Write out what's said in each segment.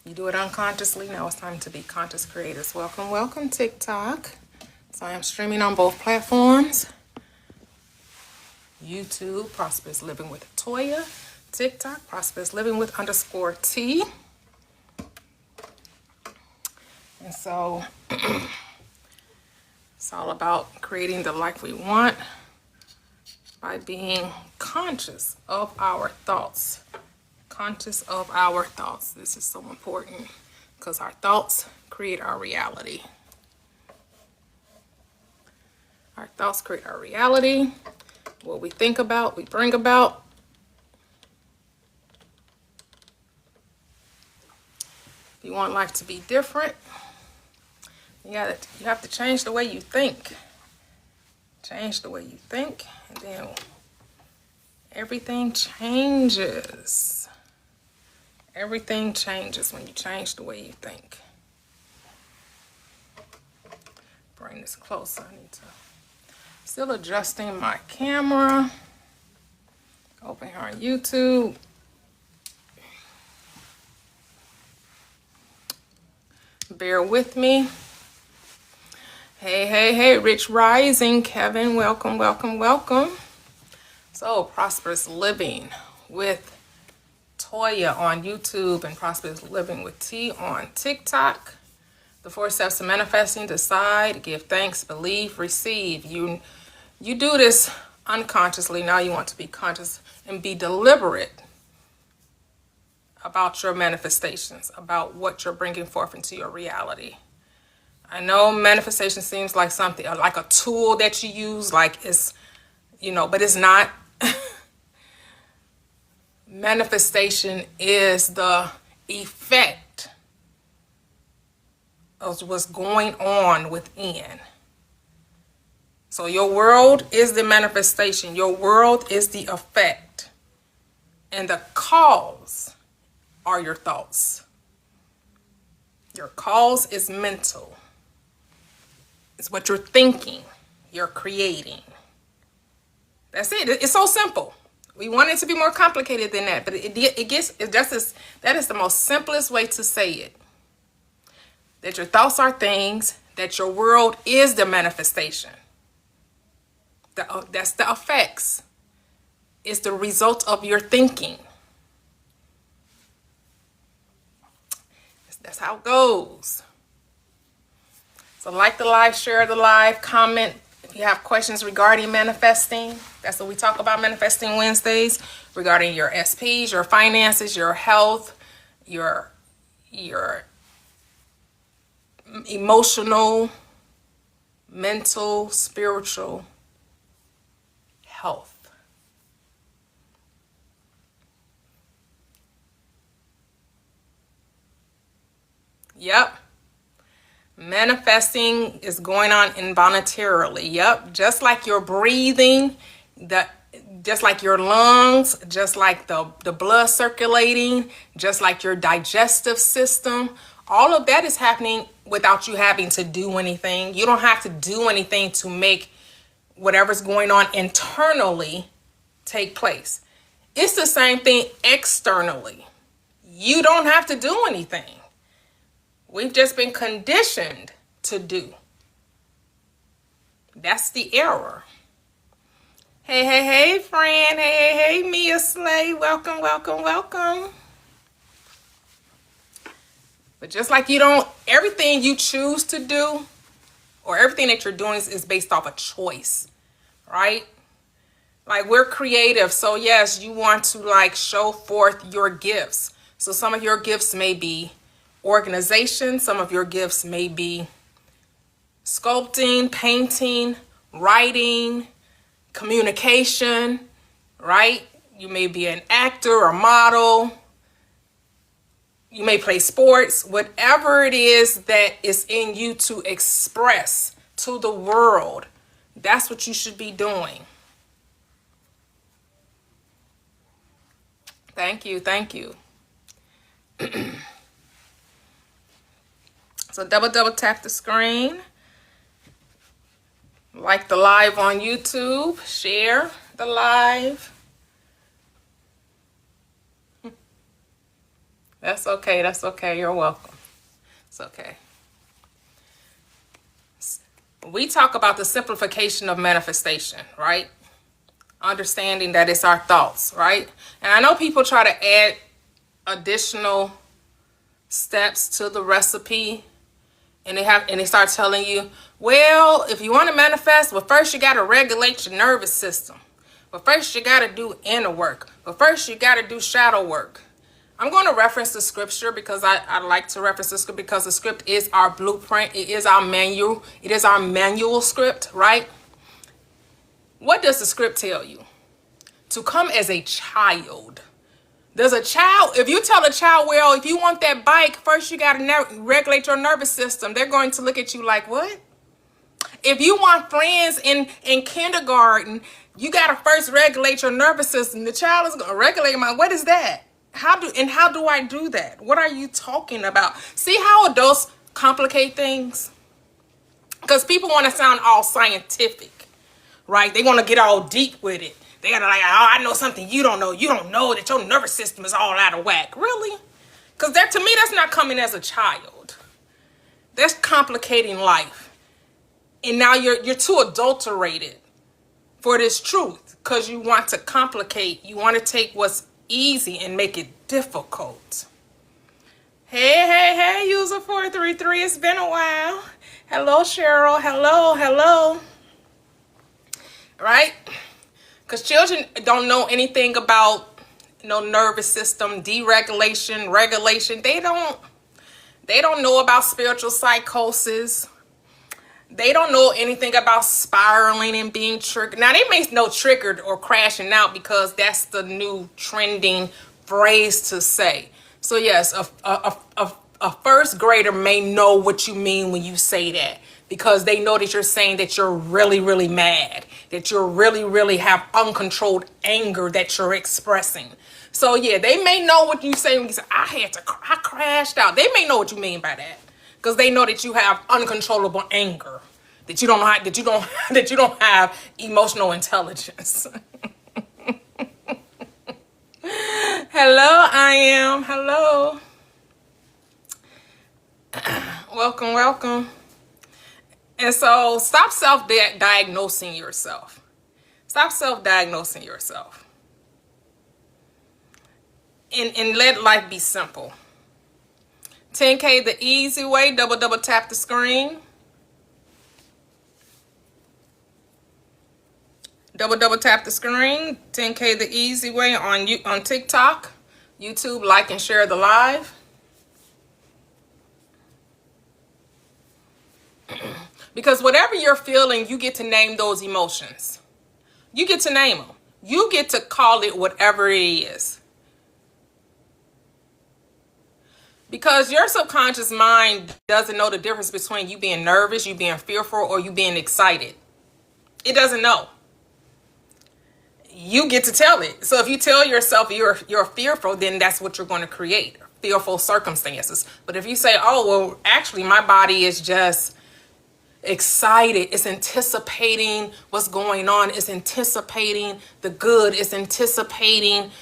You do it unconsciously. Now it's time to be conscious creators. Welcome, welcome, TikTok. So I am streaming on both platforms. YouTube, Prosperous Living with Toyia. TikTok, Prosperous Living with _T. And so it's all about creating the life we want by being conscious of our thoughts. Conscious of our thoughts. This is so important because our thoughts create our reality. Our thoughts create our reality. What we think about, we bring about. If you want life to be different, you have to change the way you think. Change the way you think, and then everything changes. Everything changes when you change the way you think. Bring this closer. I need to. Still adjusting my camera. Open here on YouTube. Bear with me. Hey, hey, hey, Rich Rising, Kevin, welcome, welcome, welcome. So, Prosperous Living with Toyia on YouTube and Prosperous Living with T on TikTok. The 4 steps to manifesting: decide, give thanks, believe, receive. You do this unconsciously. Now you want to be conscious and be deliberate about your manifestations, about what you're bringing forth into your reality. I know manifestation seems like something, like a tool that you use, like it's, but it's not. Manifestation is the effect of what's going on within. So your world is the manifestation. Your world is the effect. And the cause are your thoughts. Your cause is mental. It's what you're thinking, you're creating. That's it. It's so simple. We want it to be more complicated than that, but that is the most simplest way to say it. That your thoughts are things, that your world is the manifestation. That's the effects. It's the result of your thinking. That's how it goes. So like the live, share the live, comment if you have questions regarding manifesting. That's what we talk about, Manifesting Wednesdays, regarding your SPs, your finances, your health, your emotional, mental, spiritual health. Yep. Manifesting is going on involuntarily. Yep. Just like your breathing, just like your lungs, just like the blood circulating, just like your digestive system, all of that is happening without you having to do anything. You don't have to do anything to make whatever's going on internally take place. It's the same thing externally. You don't have to do anything. We've just been conditioned to do. That's the error. Hey, hey, hey, friend. Hey, hey, hey, Mia Slay. Welcome, welcome, welcome. But just like everything you choose to do or everything that you're doing is based off a choice, right? Like we're creative. So yes, you want to show forth your gifts. So some of your gifts may be organization. Some of your gifts may be sculpting, painting, writing, communication, right? You may be an actor or model. You may play sports. Whatever it is that is in you to express to the world, that's what you should be doing. Thank you. Thank you. So double tap the screen. Like the live on YouTube. Share the live. That's okay. That's okay. You're welcome. It's okay. We talk about the simplification of manifestation, right? Understanding that it's our thoughts, right? And I know people try to add additional steps to the recipe, and they start telling you, well, if you want to manifest, well, first you got to regulate your nervous system. But first you got to do inner work. But first you got to do shadow work. I'm going to reference the scripture because I like to reference the script, because the script is our blueprint. It is our manual. It is our manual script, right? What does the script tell you? To come as a child. Does a child, if you tell a child, well, if you want that bike, first you got to regulate your nervous system, they're going to look at you like, what? If you want friends in kindergarten, you got to first regulate your nervous system. The child is going to regulate what is that? How do I do that? What are you talking about? See how adults complicate things? Because people want to sound all scientific, right? They want to get all deep with it. They gotta like, oh, I know something you don't know. You don't know that your nervous system is all out of whack. Really? Because to me, that's not coming as a child. That's complicating life. And now you're too adulterated for this truth, because you want to complicate. You want to take what's easy and make it difficult. Hey, user 433. It's been a while. Hello, Cheryl. Hello. Right? Because children don't know anything about nervous system, deregulation, regulation. They don't know about spiritual psychosis. They don't know anything about spiraling and being triggered. Now, they may know triggered or crashing out because that's the new trending phrase to say. So yes, a first grader may know what you mean when you say that, because they know that you're saying that you're really, really mad, that you're really, really have uncontrolled anger that you're expressing. So yeah, they may know what you say when you say, I crashed out. They may know what you mean by that, because they know that you have uncontrollable anger, that you don't have emotional intelligence. Hello, I am. Hello. Welcome. And so stop self-diagnosing yourself. Stop self-diagnosing yourself. And let life be simple. 10K the easy way. Double tap the screen. Double tap the screen. 10K the easy way on TikTok, YouTube. Like and share the live. Because whatever you're feeling, you get to name those emotions. You get to name them. You get to call it whatever it is. Because your subconscious mind doesn't know the difference between you being nervous, you being fearful, or you being excited. It doesn't know. You get to tell it. So if you tell yourself you're fearful, then that's what you're going to create. Fearful circumstances. But if you say, oh, well, actually my body is just excited, it's anticipating what's going on, it's anticipating the good, it's anticipating,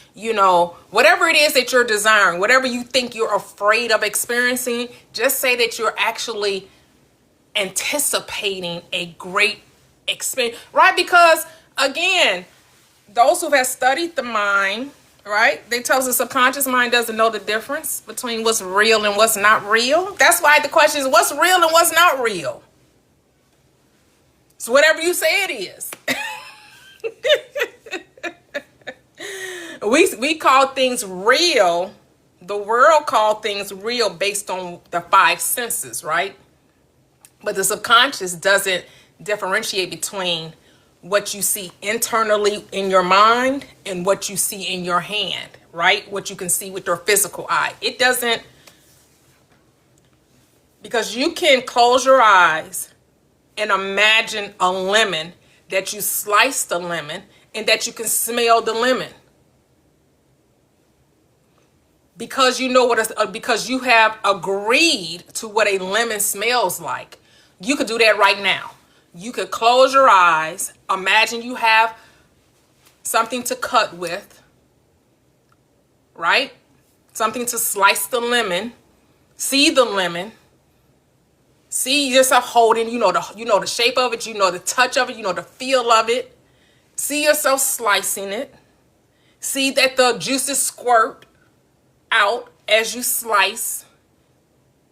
whatever it is that you're desiring, whatever you think you're afraid of experiencing, just say that you're actually anticipating a great experience, right? Because again, those who have studied the mind, right, they tell us the subconscious mind doesn't know the difference between what's real and what's not real. That's why the question is, what's real and what's not real? So whatever you say it is. we call things real. The world call things real based on the five senses, right? But the subconscious doesn't differentiate between what you see internally in your mind and what you see in your hand, right? What you can see with your physical eye. It doesn't, because you can close your eyes and imagine a lemon, that you slice the lemon and that you can smell the lemon. Because because you have agreed to what a lemon smells like. You could do that right now. You could close your eyes, imagine you have something to cut with, right? something to slice the lemon, see the lemon, see yourself holding, the shape of it, the touch of it, the feel of it. See yourself slicing it. See that the juices squirt out as you slice,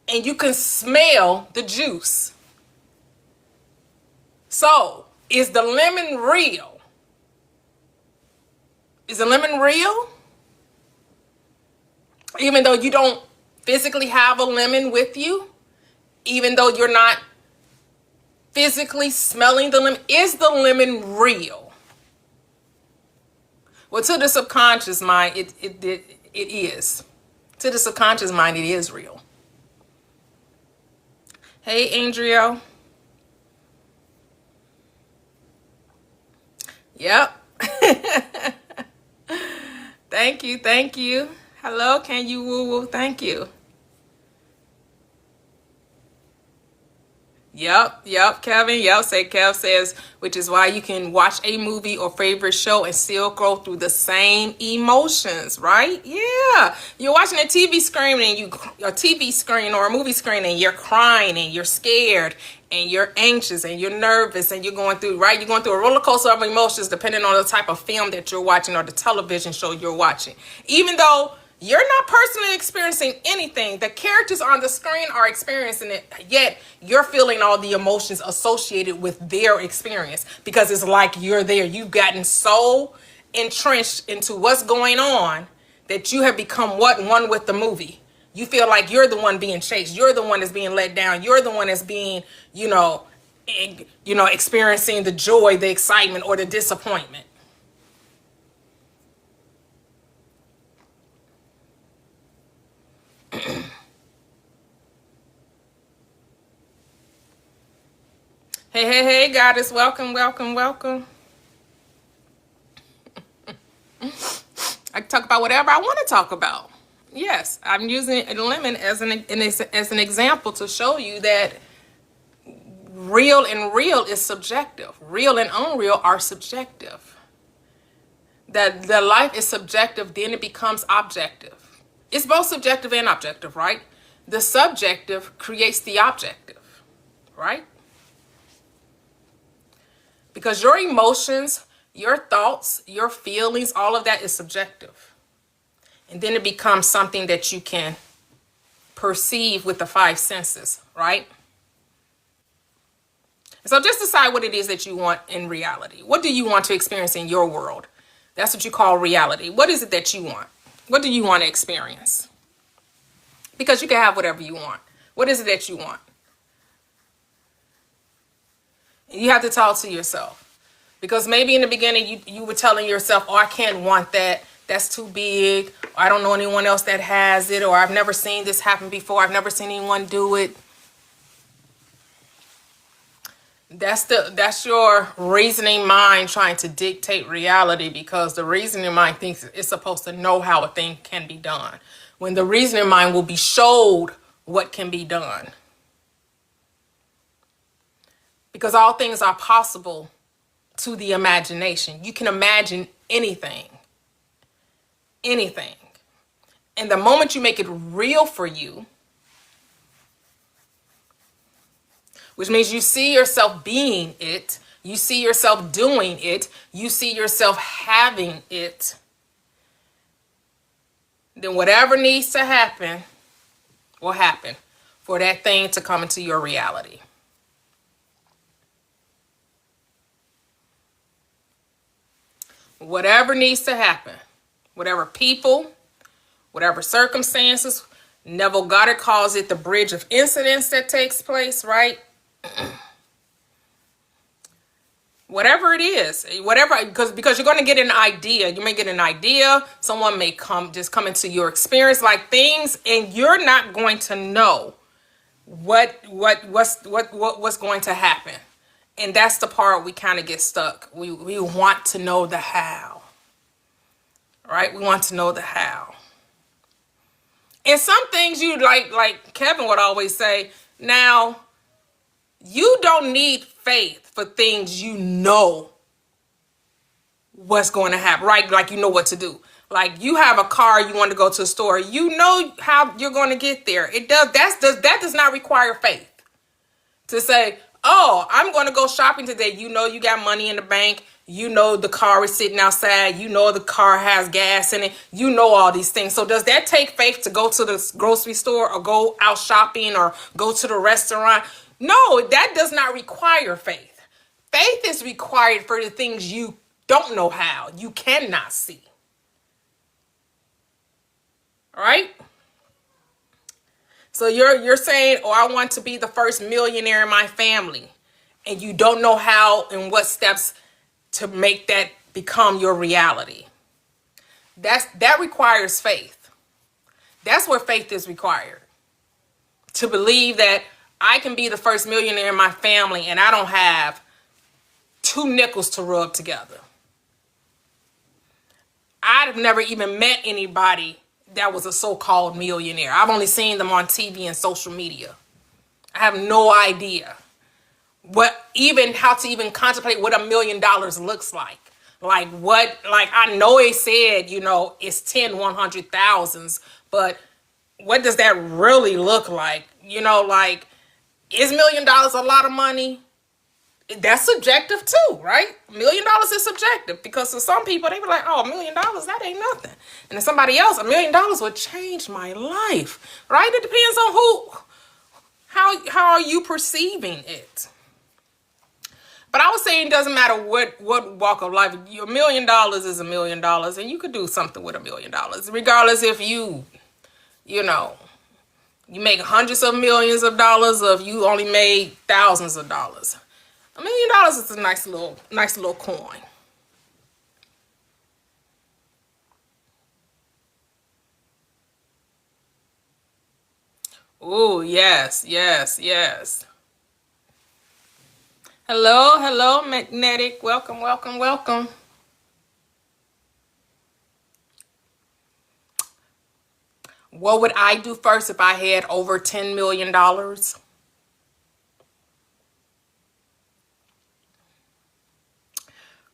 and you can smell the juice. So, is the lemon real? Is the lemon real? Even though you don't physically have a lemon with you, even though you're not physically smelling the lemon, is the lemon real? Well, to the subconscious mind, it is. To the subconscious mind, it is real. Hey, Andrea. Yep. Thank you. Hello, can you woo woo? Thank you. Yep, Kevin. Yep, Kev says, which is why you can watch a movie or favorite show and still go through the same emotions, right? Yeah. You're watching a TV screen or a movie screen and you're crying and you're scared and you're anxious and you're nervous and you're going through, right? You're going through a roller coaster of emotions depending on the type of film that you're watching or the television show you're watching. Even though you're not personally experiencing anything, the characters on the screen are experiencing it, yet you're feeling all the emotions associated with their experience because it's like you're there. You've gotten so entrenched into what's going on that you have become one with the movie. You feel like you're the one being chased. You're the one that's being let down. You're the one that's being, experiencing the joy, the excitement, or the disappointment. Hey, goddess, welcome. I can talk about whatever I want to talk about. Yes, I'm using a lemon as an example to show you that real is subjective. Real and unreal are subjective. That the life is subjective, then it becomes objective. It's both subjective and objective, right? The subjective creates the objective, right? Because your emotions, your thoughts, your feelings, all of that is subjective. And then it becomes something that you can perceive with the five senses, right? So just decide what it is that you want in reality. What do you want to experience in your world? That's what you call reality. What is it that you want? What do you want to experience? Because you can have whatever you want. What is it that you want? You have to talk to yourself. Because maybe in the beginning you were telling yourself, oh, I can't want that. That's too big. Or I don't know anyone else that has it. Or I've never seen this happen before. I've never seen anyone do it. That's your reasoning mind trying to dictate reality, because the reasoning mind thinks it's supposed to know how a thing can be done, when the reasoning mind will be showed what can be done. Because all things are possible to the imagination. You can imagine anything. Anything. And the moment you make it real for you, which means you see yourself being it, you see yourself doing it, you see yourself having it, then whatever needs to happen will happen for that thing to come into your reality. Whatever needs to happen, whatever people, whatever circumstances, Neville Goddard calls it the bridge of incidents that takes place, right? Whatever it is, because you're going to get an idea. You may get an idea. Someone may come into your experience like things, and you're not going to know what's going to happen. And that's the part we kind of get stuck. We want to know the how, right? We want to know the how. And some things you like Kevin would always say, now, you don't need faith for things you know what's going to happen, right? Like you know what to do. Like you have a car, you want to go to the store, you know how you're going to get there. That does not require faith to say, oh, I'm going to go shopping today. You know you got money in the bank. You know the car is sitting outside. You know the car has gas in it. You know all these things. So does that take faith to go to the grocery store or go out shopping or go to the restaurant? No, that does not require faith. Faith is required for the things you don't know how, you cannot see. All right? So you're saying, oh, I want to be the first millionaire in my family. And you don't know how and what steps to make that become your reality. That requires faith. That's where faith is required. To believe that I can be the first millionaire in my family and I don't have 2 nickels to rub together. I've never even met anybody that was a so-called millionaire. I've only seen them on TV and social media. I have no idea how to even contemplate what $1 million looks like. Like I know it said, it's 10 100,000s, but what does that really look like? Is $1 million a lot of money? That's subjective too, right? $1 million is subjective because to some people they be like, oh, $1 million, that ain't nothing. And to somebody else, $1 million would change my life, right? It depends on how are you perceiving it. But I was saying it doesn't matter what walk of life. $1 million is $1 million, and you could do something with $1 million, regardless if you make hundreds of millions of dollars, or if you only made thousands of dollars. $1 million is a nice little coin. Oh, yes. Hello, Magnetic. Welcome. What would I do first if I had over $10 million?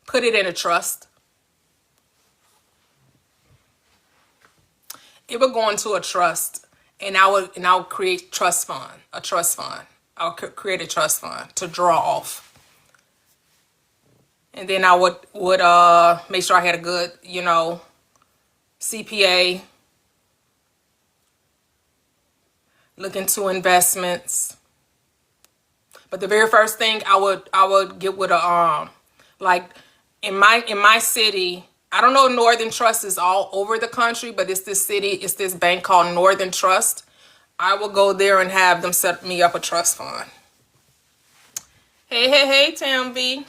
Put it in a trust. It would go into a trust, and I would create a trust fund. I'll create a trust fund to draw off, and then I would make sure I had a good CPA. Look into investments, but the very first thing I would get with a like in my city. I don't know, Northern Trust is all over the country, but it's this bank called Northern Trust. I will go there and have them set me up a trust fund. Hey, Tam B.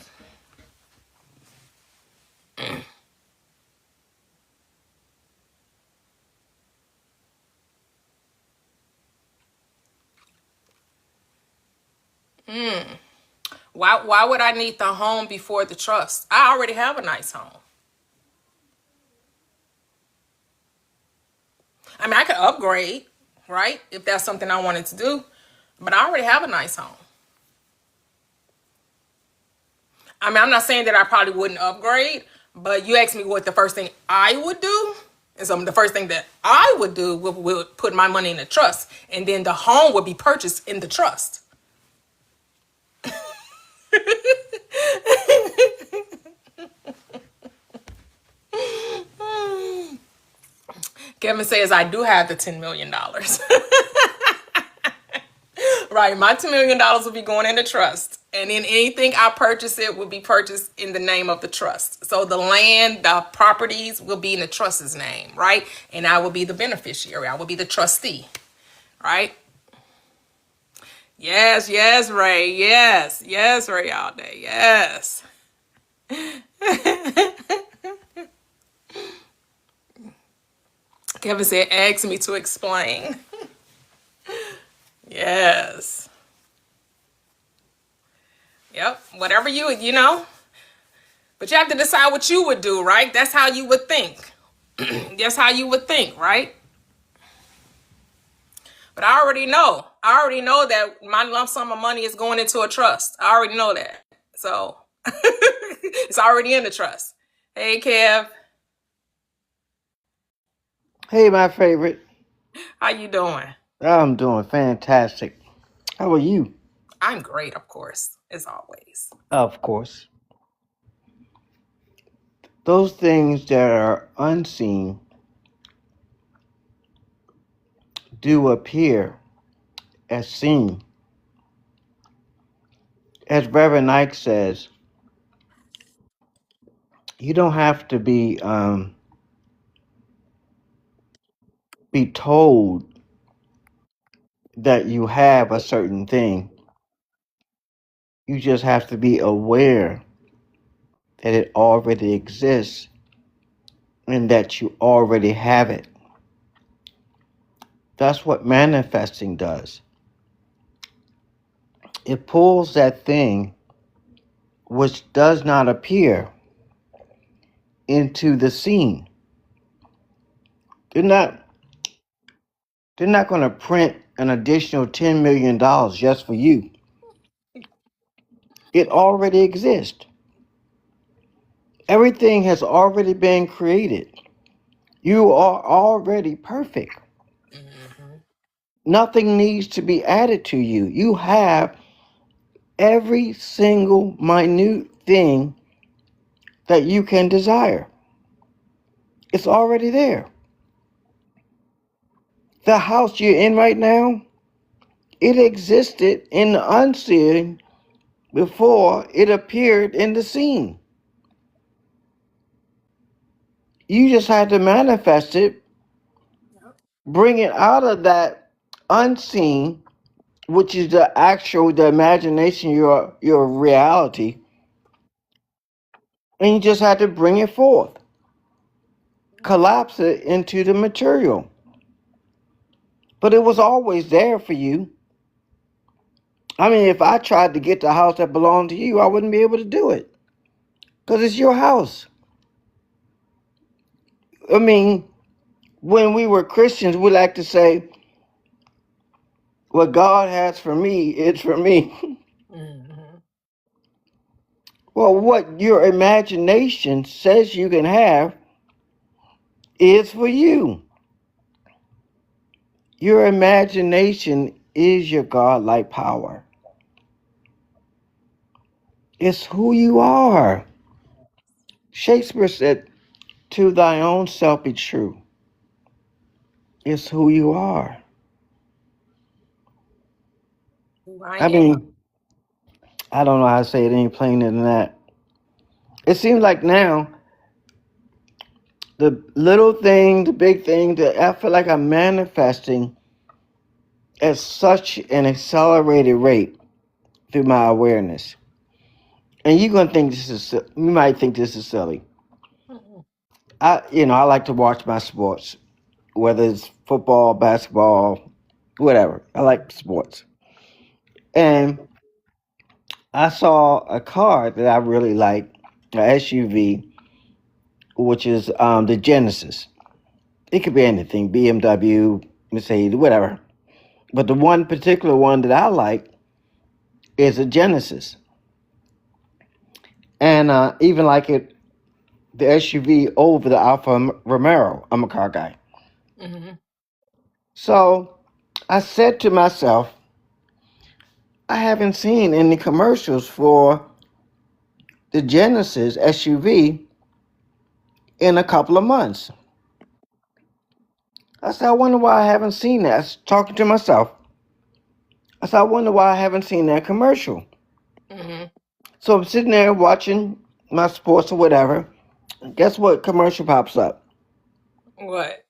Why would I need the home before the trust? I already have a nice home. I mean, I could upgrade, right? If that's something I wanted to do. But I already have a nice home. I mean, I'm not saying that I probably wouldn't upgrade, but you asked me what the first thing I would do. And so the first thing that I would do would put my money in the trust. And then the home would be purchased in the trust. Kevin says, I do have the $10 million. Right, my $10 million will be going into trust. And then anything I purchase, it will be purchased in the name of the trust. So the land, the properties will be in the trust's name, right? And I will be the beneficiary. I will be the trustee, right? Yes, Ray. Yes, Ray all day. Yes. Kevin said, ask me to explain. Yes. Yep. Whatever you know. But you have to decide what you would do, right? That's how you would think. That's how you would think, right? But I already know. I already know that my lump sum of money is going into a trust. I already know that. So it's already in the trust. Hey, Kev. Hey, my favorite. How you doing? I'm doing fantastic. How are you? I'm great, of course, as always. Of course. Those things that are unseen do appear as seen. As Reverend Ike says, you don't have to be told that you have a certain thing. You just have to be aware that it already exists and that you already have it. That's what manifesting does. It pulls that thing which does not appear into the scene. They're not they're not going to print an additional $10 million just for you. It already exists. Everything has already been created. You are already perfect. Hmm. Nothing needs to be added to you. You have every single minute thing that you can desire. It's already there. The house you're in right now, it existed in the unseen before it appeared in the scene. You just had to manifest it, bring it out of that unseen, which is the imagination, your reality, and you just had to bring it forth, collapse it into the material. But it was always there for you. I mean, if I tried to get the house that belonged to you, I wouldn't be able to do it because it's your house. I mean, when we were Christians, we like to say, what God has for me, it's for me. Hmm. Well, what your imagination says you can have is for you. Your imagination is your godlike power. It's who you are. Shakespeare said, to thy own self be true. It's who you are. Who I I am. mean, I don't know how to say it any plainer than that. It seems like now, the little thing, the big thing, I feel like I'm manifesting at such an accelerated rate through my awareness. And you're gonna think you might think this is silly. Mm-mm. I like to watch my sports, whether it's football, basketball, whatever. I like sports. And I saw a car that I really like, a SUV, which is the Genesis. It could be anything, BMW, Mercedes, whatever. But the one particular one that I like is a Genesis. And even like the SUV over the Alfa Romero. I'm a car guy. Hmm. So I said to myself, I haven't seen any commercials for the Genesis SUV in a couple of months. I said, I wonder why I haven't seen that. I was talking to myself. I said, I wonder why I haven't seen that commercial. Hmm. So I'm sitting there watching my sports or whatever. Guess what commercial pops up? What?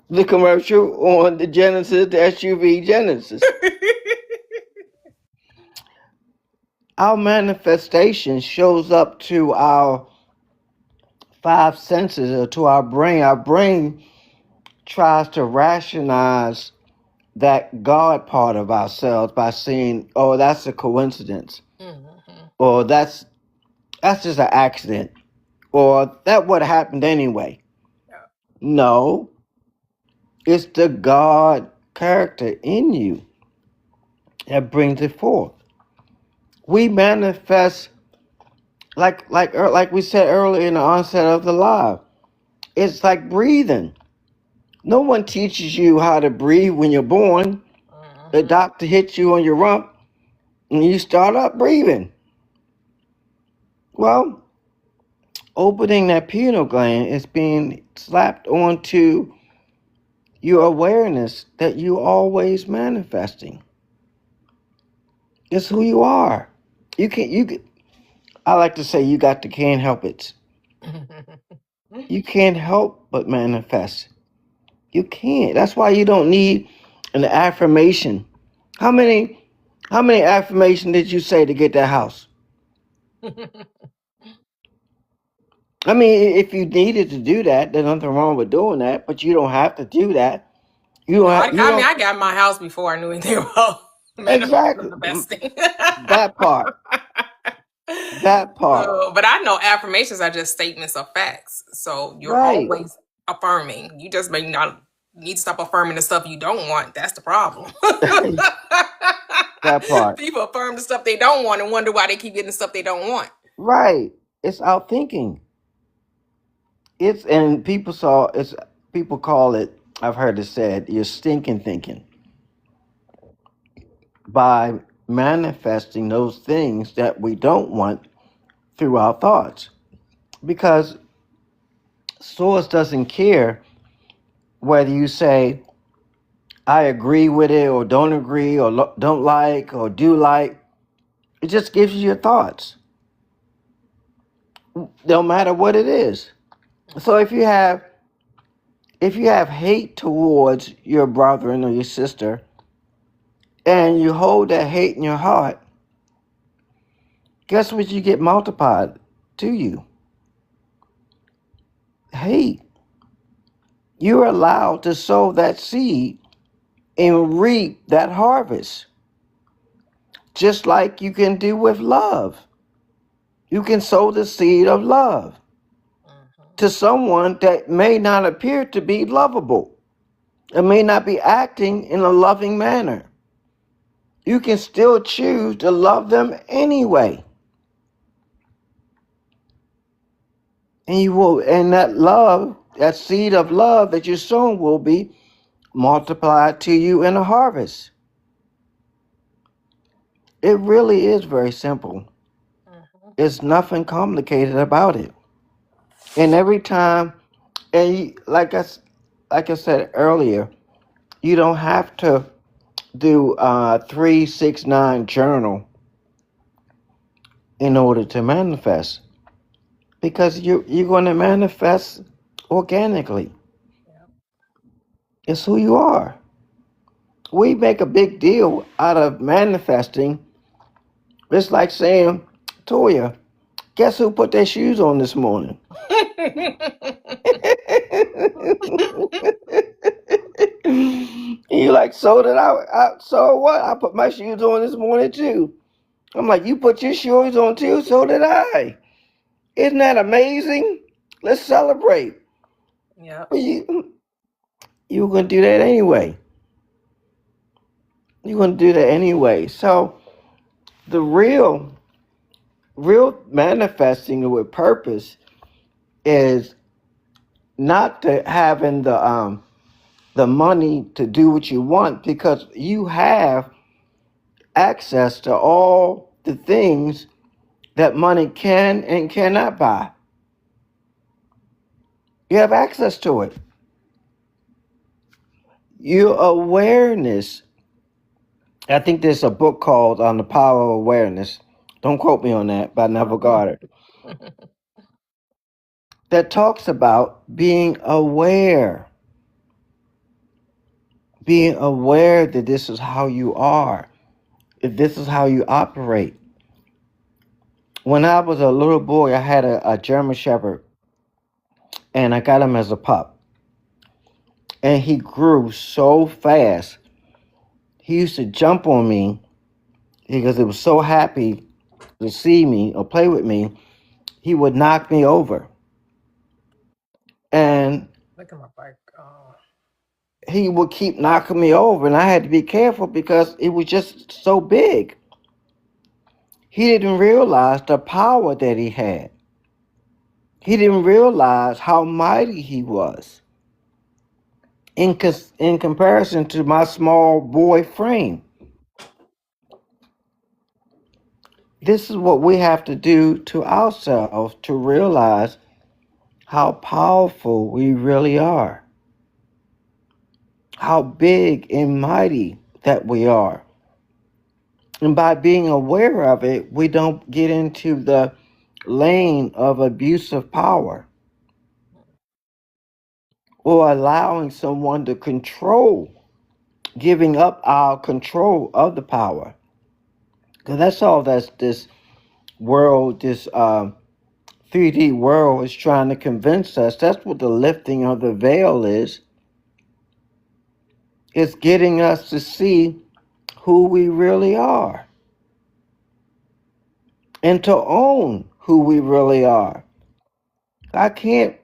The commercial on the Genesis, the SUV Genesis. Our manifestation shows up to our five senses or to our brain. Our brain tries to rationalize that God part of ourselves by saying, "Oh, that's a coincidence," Hmm. or "That's just an accident," or "That would have happened anyway." No, it's the God character in you that brings it forth. We manifest like we said earlier in the onset of the live. It's like breathing. No one teaches you how to breathe when you're born. The Mhm. doctor hits you on your rump and you start up breathing. Well, opening that pineal gland is being slapped onto your awareness that you always manifesting. It's who you are. I like to say you got the can't help it. You can't help but manifest. You can't. That's why you don't need an affirmation. How many how many affirmations did you say to get that house? I mean, if you needed to do that, there's nothing wrong with doing that, but you don't have to do that. You don't No, have you I mean, don't I got my house before I knew anything about manifesting exactly the best thing. that part. That part. So, but I know affirmations are just statements of facts. So you're Right. always affirming. You just may not need to stop affirming the stuff you don't want. That's the problem. That part. People affirm the stuff they don't want and wonder why they keep getting the stuff they don't want. Right. It's out thinking. It's and people saw it's people call it, I've heard it said, you're stinking thinking by manifesting those things that we don't want through our thoughts. Because source doesn't care whether you say I agree with it or don't agree or don't like or do like. It just gives you your thoughts. No matter what it is. So if you have hate towards your brother or your sister and you hold that hate in your heart, guess what you get multiplied to you? Hate. You're allowed to sow that seed and reap that harvest. Just like you can do with love. You can sow the seed of love to someone that may not appear to be lovable. It may not be acting in a loving manner. You can still choose to love them anyway. And you will, and that love, that seed of love that you're sowing will be multiplied to you in a harvest. It really is very simple. It's nothing complicated about it. And every time, like I said earlier, you don't have to do 369 journal in order to manifest because you're going to manifest organically. It's who you are. We make a big deal out of manifesting. It's like saying, Toyia, guess who put their shoes on this morning? You like, so did so what? I put my shoes on this morning too. I'm like, you put your shoes on too? So did I. Isn't that amazing? Let's celebrate. Yep. But you were going to do that anyway. You're going to do that anyway. So the real manifesting with purpose is not to having the money to do what you want because you have access to all the things that money can and cannot buy. You have access to it. Your awareness. I think there's a book called On the Power of Awareness. Don't quote me on that, but I never got it. That talks about being aware that this is how you are, if this is how you operate. When I was a little boy, I had a German Shepherd, and I got him as a pup. And he grew so fast. He used to jump on me because he was so happy to see me or play with me. He would knock me over. And Look at my bike. Oh. he would keep knocking me over, and I had to be careful because it was just so big. He didn't realize the power that he had. He didn't realize how mighty he was. in comparison to my small boy frame. This is what we have to do to ourselves to realize how powerful we really are, how big and mighty that we are. And by being aware of it, we don't get into the lane of abuse of power or allowing someone to control, giving up our control of the power. Because that's all that's this world, this 3D world is trying to convince us. That's what the lifting of the veil is. It's getting us to see who we really are and to own who we really are. I can't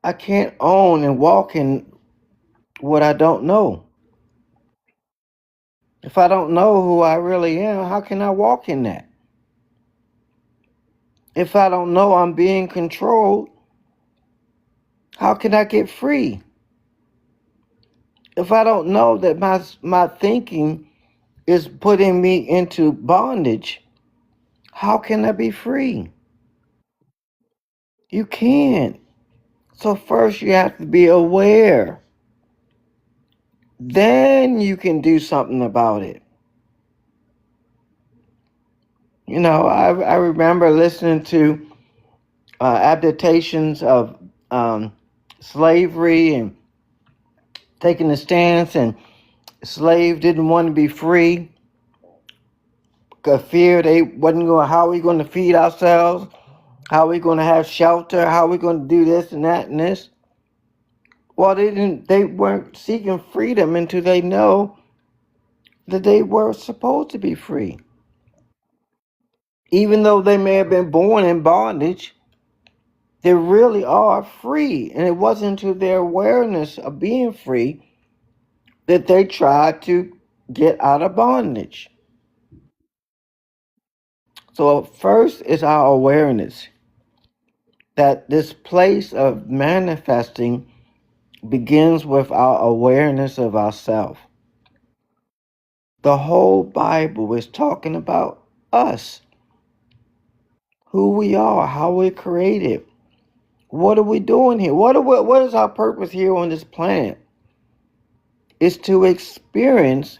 I can't own and walk in what I don't know. If I don't know who I really am, how can I walk in that? If I don't know I'm being controlled, how can I get free? If I don't know that my thinking is putting me into bondage, how can I be free? You can't. So first you have to be aware. Then you can do something about it. I remember listening to adaptations of slavery and taking the stance, and slave didn't want to be free. Cause fear they wasn't going. How are we going to feed ourselves? How are we going to have shelter? How are we going to do this and that and this? Well, they didn't. They weren't seeking freedom until they know that they were supposed to be free. Even though they may have been born in bondage, they really are free. And it wasn't until their awareness of being free that they tried to get out of bondage. So first is our awareness that this place of manifesting begins with our awareness of ourself. The whole Bible is talking about us, who we are, how we're created. What are we doing here? What is our purpose here on this planet? It's to experience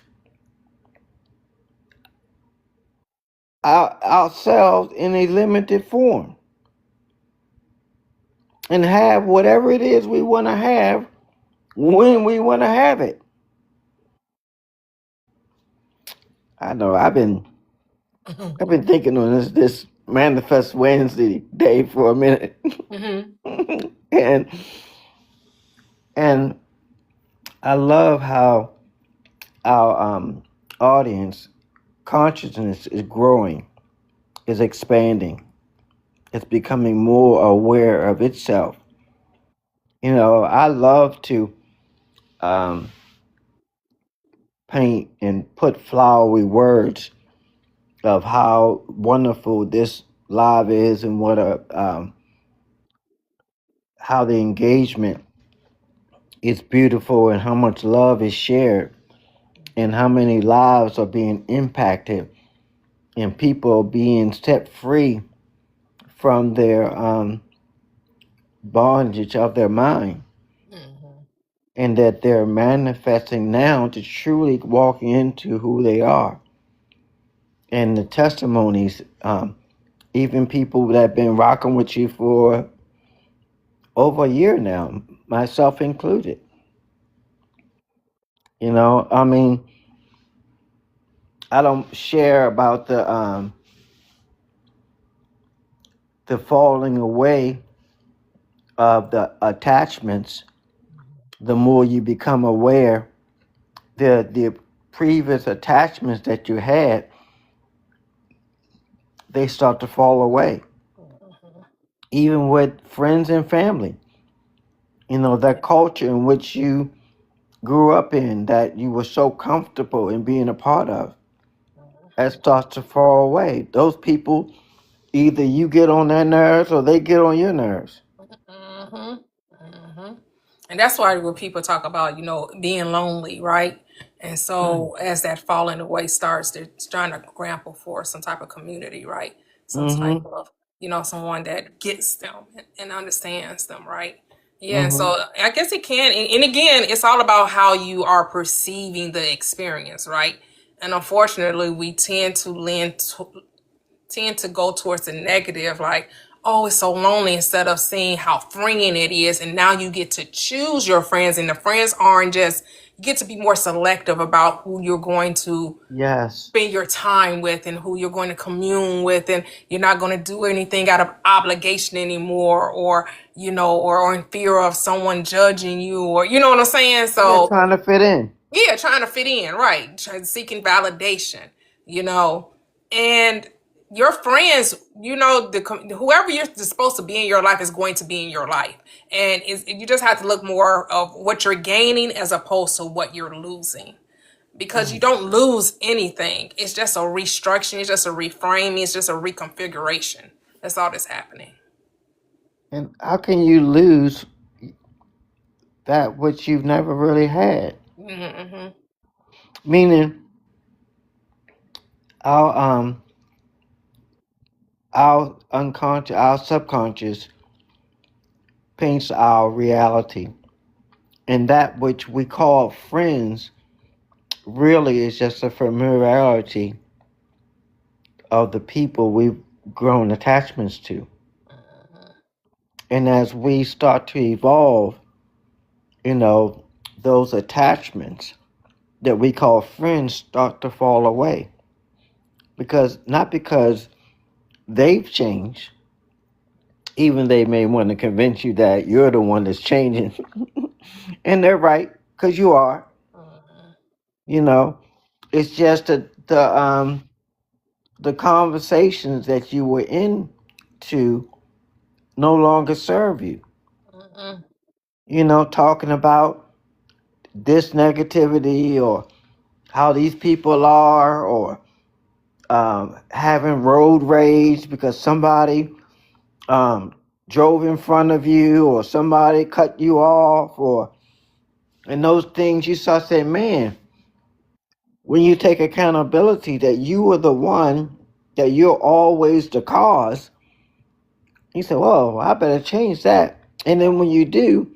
ourselves in a limited form and have whatever it is we want to have when we want to have it. I know I've been thinking on this Manifest Wednesday day for a minute, and and I love how our audience consciousness is growing, is expanding, it's becoming more aware of itself. I love to um, paint and put flowery words of how wonderful this live is and how the engagement is beautiful and how much love is shared and how many lives are being impacted and people being set free from their bondage of their mind, and that they're manifesting now to truly walk into who they are. And the testimonies, even people that have been rocking with you for over a year now, myself included. I mean, I don't share about the falling away of the attachments. The more you become aware, the previous attachments that you had, they start to fall away. Even with friends and family, that culture in which you grew up in, that you were so comfortable in being a part of, that starts to fall away. Those people, either you get on their nerves or they get on your nerves. Mm-hmm. Mm-hmm. And that's why when people talk about, being lonely, right? And so as that falling away starts, they're trying to grapple for some type of community, right? Some type Mm-hmm. of, someone that gets them and understands them, right? Yeah, and Mm-hmm. so I guess it can, and again, it's all about how you are perceiving the experience, right? And unfortunately, we tend to go towards the negative, like, oh, it's so lonely, instead of seeing how freeing it is. And now you get to choose your friends, and the friends aren't just, you get to be more selective about who you're going to Yes. spend your time with and who you're going to commune with. And you're not going to do anything out of obligation anymore, or, or in fear of someone judging you, or, you know what I'm saying? Yeah, So, trying to fit in. yeah, trying to fit in, right? Seeking validation, you know, and your friends, whoever you're supposed to be in your life is going to be in your life, and you just have to look more of what you're gaining as opposed to what you're losing, because you Mm. don't lose anything. It's just a restructuring, it's just a reframing, it's just a reconfiguration. That's all that's happening. And how can you lose that which you've never really had? Mm-hmm. Meaning, our our unconscious, our subconscious paints our reality, and that which we call friends really is just a familiarity of the people we've grown attachments to. And as we start to evolve, you know, those attachments that we call friends start to fall away. Because not because they've changed, even they may want to convince you that you're the one that's changing. And they're right, because you are, you know. It's just the conversations that you were into no longer serve you. Mm-hmm. Talking about this negativity, or how these people are, or having road rage because somebody um, drove in front of you, or somebody cut you off, or and those things, you start saying, man, when you take accountability that you were the one, that you're always the cause, you say, whoa, I better change that. And then when you do,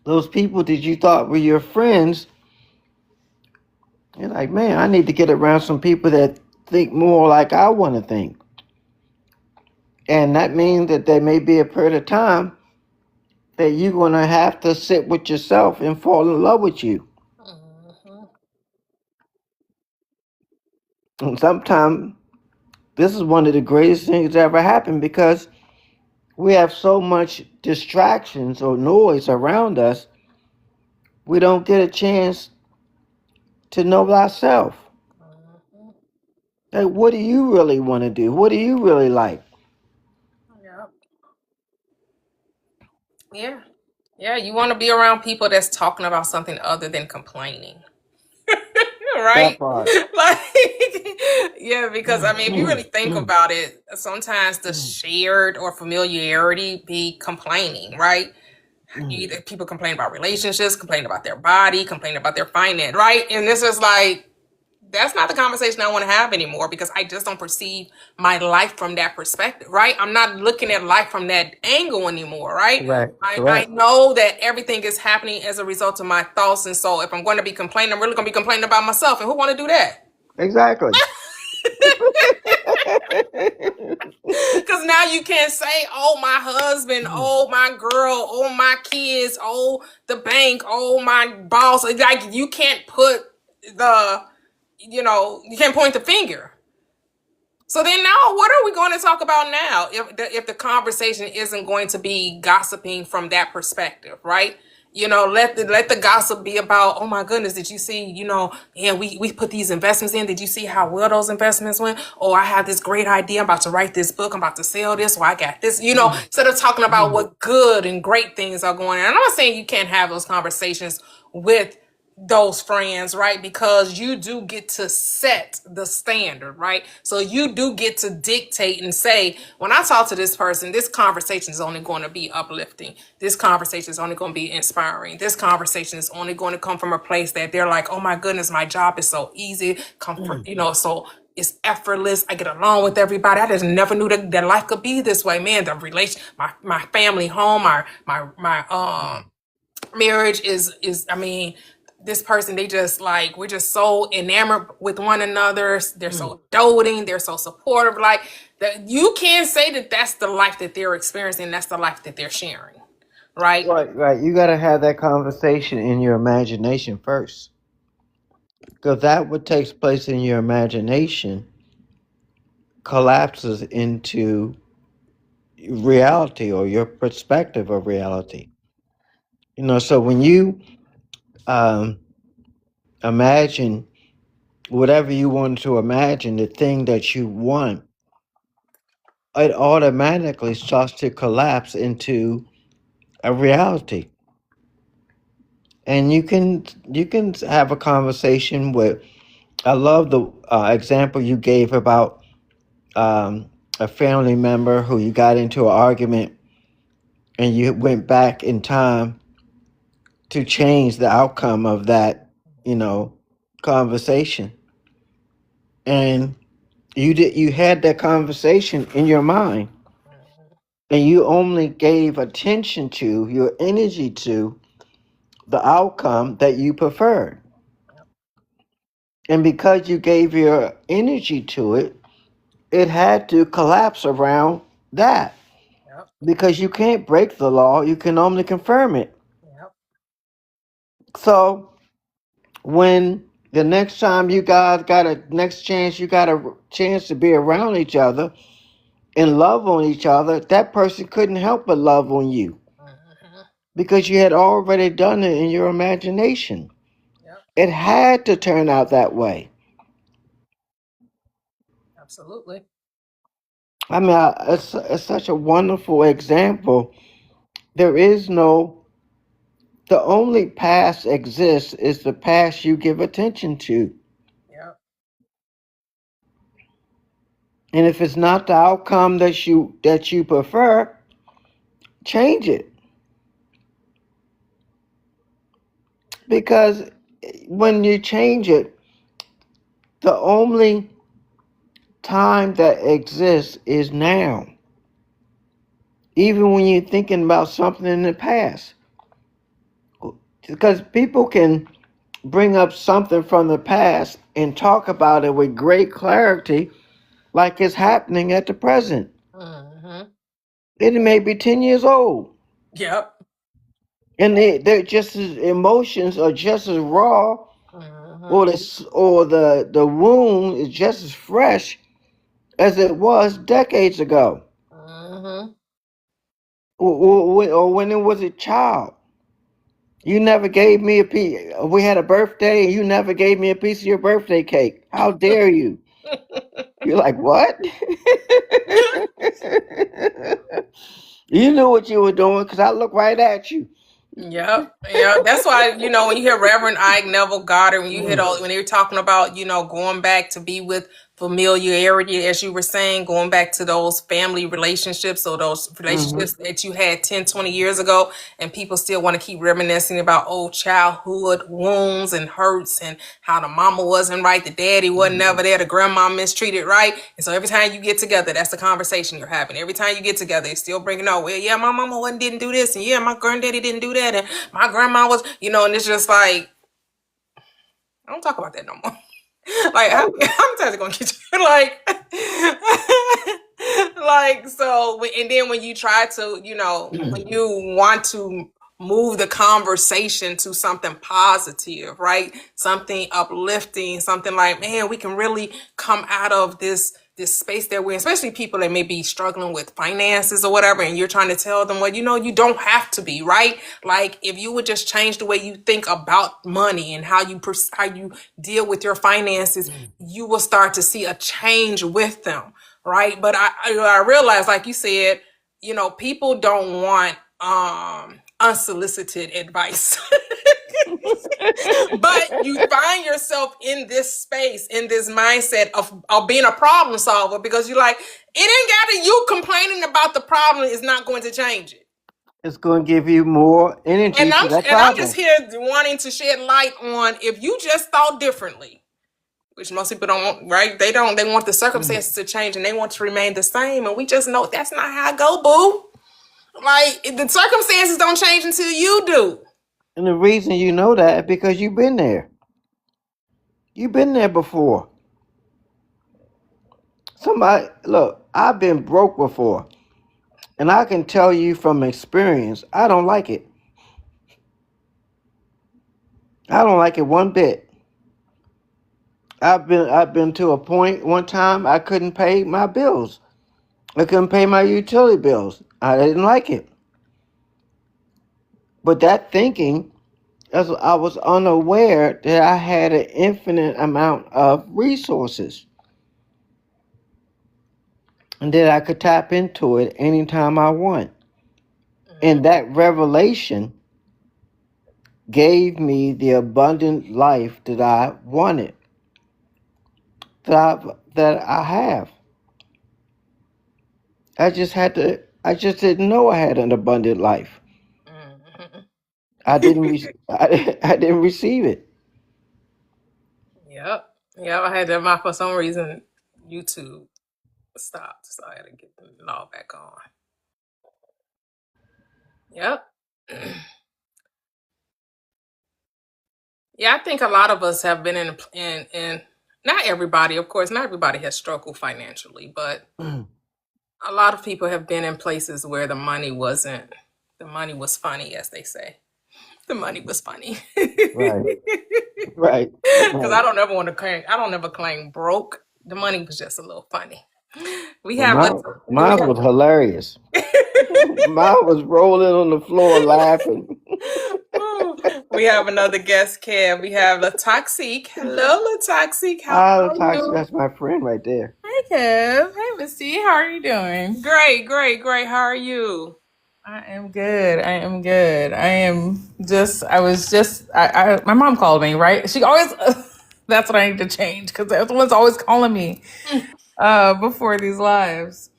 those people that you thought were your friends, you're like, man, I need to get around some people that think more like I want to think. And that means that there may be a period of time that you're going to have to sit with yourself and fall in love with you. Mm-hmm. And sometimes this is one of the greatest things that ever happened, because we have so much distractions or noise around us, we don't get a chance to know ourselves. Mm-hmm. Like, what do you really want to do? What do you really like? Yeah. Yeah. Yeah, you want to be around people that's talking about something other than complaining. Right? That part. Like, yeah, because I mean, if you really think about it, sometimes the shared or familiarity be complaining, right? Either people complain about relationships, complain about their body, complain about their finance, right? And this is like, that's not the conversation I want to have anymore, because I just don't perceive my life from that perspective, right? I'm not looking at life from that angle anymore, right? Correct. I Correct. know that everything is happening as a result of my thoughts. And so if I'm going to be complaining, I'm really going to be complaining about myself. And who want to do that? Exactly. Because now you can't say, oh, my husband, oh, my girl, oh, my kids, oh, the bank, oh, my boss. Like, you can't put the, you can't point the finger. So then now, what are we going to talk about now if the conversation isn't going to be gossiping from that perspective, right? Let the gossip be about, oh my goodness, did you see, yeah, we put these investments in. Did you see how well those investments went? Oh, I have this great idea. I'm about to write this book. I'm about to sell this. Or I got this, instead of talking about what good and great things are going on. And I'm not saying you can't have those conversations with those friends, right? Because you do get to set the standard, right? So you do get to dictate and say, when I talk to this person, this conversation is only going to be uplifting. This conversation is only going to be inspiring. This conversation is only going to come from a place that they're like, oh my goodness, my job is so easy, comfort, so it's effortless. I get along with everybody. I just never knew that life could be this way, man. The relation, my family home, my marriage is I mean, this person, they just like, we're just so enamored with one another. They're so doting, they're so supportive. Like, that you can't say that that's the life that they're experiencing, that's the life that they're sharing, right? Right. You got to have that conversation in your imagination first. Because that what takes place in your imagination collapses into reality or your perspective of reality. So when you um, imagine whatever you want to imagine, the thing that you want, it automatically starts to collapse into a reality. And you can have a conversation with. I love the example you gave about a family member who you got into an argument and you went back in time to change the outcome of that, you know, conversation. And you had that conversation in your mind and you only gave attention to your energy to the outcome that you preferred. And because you gave your energy to it, it had to collapse around that. Yep. Because you can't break the law, you can only confirm it. Yep. So when the next time you guys got a next chance, you got a chance to be around each other and love on each other, that person couldn't help but love on you because you had already done it in your imagination. Yep. It had to turn out that way. Absolutely. I mean, it's such a wonderful example. There is no, the only past exists is the past you give attention to. Yep. And if it's not the outcome that you prefer, change it. Because when you change it, the only time that exists is now. Even when you're thinking about something in the past. Because people can bring up something from the past and talk about it with great clarity, like it's happening at the present. It may be 10 years old. Yep. And they're just as emotions are just as raw, or the wound is just as fresh as it was decades ago, or when it was a child. You never gave me a piece. We had a birthday, and you never gave me a piece of your birthday cake. How dare you? You're like, what? You knew what you were doing because I looked right at you. Yep, yeah. That's why, when you hear Reverend Ike Neville Goddard, when you hear Mm. when you're talking about, going back to be with familiarity, as you were saying, going back to those family relationships or those relationships Mm-hmm. that you had 10, 20 years ago, and people still want to keep reminiscing about old childhood wounds and hurts and how the mama wasn't right, the daddy wasn't never there, the grandma mistreated, right? And so every time you get together, that's the conversation you're having. Every time you get together, it's still bringing up, well, yeah, my mama didn't do this, and yeah, my granddaddy didn't do that, and my grandma was, and it's just like, I don't talk about that no more. Like, how many times are gonna get you? Like, so, and then when you try to, when you want to move the conversation to something positive, right? Something uplifting, something like, man, we can really come out of this space that we're in, especially people that may be struggling with finances or whatever, and you're trying to tell them, well, you don't have to be, right? Like, if you would just change the way you think about money and how you deal with your finances, you will start to see a change with them, right? But I realize, like you said, people don't want unsolicited advice. But you find yourself in this space, in this mindset of being a problem solver, because you're like, it ain't got to, you complaining about the problem is not going to change it. It's going to give you more energy And to that I'm just problem. here wanting to shed light on, if you just thought differently, which most people don't want, right? They want the circumstances to change and they want to remain the same. And we just know that's not how I go, boo. Like, the circumstances don't change until you do. And the reason you know that is because you've been there. You've been there before. Somebody, look, I've been broke before. And I can tell you from experience, I don't like it. I don't like it one bit. I've been to a point one time I couldn't pay my bills. I couldn't pay my utility bills. I didn't like it. But that thinking, as I was unaware that I had an infinite amount of resources and that I could tap into it anytime I want. And that revelation gave me the abundant life that I wanted, that I have. I just didn't know I had an abundant life. I didn't receive it. Yep. Yep. I had that, for some reason, YouTube stopped. So I had to get the law back on. Yep. Yeah, I think a lot of us have been in not everybody, of course, not everybody has struggled financially, but a lot of people have been in places where the money was funny, as they say. The money was funny. Right. Right. Because Right. I don't ever claim broke. The money was just a little funny. We Well, have mine was hilarious. Mine was rolling on the floor laughing. We have another guest, Kev. We have Latoxic. Hello, Latoxic. How are you? That's my friend right there. Hey Kev. Hey Missy. How are you doing? Great, great, great. How are you? I am good. I am good. My mom called me, right? She always, that's what I need to change because everyone's always calling me before these lives.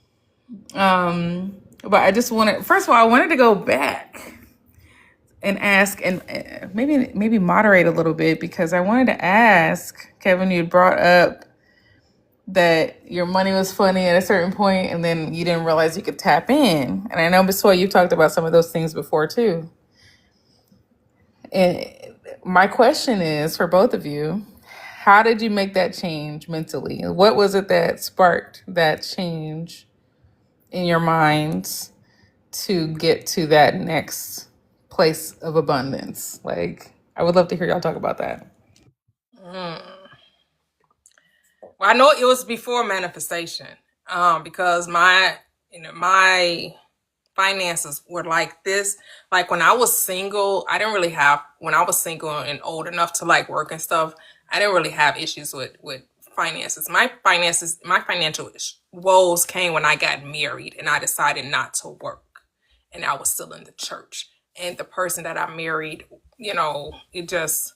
But I just first of all, I wanted to go back and ask and maybe moderate a little bit because I wanted to ask, Kevin, you brought up that your money was funny at a certain point and then you didn't realize you could tap in. And I know, Miss Toy, you've talked about some of those things before too. And my question is for both of you, how did you make that change mentally? What was it that sparked that change in your minds to get to that next place of abundance? Like, I would love to hear y'all talk about that. Well, I know it was before manifestation, because my finances were like this. Like when I was single, when I was single and old enough to like work and stuff, I didn't really have issues with finances. My financial woes came when I got married and I decided not to work, and I was still in the church. And the person that I married, it just.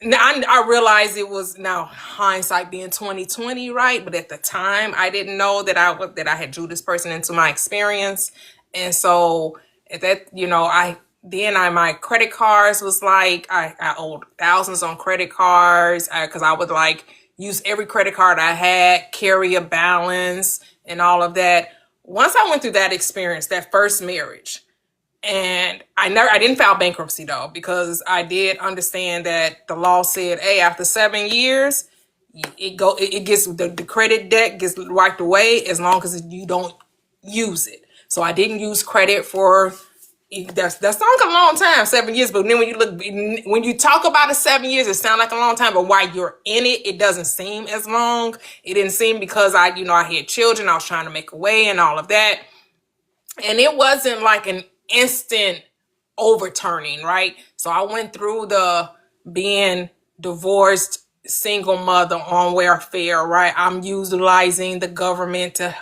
Now I realize it was, now hindsight being 2020, right? But at the time, I didn't know that I had drew this person into my experience, and so at that, my credit cards was like I owed thousands on credit cards because I would like use every credit card I had, carry a balance, and all of that. Once I went through that experience, that first marriage. And I didn't file bankruptcy though, because I did understand that the law said, hey, after 7 years, the credit debt gets wiped away as long as you don't use it. So I didn't use credit for, that's not a long time, 7 years. But then when you talk about 7 years, it sounds like a long time. But while you're in it, it doesn't seem as long. It didn't seem, because I had children. I was trying to make a way and all of that. And it wasn't like an instant overturning, right? So I went through the being divorced, single mother on welfare, right? I'm utilizing the government to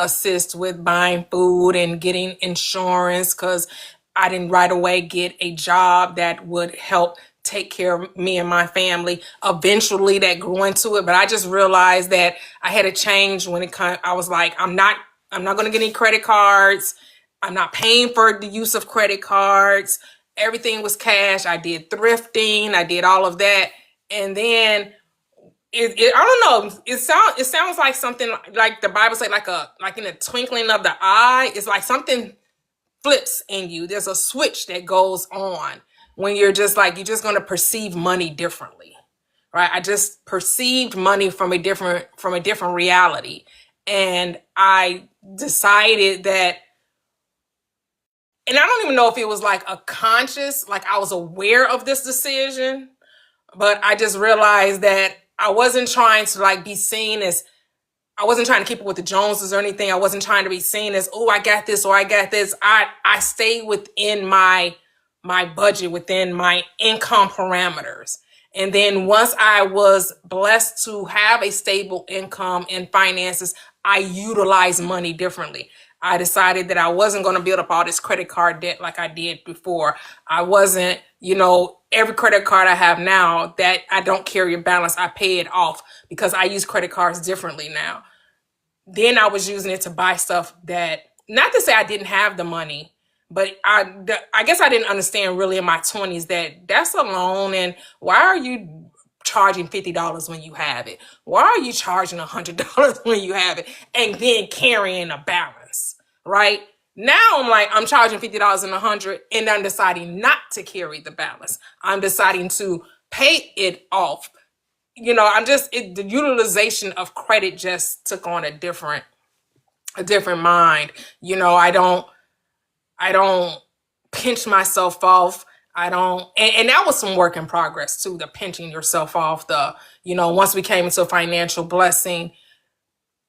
assist with buying food and getting insurance because I didn't right away get a job that would help take care of me and my family. Eventually that grew into it, but I just realized that I had to change when it comes. I was like, I'm not going to get any credit cards. I'm not paying for the use of credit cards. Everything was cash. I did thrifting. I did all of that. And then I don't know. It sounds like something like the Bible say, like in the twinkling of the eye. It's like something flips in you. There's a switch that goes on when you're just going to perceive money differently, right? I just perceived money from a different reality, and I decided that. And I don't even know if it was like a conscious, like I was aware of this decision, but I just realized that I wasn't trying to like be seen as, I wasn't trying to keep up with the Joneses or anything. I wasn't trying to be seen as, oh, I got this or I got this. I stayed within my budget, within my income parameters. And then once I was blessed to have a stable income and finances, I utilized money differently. I decided that I wasn't going to build up all this credit card debt like I did before. I wasn't, every credit card I have now that I don't carry a balance, I pay it off because I use credit cards differently now. Then I was using it to buy stuff that, not to say I didn't have the money, but I guess I didn't understand really in my 20s that that's a loan, and why are you charging $50 when you have it? Why are you charging $100 when you have it and then carrying a balance, right? Now I'm charging $50 and $100, and I'm deciding not to carry the balance. I'm deciding to pay it off. The utilization of credit just took on a different mind. I don't pinch myself off. I don't, and that was some work in progress too, the pinching yourself off, once we came into financial blessing,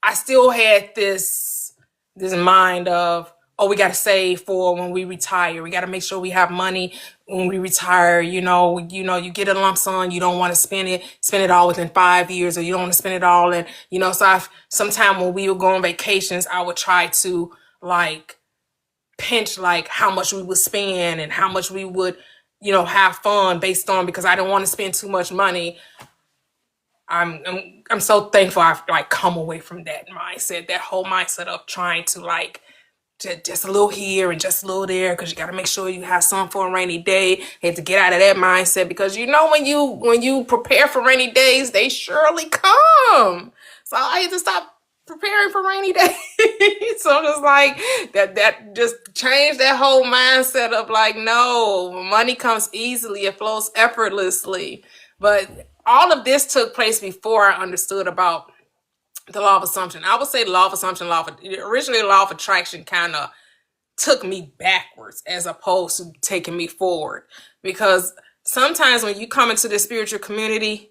I still had this mind of, oh, we got to save for when we retire. We got to make sure we have money when we retire. You get a lump sum. You don't want to spend it all within 5 years, or you don't want to spend it all. And, sometime when we would go on vacations, I would try to pinch how much we would spend and how much we would, have fun based on, because I don't want to spend too much money. I'm so thankful I've come away from that mindset, that whole mindset of trying to just a little here and just a little there, because you got to make sure you have some for a rainy day. You have to get out of that mindset, because when you prepare for rainy days, they surely come. So I had to stop preparing for rainy days. So I'm just that just changed that whole mindset of no, money comes easily, it flows effortlessly. But all of this took place before I understood about the law of assumption. I would say the law of assumption, originally the law of attraction kind of took me backwards as opposed to taking me forward. Because sometimes when you come into the spiritual community,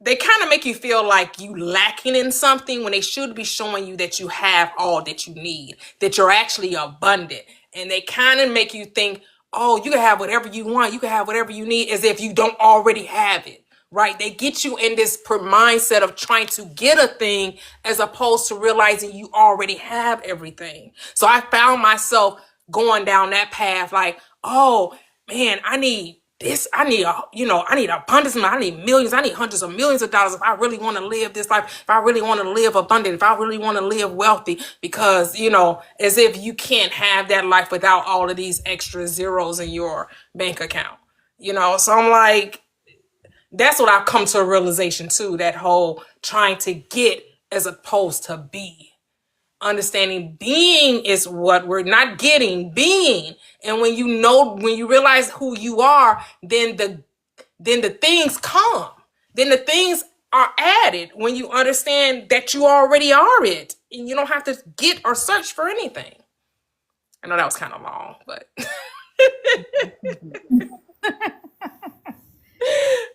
they kind of make you feel like you lacking in something when they should be showing you that you have all that you need, that you're actually abundant. And they kind of make you think, oh, you can have whatever you want, you can have whatever you need, as if you don't already have it. Right? They get you in this mindset of trying to get a thing as opposed to realizing you already have everything. So I found myself going down that path oh man, I need this. I need abundance. I need millions. I need hundreds of millions of dollars if I really want to live this life, if I really want to live abundant, if I really want to live wealthy, because, as if you can't have that life without all of these extra zeros in your bank account, so I'm that's what I've come to a realization too, that whole trying to get as opposed to be. Understanding being is what we're not getting, being. And when you realize who you are, then the things come. Then the things are added when you understand that you already are it. And you don't have to get or search for anything. I know that was kind of long, but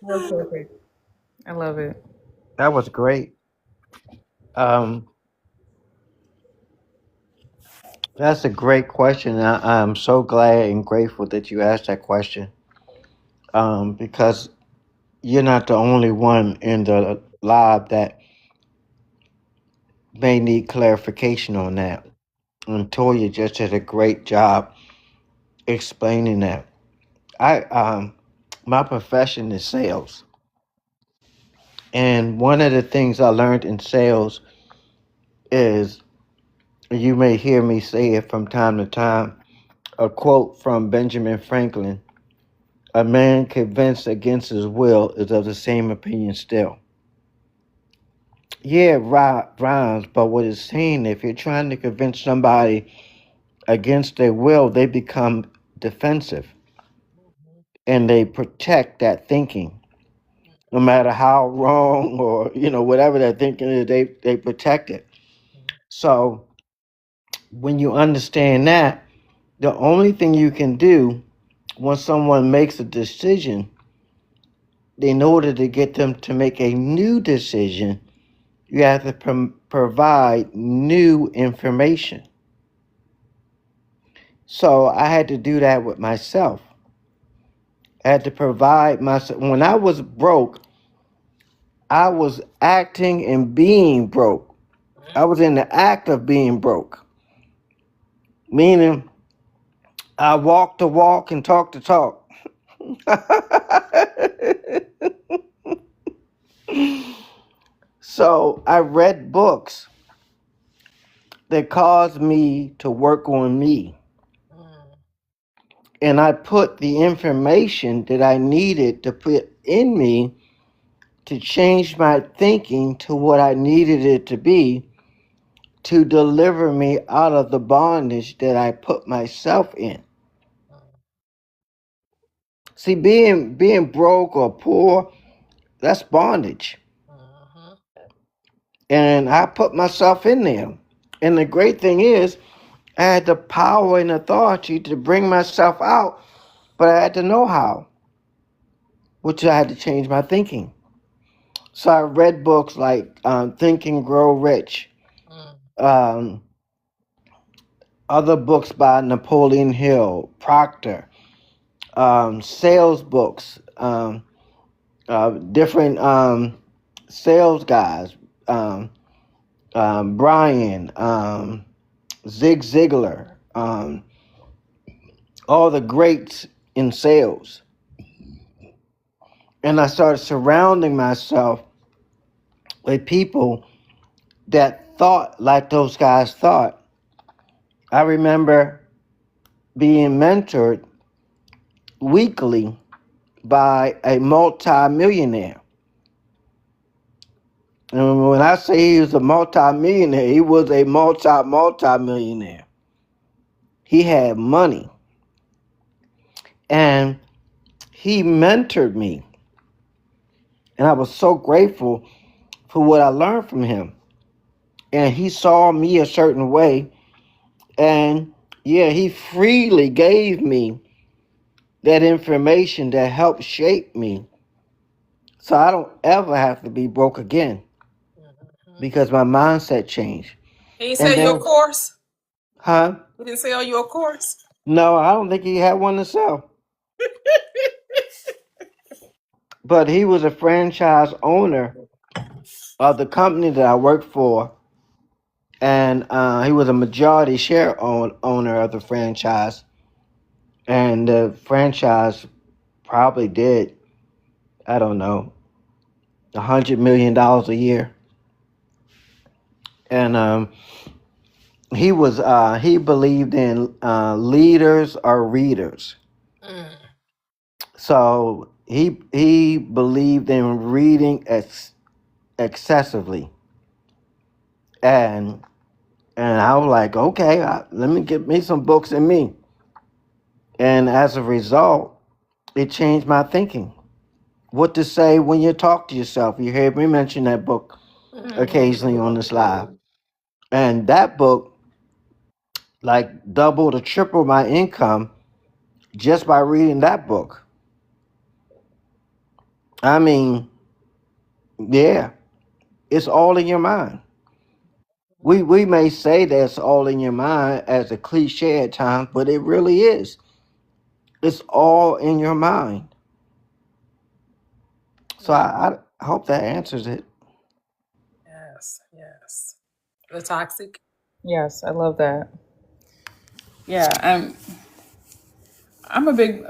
That's perfect. I love it. That was great. That's a great question. I'm so glad and grateful that you asked that question. Because you're not the only one in the live that may need clarification on that. And Toya just did a great job explaining that. I my profession is sales. And one of the things I learned in sales is, you may hear me say it from time to time, a quote from Benjamin Franklin: "A man convinced against his will is of the same opinion still." Yeah, rhymes, but what it's saying, if you're trying to convince somebody against their will, they become defensive and they protect that thinking. No matter how wrong or whatever they're thinking is, they protect it. So when you understand that, the only thing you can do when someone makes a decision, in order to get them to make a new decision, you have to provide new information. So I had to do that with myself. I had to provide myself. When I was broke, I was acting and being broke. I was in the act of being broke, meaning I walk the walk and talk the talk. So I read books that caused me to work on me. And I put the information that I needed to put in me to change my thinking to what I needed it to be, to deliver me out of the bondage that I put myself in. See, being broke or poor, that's bondage. And I put myself in there. And the great thing is, I had the power and authority to bring myself out, but I had to know how, which I had to change my thinking. So I read books like Think and Grow Rich, um, other books by Napoleon Hill, Proctor, sales books, different sales guys, Brian, Zig Ziglar, all the greats in sales. And I started surrounding myself with people that thought like those guys thought. I remember being mentored weekly by a multi-millionaire. And when I say he was a multi-millionaire, he was a multi-millionaire. He had money. And he mentored me. And I was so grateful for what I learned from him. And he saw me a certain way. And yeah, he freely gave me that information that helped shape me. So I don't ever have to be broke again because my mindset changed. Can you And sell you a then, course? huh? He didn't sell you a course? No, I don't think he had one to sell. But he was a franchise owner of the company that I worked for. And he was a majority share owner of the franchise. And the franchise probably did, I don't know, $100 million a year. And he believed in leaders or readers. So he believed in reading excessively. And I was like, okay, let me get me some books in me. And as a result, it changed my thinking. What to say when you talk to yourself. You hear me mention that book occasionally on this live. And that book, like, doubled or tripled my income just by reading that book. I mean, yeah, it's all in your mind. We may say that's all in your mind as a cliche at times, but it really is. It's all in your mind. So I hope that answers it. Yes, yes. The toxic. Yes, I love that. Yeah, I'm a big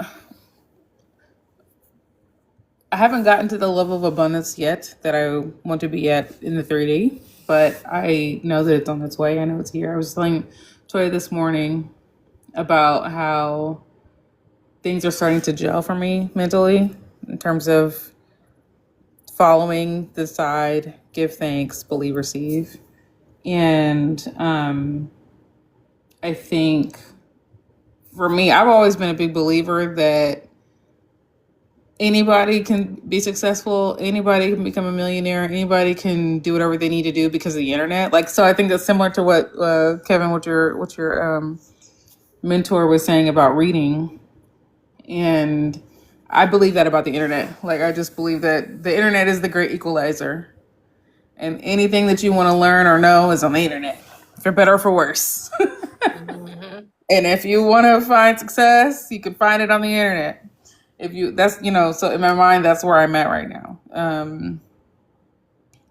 I haven't gotten to the level of abundance yet that I want to be at in the 3D, but I know that it's on its way. I know it's here. I was telling Toyia this morning about how things are starting to gel for me mentally in terms of following, decide, give thanks, believe, receive. And I think for me, I've always been a big believer that anybody can be successful, anybody can become a millionaire, anybody can do whatever they need to do because of the internet. Like, so I think that's similar to what Kevin, what your mentor was saying about reading. And I believe that about the internet. Like, I just believe that the internet is the great equalizer. And anything that you want to learn or know is on the internet, for better or for worse. Mm-hmm. And if you want to find success, you can find it on the internet. If you, that's, you know, so in my mind, that's where I'm at right now.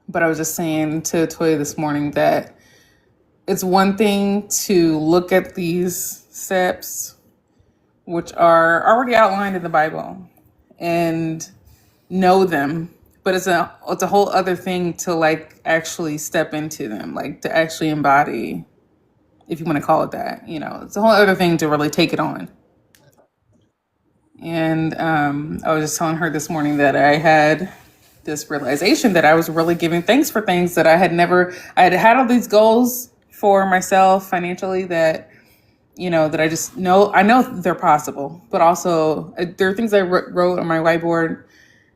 But I was just saying to Toyia this morning that it's one thing to look at these steps, which are already outlined in the Bible, and know them, but it's a whole other thing to like actually step into them, like to actually embody, if you want to call it that. You know, it's a whole other thing to really take it on. And I was just telling her this morning that I had this realization that I was really giving thanks for things that I had all these goals for myself financially that, you know, that I know they're possible, but also there are things I wrote on my whiteboard.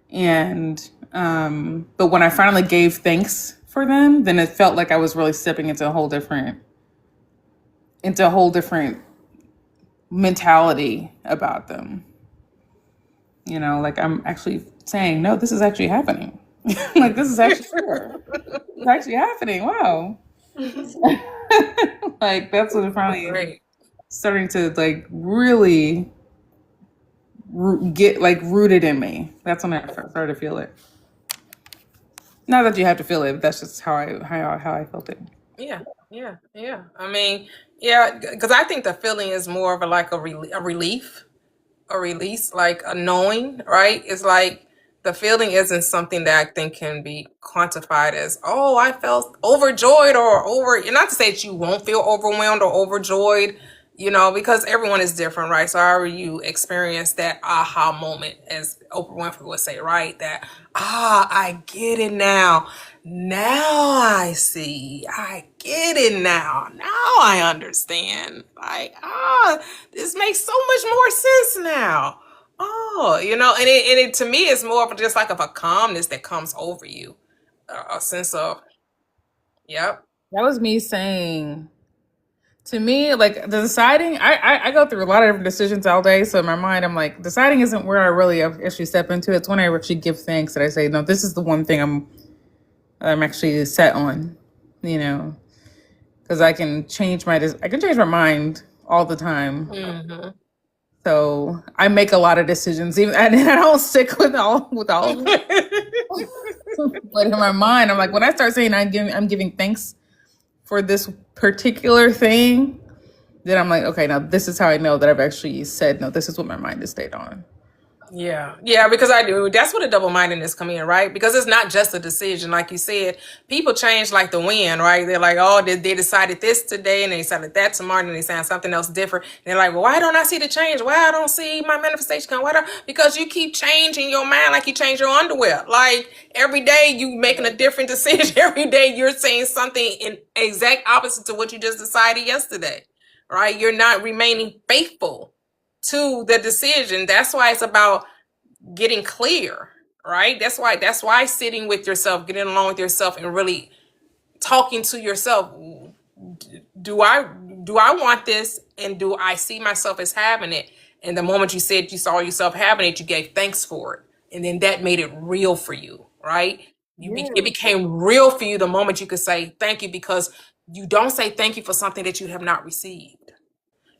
And but when I finally gave thanks for them, then it felt like I was really stepping into a whole different mentality about them. You know, like I'm actually saying, no, this is actually happening. Like, this is actually sure. It's actually happening. Wow. Like, that's what it finally Great. starting to like really get like rooted in me. That's when I started to feel it. Not that you have to feel it, but that's just how I felt it. Yeah, yeah. I mean, yeah, because I think the feeling is more of a relief, a release, like a knowing, right? It's like the feeling isn't something that I think can be quantified as, oh, I felt overjoyed or not to say that you won't feel overwhelmed or overjoyed, you know, because everyone is different, right? So however you experience that aha moment, as Oprah Winfrey would say, right? That, I get it now. Now I see. I get it now. Now I understand. Like, this makes so much more sense now. Oh, you know, and it to me is more of just like of a calmness that comes over you, a sense of, yep. That was me saying, to me, like the deciding, I go through a lot of different decisions all day. So in my mind, I'm like, deciding isn't where I really actually step into. It's when I actually give thanks that I say, no, this is the one thing I'm actually set on, you know, because I can change my mind all the time. Mm-hmm. So I make a lot of decisions, even and I don't stick with all of them. But in my mind, I'm like, when I start saying I'm giving thanks for this particular thing, then I'm like, okay, now this is how I know that I've actually said, no, this is what my mind has stayed on. Yeah, because I do. That's where the double-mindedness come in, right? Because it's not just a decision. Like you said, people change like the wind, right? They're like, oh, they decided this today and they decided that tomorrow and they sound something else different. And they're like, well, why don't I see the change? Why I don't see my manifestation come? Because you keep changing your mind like you change your underwear. Like every day you making a different decision. Every day you're saying something in exact opposite to what you just decided yesterday, right? You're not remaining faithful to the decision. That's why it's about getting clear, right? That's why sitting with yourself, getting along with yourself and really talking to yourself. Do I want this, and do I see myself as having it? And the moment you said you saw yourself having it, you gave thanks for it. And then that made it real for you, right? It became real for you the moment you could say thank you, because you don't say thank you for something that you have not received.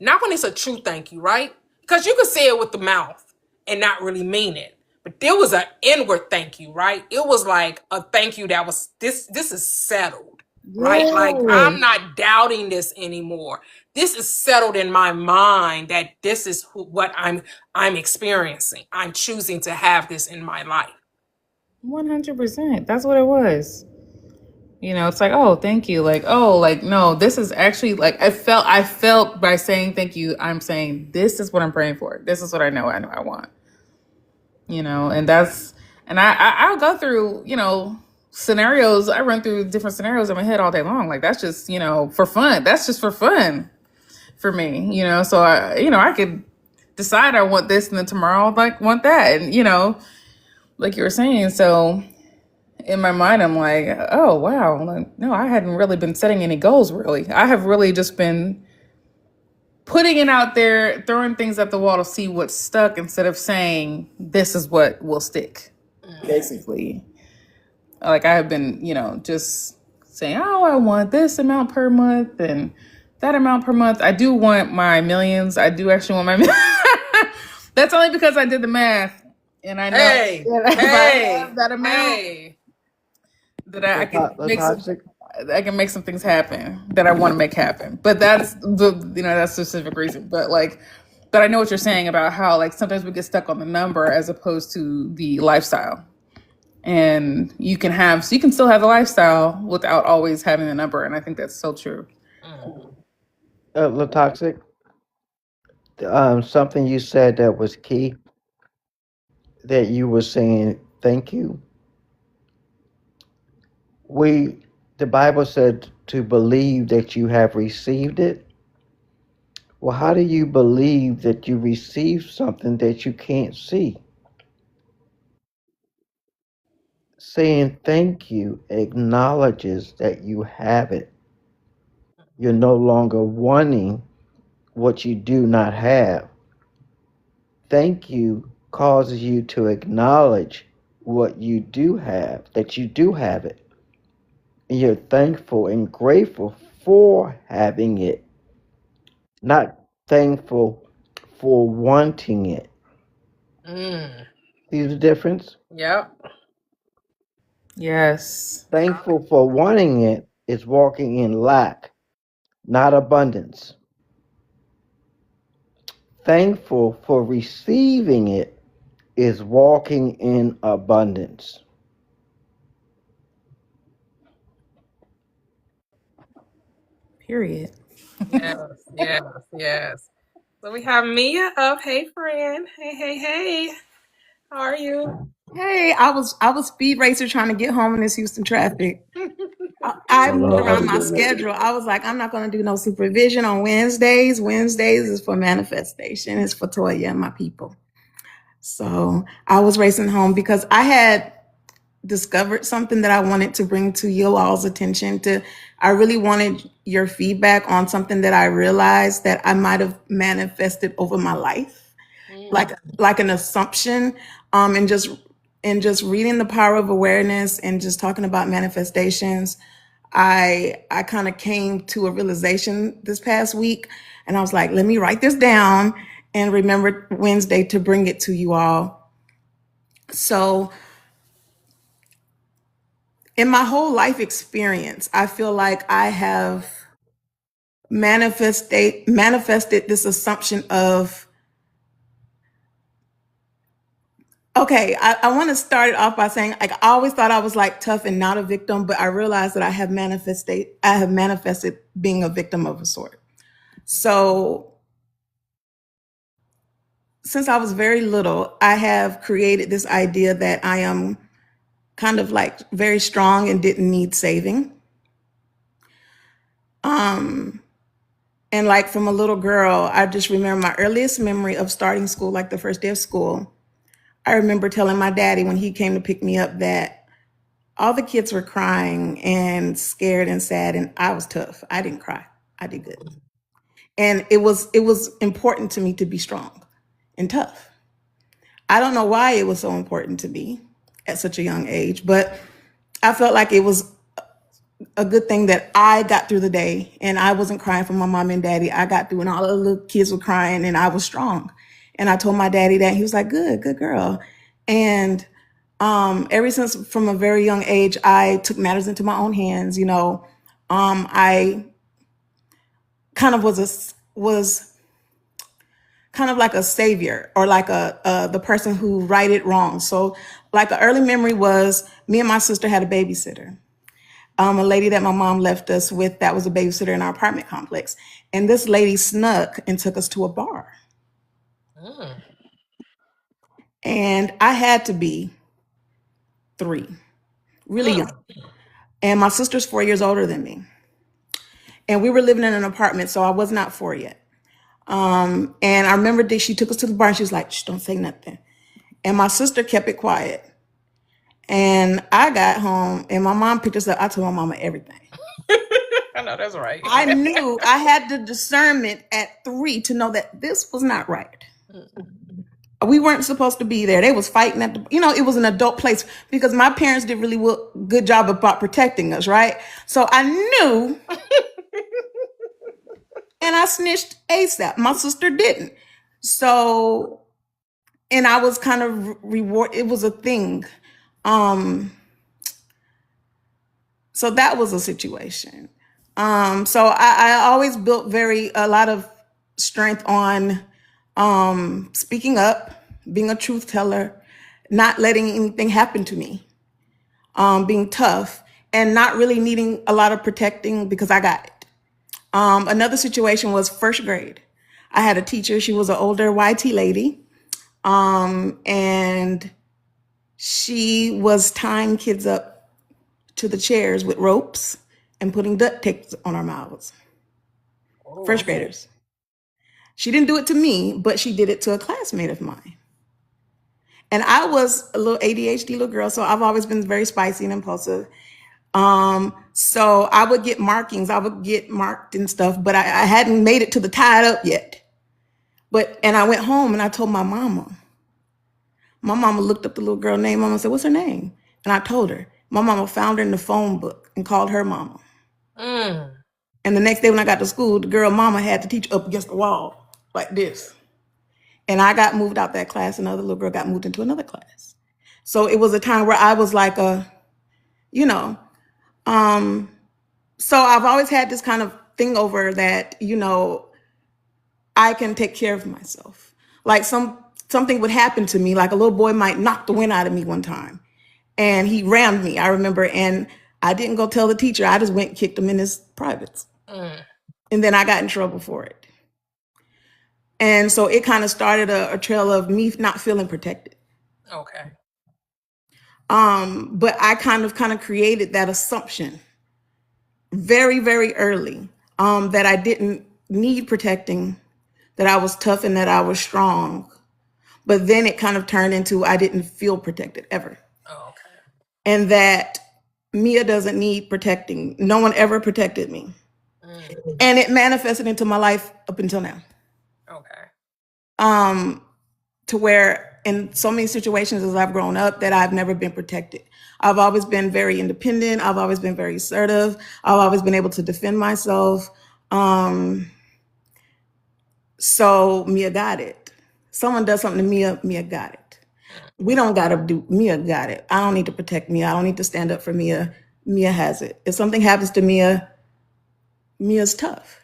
Not when it's a true thank you, right? Because you could say it with the mouth and not really mean it. But there was an inward thank you, right? It was like a thank you that was, this is settled, right? Like, I'm not doubting this anymore. this is settled in my mind that this is what I'm experiencing. I'm choosing to have this in my life. 100%. That's what it was. You know, it's like, oh, thank you. Like, oh, like, no, this is actually like, I felt by saying thank you, I'm saying, this is what I'm praying for. This is what I know I want. You know, and I'll go through, you know, scenarios. I run through different scenarios in my head all day long. Like, that's just, you know, for fun. That's just for fun for me, you know? So I could decide I want this and then tomorrow I'll like want that. And, you know, like you were saying, so in my mind, I'm like, oh, wow. Like, no, I hadn't really been setting any goals, really. I have really just been putting it out there, throwing things at the wall to see what's stuck instead of saying, this is what will stick, basically. Like, I have been, you know, just saying, oh, I want this amount per month and that amount per month. I do want my millions. I do actually want my millions. That's only because I did the math. And I know that if I have that amount, that I can make some things happen that I want to make happen. But that's that's a specific reason. But I know what you're saying about how like sometimes we get stuck on the number as opposed to the lifestyle. And you can still have the lifestyle without always having the number. And I think that's so true. Toxic. Something you said that was key. That you were saying thank you. The Bible said to believe that you have received it. Well, how do you believe that you received something that you can't see? Saying thank you acknowledges that you have it. You're no longer wanting what you do not have. Thank you causes you to acknowledge what you do have, that you do have it. And you're thankful and grateful for having it, not thankful for wanting it. See the difference? Yep. Yes. Thankful for wanting it is walking in lack, not abundance. Thankful for receiving it is walking in abundance. Period. Yes. So we have Mia up. Hey, friend. Hey. How are you? Hey, I was speed racer trying to get home in this Houston traffic. I moved around my schedule. I was like, I'm not going to do no supervision on Wednesdays. Wednesdays is for manifestation. It's for Toyia and my people. So I was racing home because I had discovered something that I wanted to bring to you all's attention. I really wanted your feedback on something that I realized that I might have manifested over my life, like an assumption, and just reading The Power of Awareness and just talking about manifestations. I kind of came to a realization this past week, and I was like, let me write this down and remember Wednesday to bring it to you all. So in my whole life experience, I feel like I have manifested this assumption of, okay, I want to start it off by saying, like, I always thought I was like tough and not a victim, but I realized that I have manifested being a victim of a sort. So since I was very little, I have created this idea that I am kind of like very strong and didn't need saving. And like from a little girl, I just remember my earliest memory of starting school, like the first day of school. I remember telling my daddy when he came to pick me up that all the kids were crying and scared and sad, and I was tough. I didn't cry. I did good. And it was important to me to be strong and tough. I don't know why it was so important to me at such a young age, but I felt like it was a good thing that I got through the day and I wasn't crying for my mom and daddy. I got through and all the little kids were crying and I was strong. And I told my daddy that. He was like, good girl. And ever since from a very young age, I took matters into my own hands. I kind of was kind of like a savior, or like the person who righted wrong. So like an early memory was me and my sister had a babysitter. A lady that my mom left us with that was a babysitter in our apartment complex. And this lady snuck and took us to a bar. And I had to be 3, really young. And my sister's 4 years older than me. And we were living in an apartment, so I was not 4 yet. And I remember that she took us to the bar and she was like, shh, don't say nothing. And my sister kept it quiet. And I got home and my mom picked us up. I told my mama everything. I know that's right. I knew I had the discernment at 3 to know that this was not right. We weren't supposed to be there. They was fighting at the, it was an adult place because my parents did really good job about protecting us, right? So I knew, and I snitched ASAP. My sister didn't. So, and I was kind of reward. It was a thing. So that was a situation. So I always built a lot of strength on speaking up, being a truth teller, not letting anything happen to me, being tough, and not really needing a lot of protecting because I got it. Another situation was first grade. I had a teacher. She was an older YT lady, and she was tying kids up to the chairs with ropes and putting duct tape on our mouths. First graders. She didn't do it to me, but she did it to a classmate of mine. And I was a little ADHD little girl, so I've always been very spicy and impulsive. So I would get markings, I would get marked and stuff, but I hadn't made it to the tied up yet. And I went home and I told my mama. My mama looked up the little girl name. Mama said, what's her name? And I told her. My mama found her in the phone book and called her mama. And the next day when I got to school, the girl mama had the teacher up against the wall like this. And I got moved out that class. Another little girl got moved into another class. So it was a time where I was like so I've always had this kind of thing over that, I can take care of myself. Like something would happen to me, like a little boy might knock the wind out of me one time. And he rammed me, I remember, and I didn't go tell the teacher. I just went and kicked him in his privates. And then I got in trouble for it. And so it kind of started a trail of me not feeling protected. Okay. But I kind of created that assumption very, very early, that I didn't need protecting, that I was tough and that I was strong. But then it kind of turned into I didn't feel protected ever. Okay. And that Mia doesn't need protecting. No one ever protected me. And it manifested into my life up until now. Okay. To where in so many situations as I've grown up that I've never been protected. I've always been very independent. I've always been very assertive. I've always been able to defend myself. So Mia got it. Someone does something to Mia, Mia got it. We don't got to do, Mia got it. I don't need to protect Mia. I don't need to stand up for Mia. Mia has it. If something happens to Mia, Mia's tough.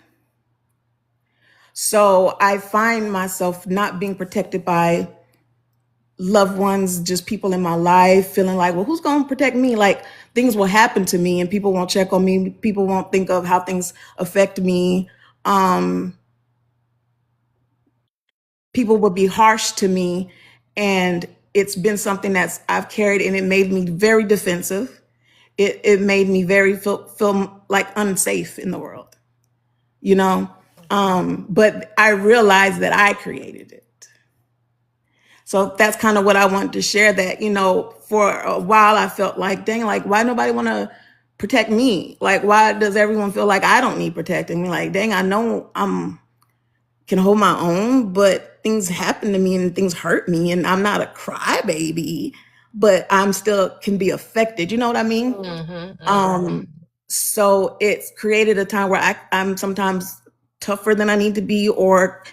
So I find myself not being protected by loved ones, just people in my life, feeling like, well, who's going to protect me? Like things will happen to me and people won't check on me. People won't think of how things affect me. People will be harsh to me. And it's been something that's I've carried, and it made me very defensive. It made me very feel like unsafe in the world, but I realized that I created it. So that's kind of what I wanted to share, that, for a while I felt like, dang, like, why nobody want to protect me? Like, why does everyone feel like I don't need protecting me? Like, dang, I know can hold my own, but things happen to me and things hurt me, and I'm not a crybaby, but I'm still can be affected. You know what I mean? So it's created a time where I'm sometimes tougher than I need to be, or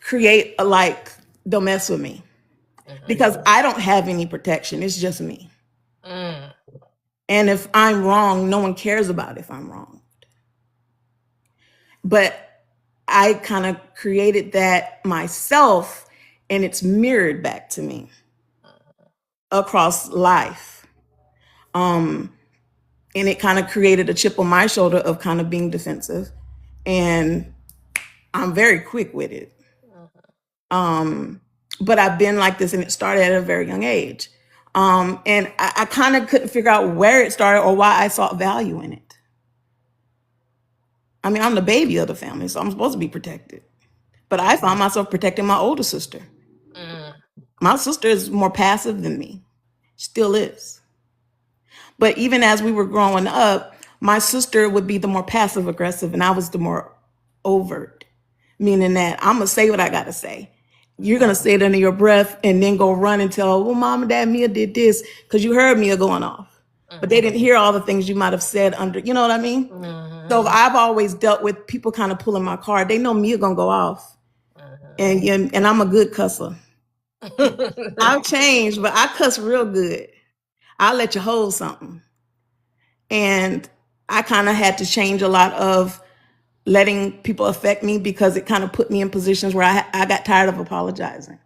create don't mess with me, because I don't have any protection. It's just me. And if I'm wrong, no one cares about if I'm wrong. but I kind of created that myself, and it's mirrored back to me across life. And it kind of created a chip on my shoulder of kind of being defensive, and I'm very quick with it. But I've been like this, and it started at a very young age. And I kind of couldn't figure out where it started or why I saw value in it. I mean, I'm the baby of the family, so I'm supposed to be protected. But I found myself protecting my older sister. My sister is more passive than me, still is. But even as we were growing up, my sister would be the more passive aggressive, and I was the more overt, meaning that I'm going to say what I got to say. You're going to say it under your breath and then go run and tell, well, mom and dad, Mia did this, because you heard Mia going off. But they didn't hear all the things you might have said under, you know what I mean? So I've always dealt with people kind of pulling my card. They know Mia going to go off. And I'm a good cusser. I've changed, but I cuss real good. I'll let you hold something. And I kind of had to change a lot of letting people affect me, because it kind of put me in positions where I got tired of apologizing.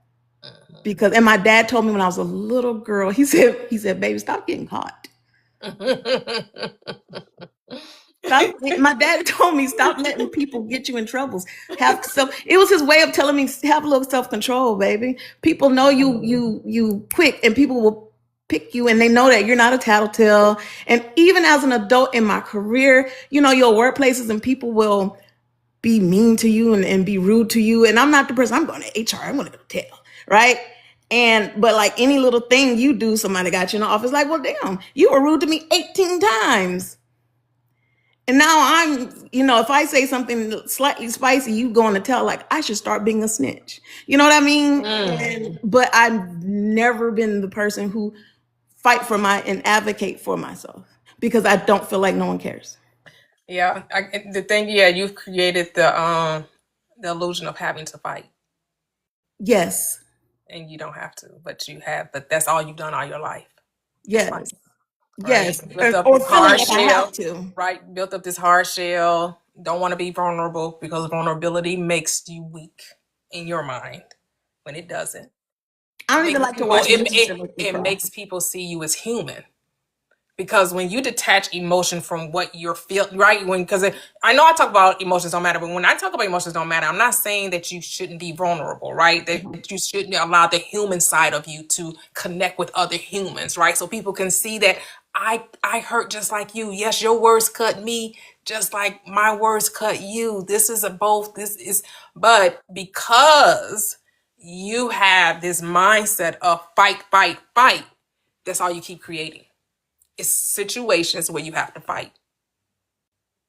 And my dad told me when I was a little girl, he said, baby, stop getting caught. My dad told me, stop letting people get you in troubles. It was his way of telling me, have a little self-control, baby. People know you quick, and people will pick you, and they know that you're not a tattletale. And even as an adult in my career, you'll work places and people will be mean to you and be rude to you. And I'm not the person, I'm going to HR, I'm going to go tell, right? But like any little thing you do, somebody got you in the office, like, well, damn, you were rude to me 18 times. And now I'm, if I say something slightly spicy, you going to tell, like, I should start being a snitch. You know what I mean? But I've never been the person who fight for and advocate for myself, because I don't feel like no one cares. Yeah, you've created the illusion of having to fight. Yes. And you don't have to, but you have. But that's all you've done all your life. Yes. Right? Yes. Built up Or this feeling hard like shell, I have to. right? Built up this hard shell. Don't want to be vulnerable, because vulnerability makes you weak in your mind when it doesn't. I don't even like to watch it makes people see you as human. Because when you detach emotion from what you're feeling, right? Because I know I talk about emotions don't matter, but when I talk about emotions don't matter, I'm not saying that you shouldn't be vulnerable, right? That you shouldn't allow the human side of you to connect with other humans, right? So people can see that I hurt just like you. Yes, your words cut me just like my words cut you. But because you have this mindset of fight, fight, fight, that's all you keep creating. It's situations where you have to fight.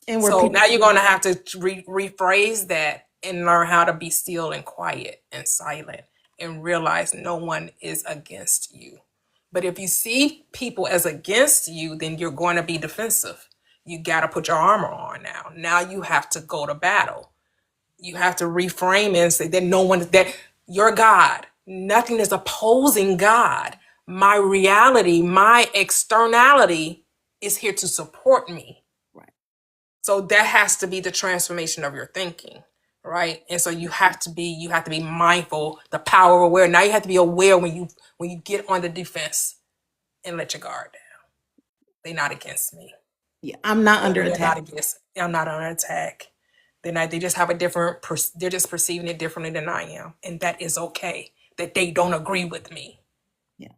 And so now you're going to have to rephrase that and learn how to be still and quiet and silent and realize no one is against you. But if you see people as against you, then you're going to be defensive. You got to put your armor on now. Now you have to go to battle. You have to reframe it and say that you're God. Nothing is opposing God. My reality, my externality is here to support me. Right. So that has to be the transformation of your thinking, right? And so you have to be mindful, the power of aware. Now you have to be aware when you get on the defense and let your guard down. They're not against me. Yeah, I'm not under attack. I'm not under attack. They just have they're just perceiving it differently than I am. And that is okay, that they don't agree with me. Yeah.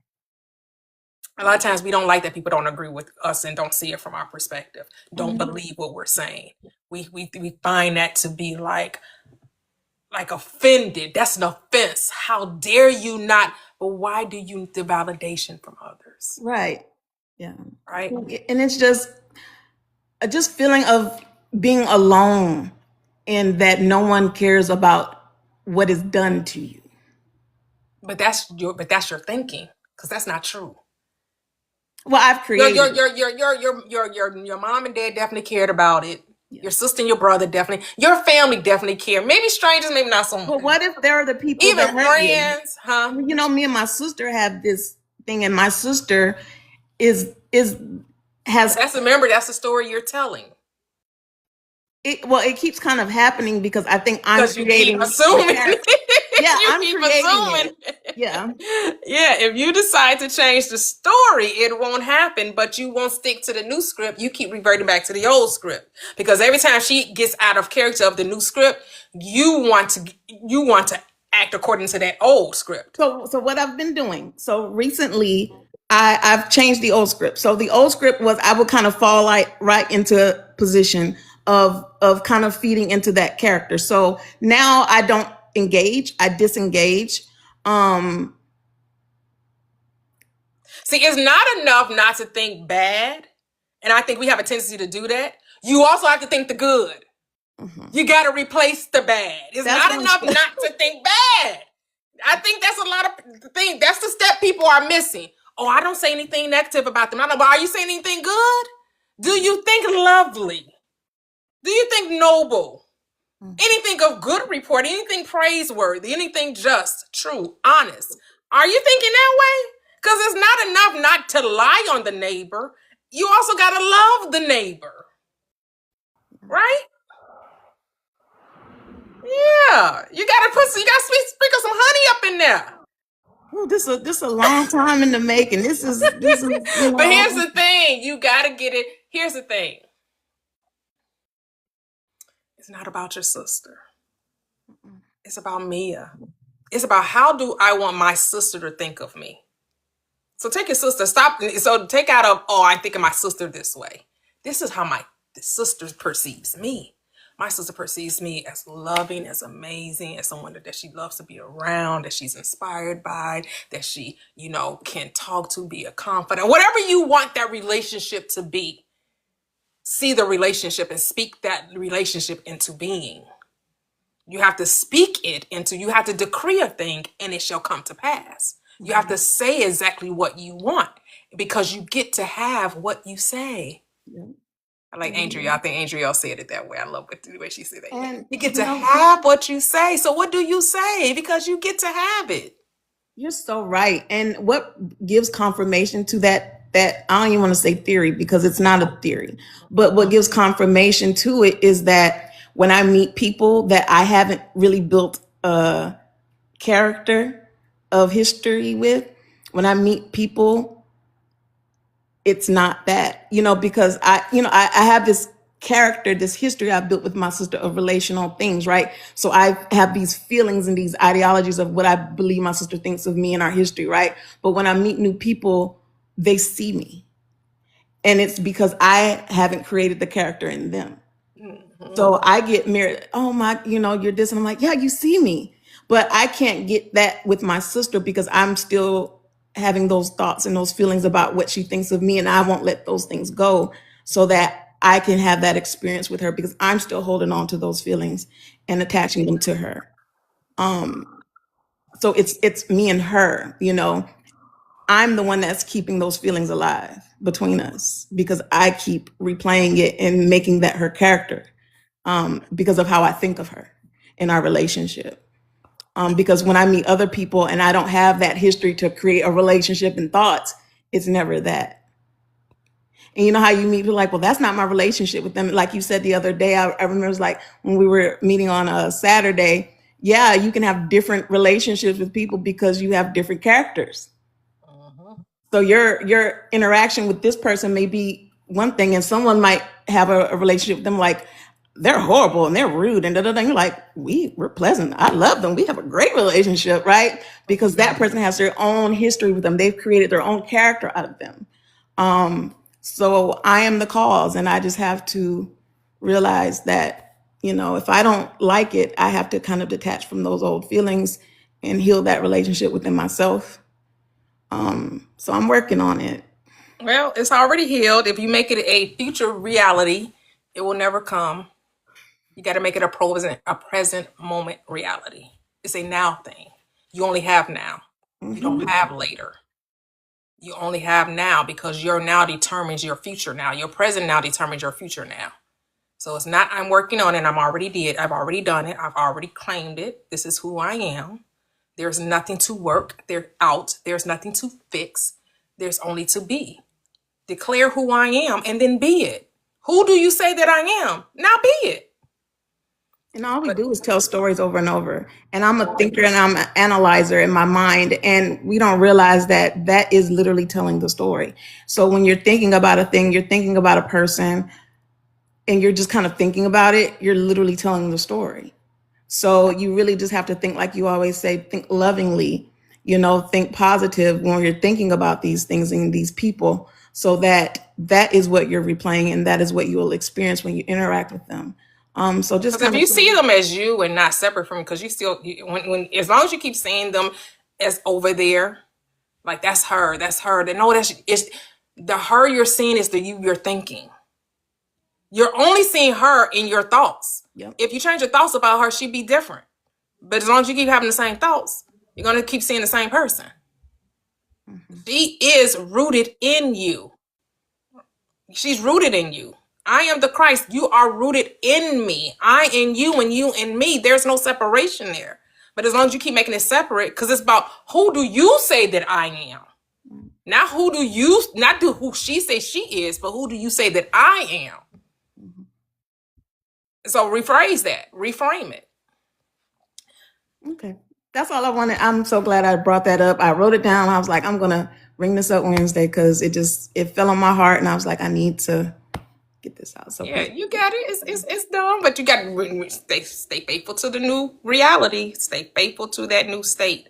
A lot of times we don't like that people don't agree with us and don't see it from our perspective. Don't believe what we're saying. We find that to be like offended. That's an offense. How dare you not? But why do you need the validation from others? Right. Yeah. Right. And it's just feeling of being alone, and that no one cares about what is done to you. But that's your thinking, because that's not true. Well, I've created your mom and dad definitely cared about it. Yeah. Your sister and your brother definitely, your family definitely care. Maybe strangers, maybe not so much. But what if there are the people, even that friends, huh? Me and my sister have this thing, and my sister has. Remember, that's the story you're telling. It keeps kind of happening because I think I'm Because you keep creating the assuming. character. Yeah, You I'm keep creating assuming. it. Yeah. Yeah, if you decide to change the story, it won't happen, but you won't stick to the new script. You keep reverting back to the old script. Because every time she gets out of character of the new script, you want to act according to that old script. So what I've been doing. So recently I've changed the old script. So the old script was I would kind of fall like right into a position of kind of feeding into that character. So now I don't engage, I disengage. See, it's not enough not to think bad. And I think we have a tendency to do that. You also have to think the good. You got to replace the bad. It's That's not enough not to think bad. I think that's a lot of things. That's the step people are missing. Oh, I don't say anything negative about them. I know, but are you saying anything good? Do you think lovely? Do you think noble? Anything of good report, anything praiseworthy, anything just, true, honest. Are you thinking that way? Because it's not enough not to lie on the neighbor. You also got to love the neighbor. Right? Yeah. You got to sprinkle some honey up in there. Oh, this is a long time in the making. This is But here's the thing. You got to get it. Here's the thing. It's not about your sister. It's about Mia. It's about how do I want my sister to think of me? So take your sister, stop. So take out of, oh, I think of my sister this way. This is how my sister perceives me. My sister perceives me as loving, as amazing, as someone that she loves to be around, that she's inspired by, that she, can talk to, be a confidant, whatever you want that relationship to be. See the relationship and speak that relationship into being. You have to speak it into, you have to decree a thing and it shall come to pass. You have to say exactly what you want because you get to have what you say. Yeah. I like Andrea. I think Andrea said it that way. I love the way she said that. And you get to have what you say. So what do you say? Because you get to have it. You're so right. And what gives confirmation to that I don't even want to say theory because it's not a theory, but what gives confirmation to it is that when I meet people that I haven't really built a character of history with, when I meet people, it's not that, because I have this character, this history I've built with my sister of relational things, right? So I have these feelings and these ideologies of what I believe my sister thinks of me and our history, right? But when I meet new people, they see me. And it's because I haven't created the character in them. Mm-hmm. So I get mirrored, oh my, you're this. And I'm like, yeah, you see me. But I can't get that with my sister because I'm still having those thoughts and those feelings about what she thinks of me. And I won't let those things go so that I can have that experience with her because I'm still holding on to those feelings and attaching them to her. So it's me and her, I'm the one that's keeping those feelings alive between us because I keep replaying it and making that her character because of how I think of her in our relationship. Because when I meet other people and I don't have that history to create a relationship and thoughts, it's never that. And you know how you meet people like, well, that's not my relationship with them. Like you said the other day, I remember it was like when we were meeting on a Saturday, yeah, you can have different relationships with people because you have different characters. So your interaction with this person may be one thing, and someone might have a relationship with them like they're horrible and they're rude and da-da-da. You're like, we're pleasant. I love them. We have a great relationship, right? Because that person has their own history with them. They've created their own character out of them. So I am the cause, and I just have to realize that, if I don't like it, I have to kind of detach from those old feelings and heal that relationship within myself. So I'm working on it. Well, it's already healed. If you make it a future reality, it will never come. You got to make it a present moment reality. It's a now thing. You only have now. Mm-hmm. You don't have later. You only have now because your now determines your future now. Your present now determines your future now. So it's not I'm working on it. I've already done it. I've already claimed it. This is who I am. There's nothing to work. They're out. There's nothing to fix. There's only to be. Declare who I am and then be it. Who do you say that I am? Now be it. And all we But do is tell stories over and over. And I'm a thinker and I'm an analyzer in my mind. And we don't realize that that is literally telling the story. So when you're thinking about a thing, you're thinking about a person, and you're just kind of thinking about it, you're literally telling the story. So you really just have to think, like you always say, think lovingly, think positive when you're thinking about these things and these people, so that that is what you're replaying and that is what you will experience when you interact with them. So just because if kind you of see them as you and not separate from, because when as long as you keep seeing them as over there, like that's her. Then no, that's it's the her you're seeing is the you you're thinking. You're only seeing her in your thoughts. Yep. If you change your thoughts about her, she'd be different. But as long as you keep having the same thoughts, you're gonna keep seeing the same person. She is rooted in you. She's rooted in you. I am the Christ. You are rooted in me. I in you and you in me. There's no separation there. But as long as you keep making it separate, because it's about who do you say that I am? Not who she says she is, but who do you say that I am? So rephrase that, reframe it. Okay. That's all I wanted. I'm so glad I brought that up. I wrote it down. I was like, I'm going to bring this up Wednesday because it fell on my heart. And I was like, I need to get this out. So Yeah, you got it. It's done, but you got to stay faithful to the new reality. Stay faithful to that new state,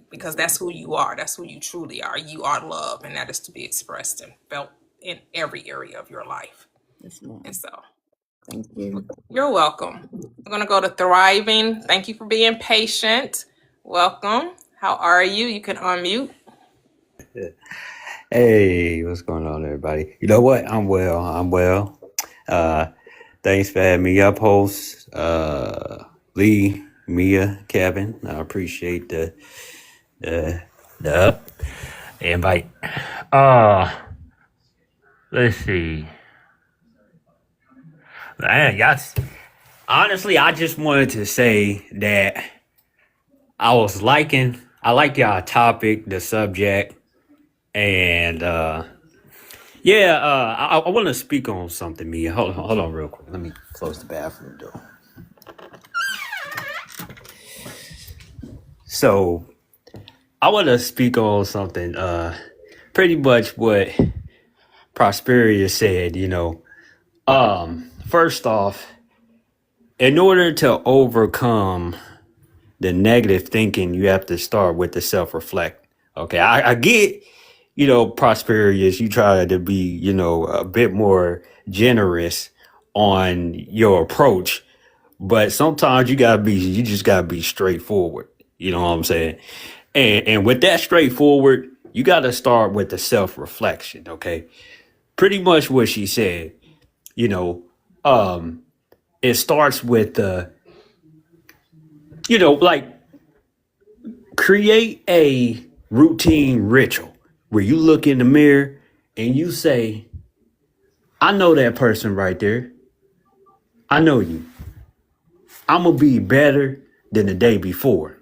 because that's who you are. That's who you truly are. You are love, and that is to be expressed and felt in every area of your life. yes, ma'am. And so, Thank you. you're welcome. I'm gonna go to thriving. Thank you for being patient. Welcome. How are you? You can unmute. Hey, what's going on, everybody? You know what? I'm well. Thanks for having me up, host. Lee, Mia, Kevin. I appreciate the invite. Let's see. Man, honestly, I just wanted to say that I like y'all topic, the subject, and I want to speak on something, Mia. Hold on real quick. Let me close the bathroom door. So I want to speak on something, pretty much what Prosperity said, First off, in order to overcome the negative thinking, you have to start with the self-reflect. Okay, I get, Prosperity is you try to be, a bit more generous on your approach, but sometimes you just gotta be straightforward. You know what I'm saying? And with that straightforward, you gotta start with the self-reflection. Okay, pretty much what she said. You know, it starts with the, like create a routine ritual where you look in the mirror and you say, I know that person right there. I know you. I'm going to be better than the day before.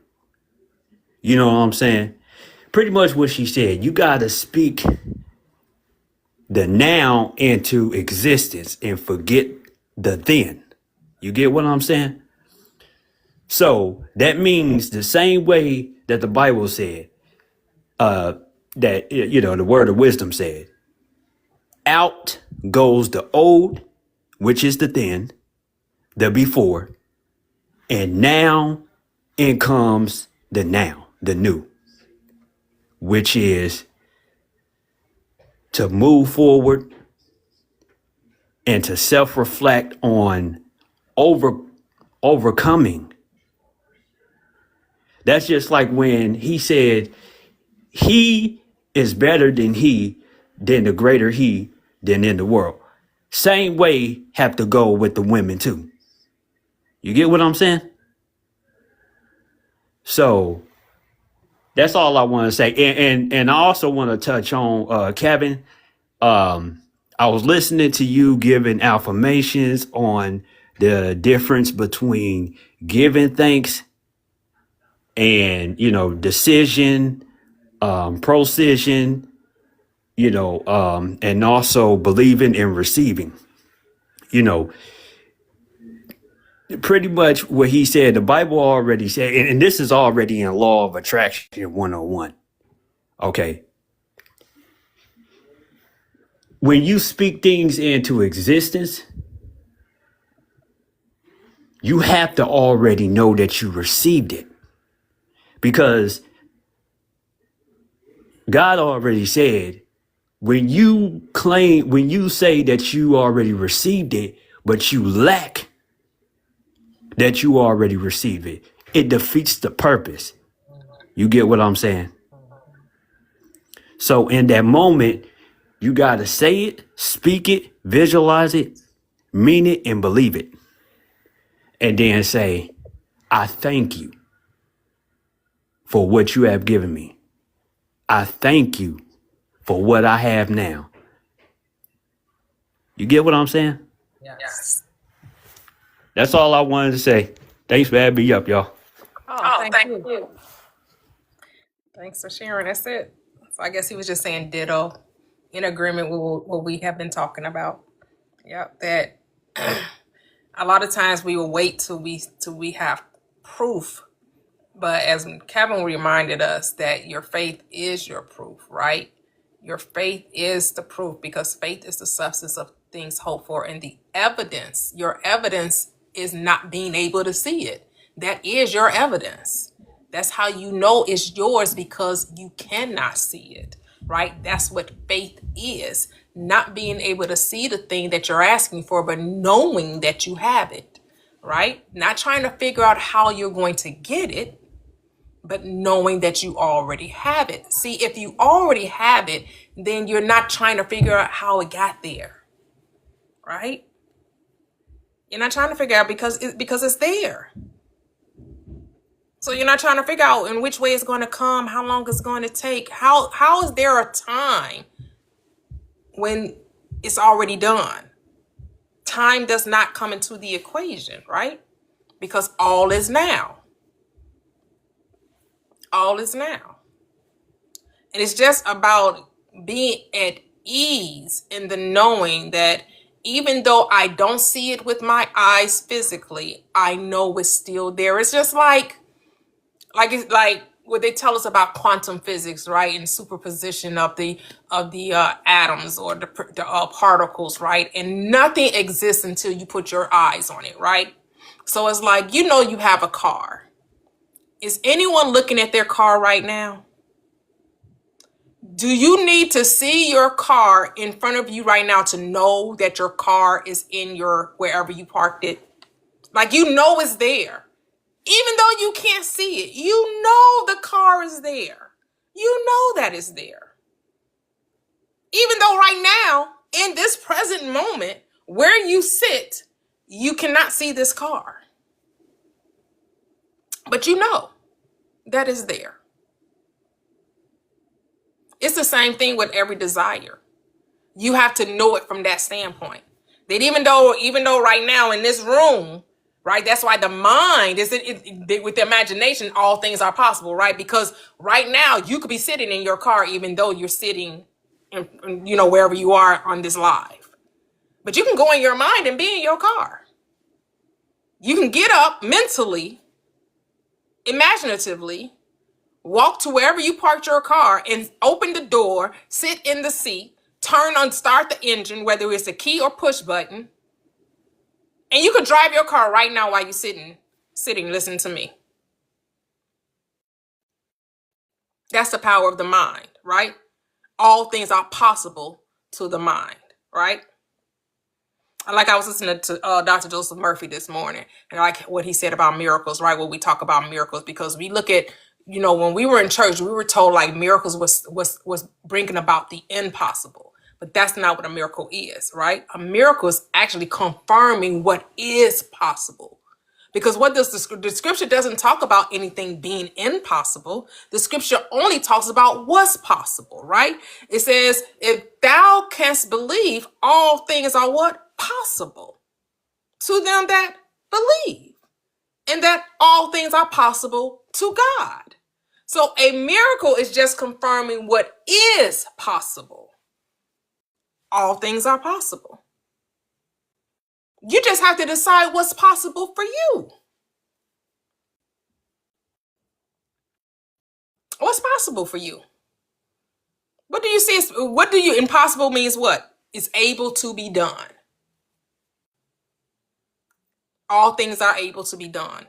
You know what I'm saying? Pretty much what she said. You got to speak the now into existence and forget the then. You get what I'm saying? So that means the same way that the Bible said, that, the word of wisdom said, out goes the old, which is the then, the before, and now in comes the now, the new, which is to move forward and to self-reflect on overcoming. That's just like when he said, he is better than the greater he than in the world. Same way have to go with the women too. You get what I'm saying? So that's all I want to say. And I also want to touch on Kevin. I was listening to you giving affirmations on the difference between giving thanks and, decision, precision, and also believing and receiving. You know, pretty much what he said, the Bible already said, and this is already in Law of Attraction 101. Okay. When you speak things into existence, you have to already know that you received it. Because God already said, when you say that you already received it, but you lack that you already received it, it defeats the purpose. You get what I'm saying? So in that moment, you got to say it, speak it, visualize it, mean it, and believe it. And then say, I thank you for what you have given me. I thank you for what I have now. You get what I'm saying? Yes. That's all I wanted to say. Thanks for having me up, y'all. Oh, thank you. Thanks for sharing. That's it. So I guess he was just saying ditto, in agreement with what we have been talking about. Yep, that a lot of times we will wait till we have proof. But as Kevin reminded us, that your faith is your proof, right? Your faith is the proof, because faith is the substance of things hoped for, and the evidence. Your evidence is not being able to see it. That is your evidence. That's how you know it's yours, because you cannot see it, right? That's what faith is. Not being able to see the thing that you're asking for, but knowing that you have it, right? Not trying to figure out how you're going to get it, but knowing that you already have it. See, if you already have it, then you're not trying to figure out how it got there, right? You're not trying to figure out because it's there. So you're not trying to figure out in which way it's going to come, how long it's going to take. How is there a time when it's already done? Time does not come into the equation, right? Because all is now. All is now. And it's just about being at ease in the knowing that even though I don't see it with my eyes physically, I know it's still there. It's just like it's like what they tell us about quantum physics, right? And superposition of the atoms or the particles, right? And nothing exists until you put your eyes on it, right? So it's like, you have a car. Is anyone looking at their car right now? Do you need to see your car in front of you right now to know that your car is in wherever you parked it? Like, it's there. Even though you can't see it, the car is there. You know that it's there. Even though right now, in this present moment, where you sit, you cannot see this car. But you know that is there. It's the same thing with every desire. You have to know it from that standpoint. That even though right now in this room, right, that's why the mind is with the imagination, all things are possible, right? Because right now you could be sitting in your car, even though you're sitting wherever you are on this live. But you can go in your mind and be in your car. You can get up mentally, imaginatively, walk to wherever you parked your car and open the door, sit in the seat, start the engine, whether it's a key or push button. And you could drive your car right now while you're sitting, listening to me. That's the power of the mind, right? All things are possible to the mind, right? Like I was listening to Dr. Joseph Murphy this morning, and like what he said about miracles, right? When we talk about miracles, because we look at, when we were in church, we were told like miracles was bringing about the impossible. But that's not what a miracle is, right? A miracle is actually confirming what is possible. Because what does the scripture doesn't talk about anything being impossible. The scripture only talks about what's possible, right? It says, if thou canst believe, all things are what? Possible to them that believe. And that all things are possible to God. So a miracle is just confirming what is possible. All things are possible. You just have to decide what's possible for you. What's possible for you? What do you see? What do you, impossible means what? It's able to be done. All things are able to be done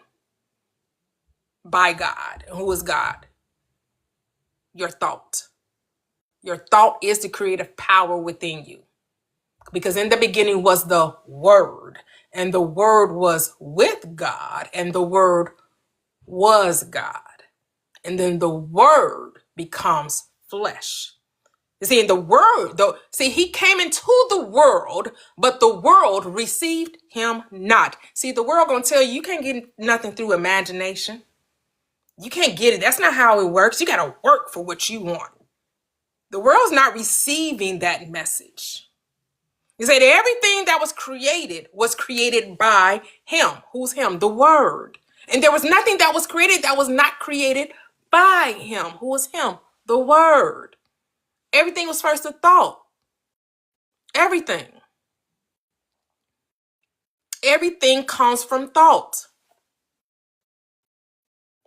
by God. Who is God? Your thought. Your thought is the creative power within you. Because in the beginning was the Word, and the Word was with God, and the Word was God. And then the Word becomes flesh. You see, in the Word, though, see, he came into the world, but the world received him not. See, the world gonna tell you, you can't get nothing through imagination. You can't get it. That's not how it works. You gotta work for what you want. The world's not receiving that message. You say that everything that was created by him. Who's him? The Word. And there was nothing that was created that was not created by him. Who was him? The Word. Everything was first a thought. Everything. Everything comes from thought.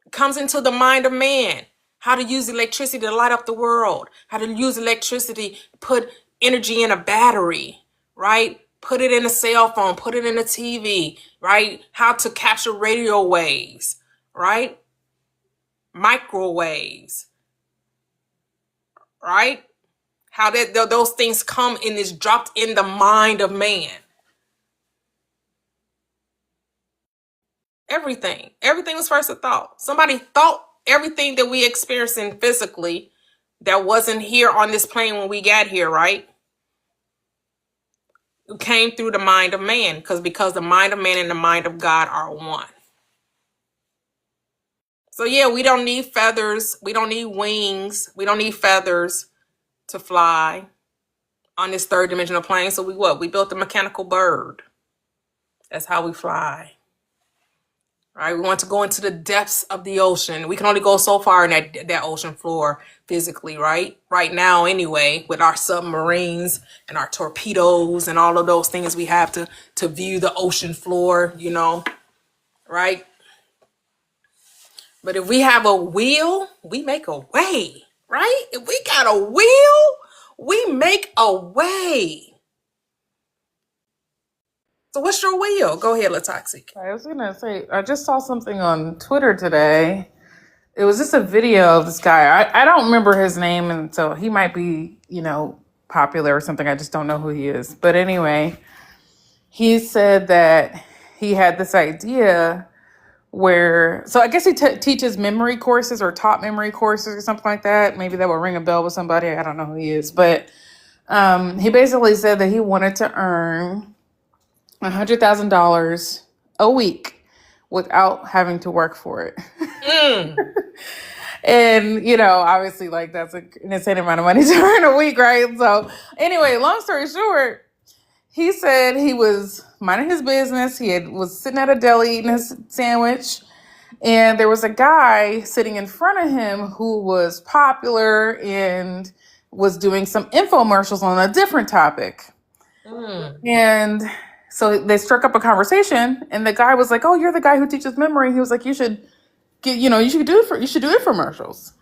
It comes into the mind of man. How to use electricity to light up the world. How to use electricity, put energy in a battery, right? Put it in a cell phone, put it in a TV, right? How to capture radio waves, right? Microwaves, right? How those things come and is dropped in the mind of man. Everything was first a thought. Somebody thought everything that we experiencing physically that wasn't here on this plane when we got here, right? It came through the mind of man, because the mind of man and the mind of God are one. So yeah, we don't need feathers. We don't need wings. We don't need feathers to fly on this third dimensional plane. So we built a mechanical bird. That's how we fly. Right? We want to go into the depths of the ocean. We can only go so far in that ocean floor physically, right? Right now, anyway, with our submarines and our torpedoes and all of those things we have to view the ocean floor, right? But if we have a will, we make a way, right? If we got a will, we make a way. So what's your will? Go ahead, Latoxic. I was gonna say, I just saw something on Twitter today. It was just a video of this guy. I don't remember his name, and so he might be, popular or something. I just don't know who he is. But anyway, he said that he had this idea where, so I guess he teaches memory courses or taught memory courses or something like that. Maybe that will ring a bell with somebody. I don't know who he is. But he basically said that he wanted to earn $100,000 a week without having to work for it. And, obviously, like, that's an insane amount of money to earn a week, right? So anyway, long story short, he said he was minding his business. He was sitting at a deli eating his sandwich, and there was a guy sitting in front of him who was popular and was doing some infomercials on a different topic. And so they struck up a conversation, and the guy was like, "Oh, you're the guy who teaches memory." He was like, "You should do infomercials."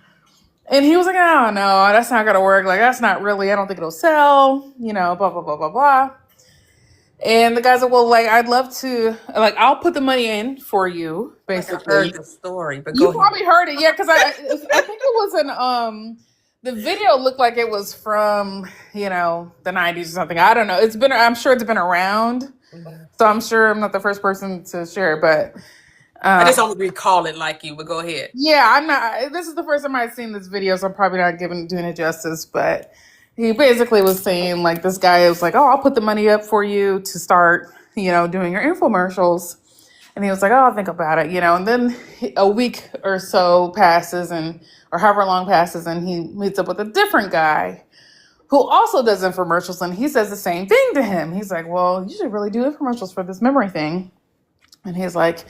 And he was like, "Oh no, that's not gonna work. Like, that's not really. I don't think it'll sell. Blah blah blah blah blah." And the guy's like, "Well, like, I'd love to. Like, I'll put the money in for you." Basically, I heard the story, but you probably heard it, yeah, because I think it was an the video looked like it was from the 90s or something. I don't know. I'm sure it's been around. So I'm sure I'm not the first person to share it, but I just don't recall it like you, but go ahead. Yeah, I'm not. This is the first time I've seen this video, so I'm probably not doing it justice. But he basically was saying, like, this guy was like, "Oh, I'll put the money up for you to start, doing your infomercials." And he was like, "Oh, I'll think about it, And then a week or so passes, or however long passes, and he meets up with a different guy who also does infomercials, and he says the same thing to him. He's like, "Well, you should really do infomercials for this memory thing." And he's like,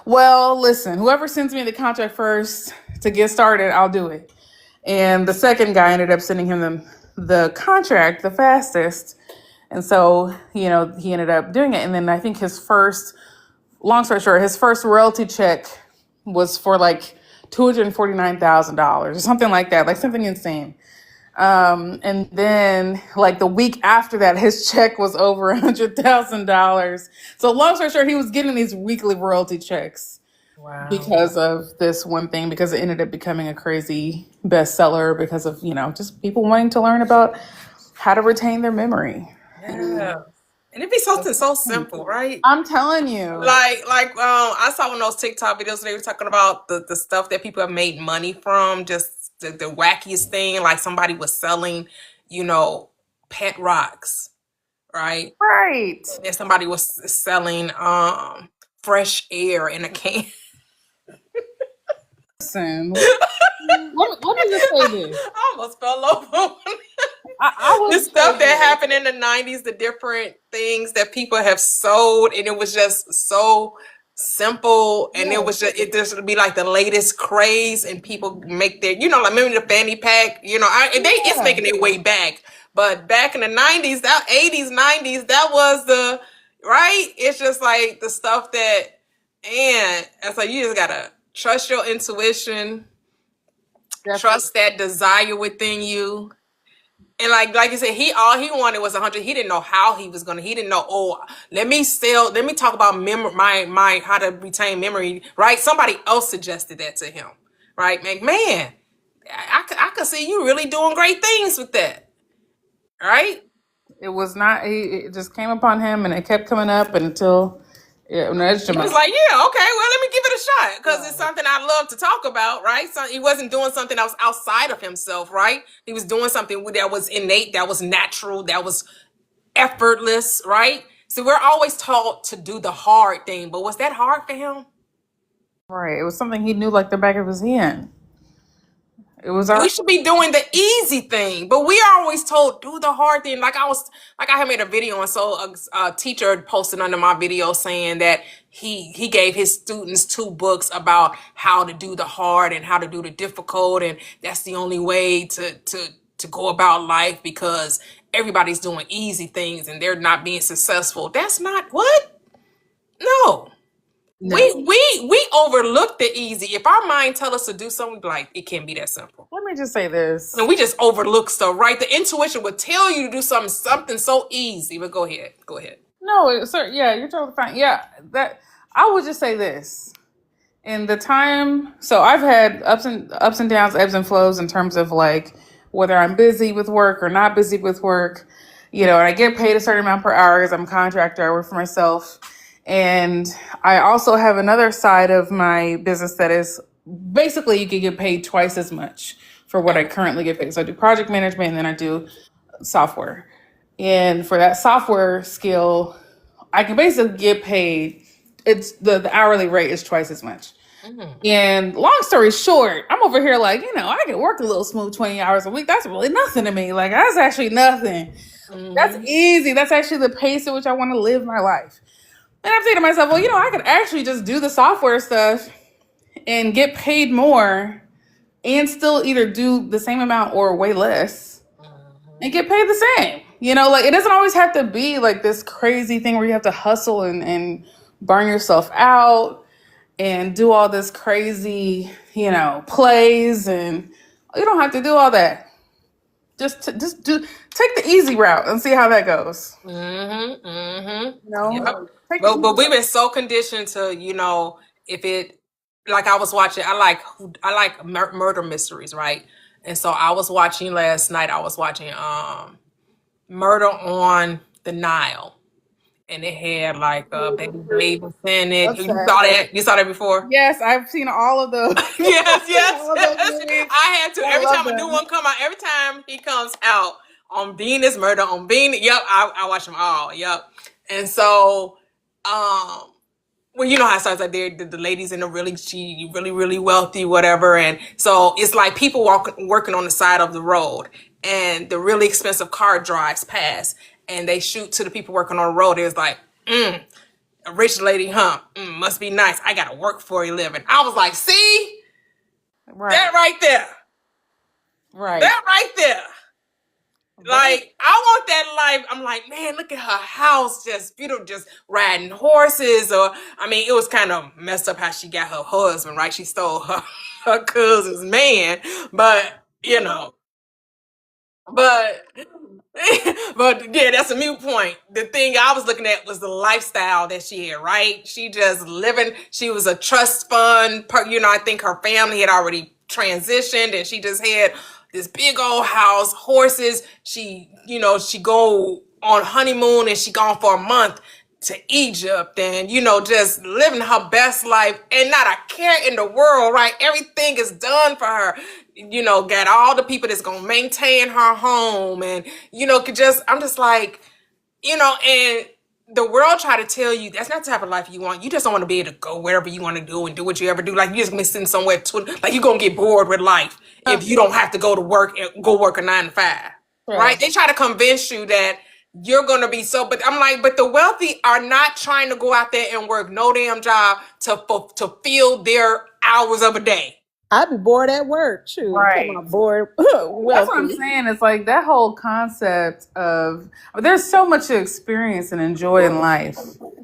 "Well, listen, whoever sends me the contract first to get started, I'll do it." And the second guy ended up sending him the contract the fastest. And so, you know, he ended up doing it. And then I think long story short, his first royalty check was for like $249,000 or something like that, like something insane. And then like the week after that, his check was over $100,000. So long story short, he was getting these weekly royalty checks because of this one thing, because it ended up becoming a crazy bestseller because of, you know, just people wanting to learn about how to retain their memory. Yeah. And it'd be something so simple, right? I'm telling you. I saw one of those TikTok videos where they were talking about the stuff that people have made money from, just the wackiest thing. Like somebody was selling, you know, pet rocks, right? Right. And somebody was selling fresh air in a can. Listen, let me just say this. I almost fell over. I The would stuff say that this. happened in the 90s, the different things that people have sold, and it was just so simple, and it was just it just would be like the latest craze, and people make their, you know, like remember the fanny pack, you know, it's making their way back, but back in the 90s, that 80s, 90s, that was the right. It's just like the stuff that, and it's like you just gotta trust your intuition, trust that desire within you. And like you said, all he wanted was 100. He didn't know how he was gonna. He didn't know. Oh, let me talk about my how to retain memory. Right? Somebody else suggested that to him. Right? Man, I could see you really doing great things with that. Right? It was not. It just came upon him, and it kept coming up until it nudged him. He was like, yeah, okay, well, let me give it a shot because it's something I love to talk about, right? So he wasn't doing something that was outside of himself, right? He was doing something that was innate, that was natural, that was effortless, right? So we're always taught to do the hard thing, but was that hard for him? Right. It was something he knew like the back of his hand. It was We should be doing the easy thing, but we are always told do the hard thing. Like I had made a video, and so a teacher posted under my video saying that he gave his students 2 books about how to do the hard and how to do the difficult, and that's the only way to go about life because everybody's doing easy things and they're not being successful. That's not what? No. We overlook the easy. If our mind tell us to do something, we be like, it can't be that simple. Let me just say this. And we just overlook stuff, right? The intuition would tell you to do something so easy. But go ahead. No, sir. Yeah, you're totally fine. Yeah, that I would just say this. In the time, so I've had ups and downs, ebbs and flows in terms of like whether I'm busy with work or not busy with work. You know, and I get paid a certain amount per hour because I'm a contractor. I work for myself. And I also have another side of my business that is basically you can get paid twice as much for what I currently get paid. So I do project management and then I do software. And for that software skill, I can basically get paid. It's the hourly rate is twice as much. And long story short, I'm over here like, you know, I can work a little smooth 20 hours a week. That's really nothing to me. Like that's actually nothing. That's easy. That's actually the pace at which I want to live my life. And I'm thinking to myself, well, you know, I could actually just do the software stuff and get paid more and still either do the same amount or way less and get paid the same. You know, like it doesn't always have to be like this crazy thing where you have to hustle and burn yourself out and do all this crazy, you know, plays, and you don't have to do all that. Take the easy route and see how that goes. You know? Yep. But we've been so conditioned to, you know, if it, like I was watching, I like murder mysteries, right? And so I was watching last night. I was watching Murder on the Nile, and it had like Baby Davis in it. You saw that? You saw that before? Yes, I've seen all of those. yes. I had to. Every time a new one come out, every time he comes out on Venus, Murder on Venus. Yep, I watch them all. Yep. And so, well, you know how it starts like the ladies in the really wealthy, whatever. And so it's like people working on the side of the road, and the really expensive car drives past, and they shoot to the people working on the road. It's like, a rich lady, must be nice. I gotta work for a living. I was like, see, that right there. Right. That right there. Like, I want that life. I'm like, man, look at her house, just beautiful, just riding horses. Or, I mean, it was kind of messed up how she got her husband, right? She stole her cousin's man, but but but yeah, that's a mute point. The thing I was looking at was the lifestyle that she had, right? She just living, she was a trust fund, I think her family had already transitioned and she just had this big old house, horses. She go on honeymoon and she gone for a month to Egypt and, just living her best life and not a care in the world, right? Everything is done for her. Got all the people that's gonna maintain her home and, I'm just like, and the world try to tell you that's not the type of life you want. You just don't want to be able to go wherever you want to do and do what you ever do. Like you just gonna be sitting somewhere like you're gonna get bored with life if you don't have to go to work and go work a 9 to 5. Right? They try to convince you that you're gonna be but I'm like, but the wealthy are not trying to go out there and work no damn job to fill their hours of a day. I'd be bored at work too. Right. I'm bored. That's what I'm saying. It's like that whole concept of there's so much to experience and enjoy in life.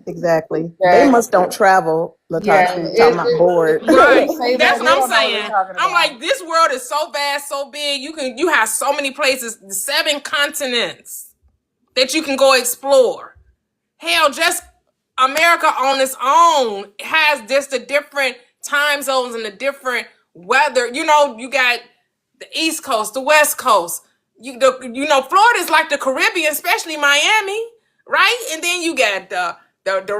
Exactly. They must don't travel. Talking about bored. Right. That's what I'm saying. I'm like, this world is so vast, so big. You have so many places, 7 continents that you can go explore. Hell, just America on its own has just the different time zones and the different weather. You got the East Coast, the West Coast. Florida is like the Caribbean, especially Miami, right? And then you got the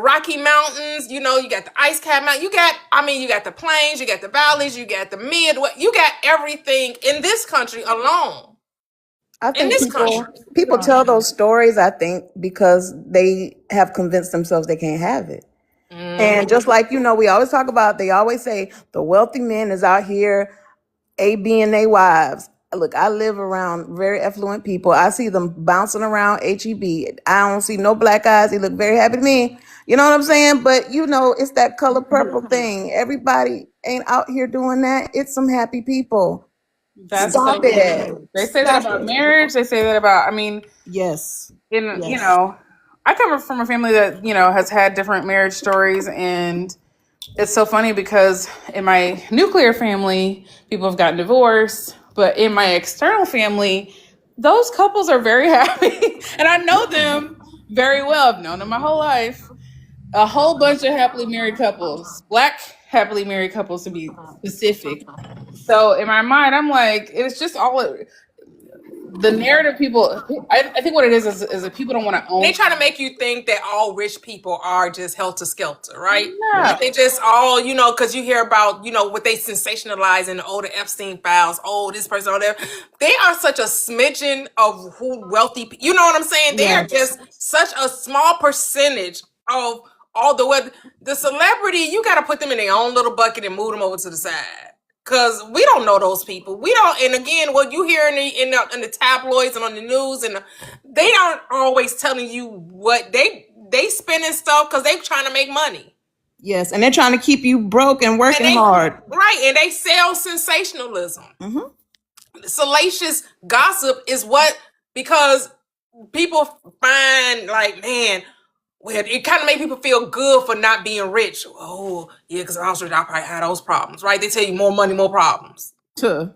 Rocky Mountains. You got the ice cap mountain. You got the plains, you got the valleys, you got the Midwest. You got everything in this country alone. I think people tell those stories, I think, because they have convinced themselves they can't have it. And just like, we always talk about, they always say the wealthy man is out here A-Bing their wives. Look, I live around very affluent people. I see them bouncing around HEB. I don't see no black eyes. They look very happy to me. You know what I'm saying? But, it's that color purple thing. Everybody ain't out here doing that. It's some happy people. Stop it. They say that about marriage. They say that about, yes. I come from a family that, has had different marriage stories. And it's so funny because in my nuclear family, people have gotten divorced. But in my external family, those couples are very happy. And I know them very well. I've known them my whole life. A whole bunch of happily married couples, Black happily married couples to be specific. So in my mind, I'm like, it's just all the narrative people. I think what it is that people don't want to own. They try to make you think that all rich people are just helter skelter, right? Yeah. Like they just all, because you hear about, what they sensationalize in the older Epstein files. Oh, this person, oh, that. They are such a smidgen of who wealthy. You know what I'm saying? They are just such a small percentage of all the celebrity. You got to put them in their own little bucket and move them over to the side. Because we don't know those people. We don't, and again, what you hear in the tabloids and on the news, and they aren't always telling you what they spending stuff because they trying to make money. Yes, and they're trying to keep you broke and working hard. Right, and they sell sensationalism. Salacious gossip is because people find like, man, well, it kind of make people feel good for not being rich. Oh, yeah, because I was rich, I probably had those problems, right? They tell you more money, more problems. Right?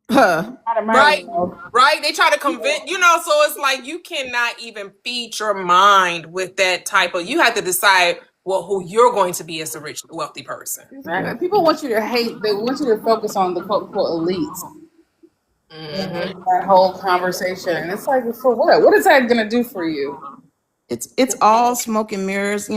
Right? They try to convince, so it's like you cannot even feed your mind with that type of, you have to decide, who you're going to be as a rich, wealthy person. Exactly. People want you to hate, they want you to focus on the quote-unquote elites. That whole conversation. And it's like, for what? What is that going to do for you? It's all smoke and mirrors.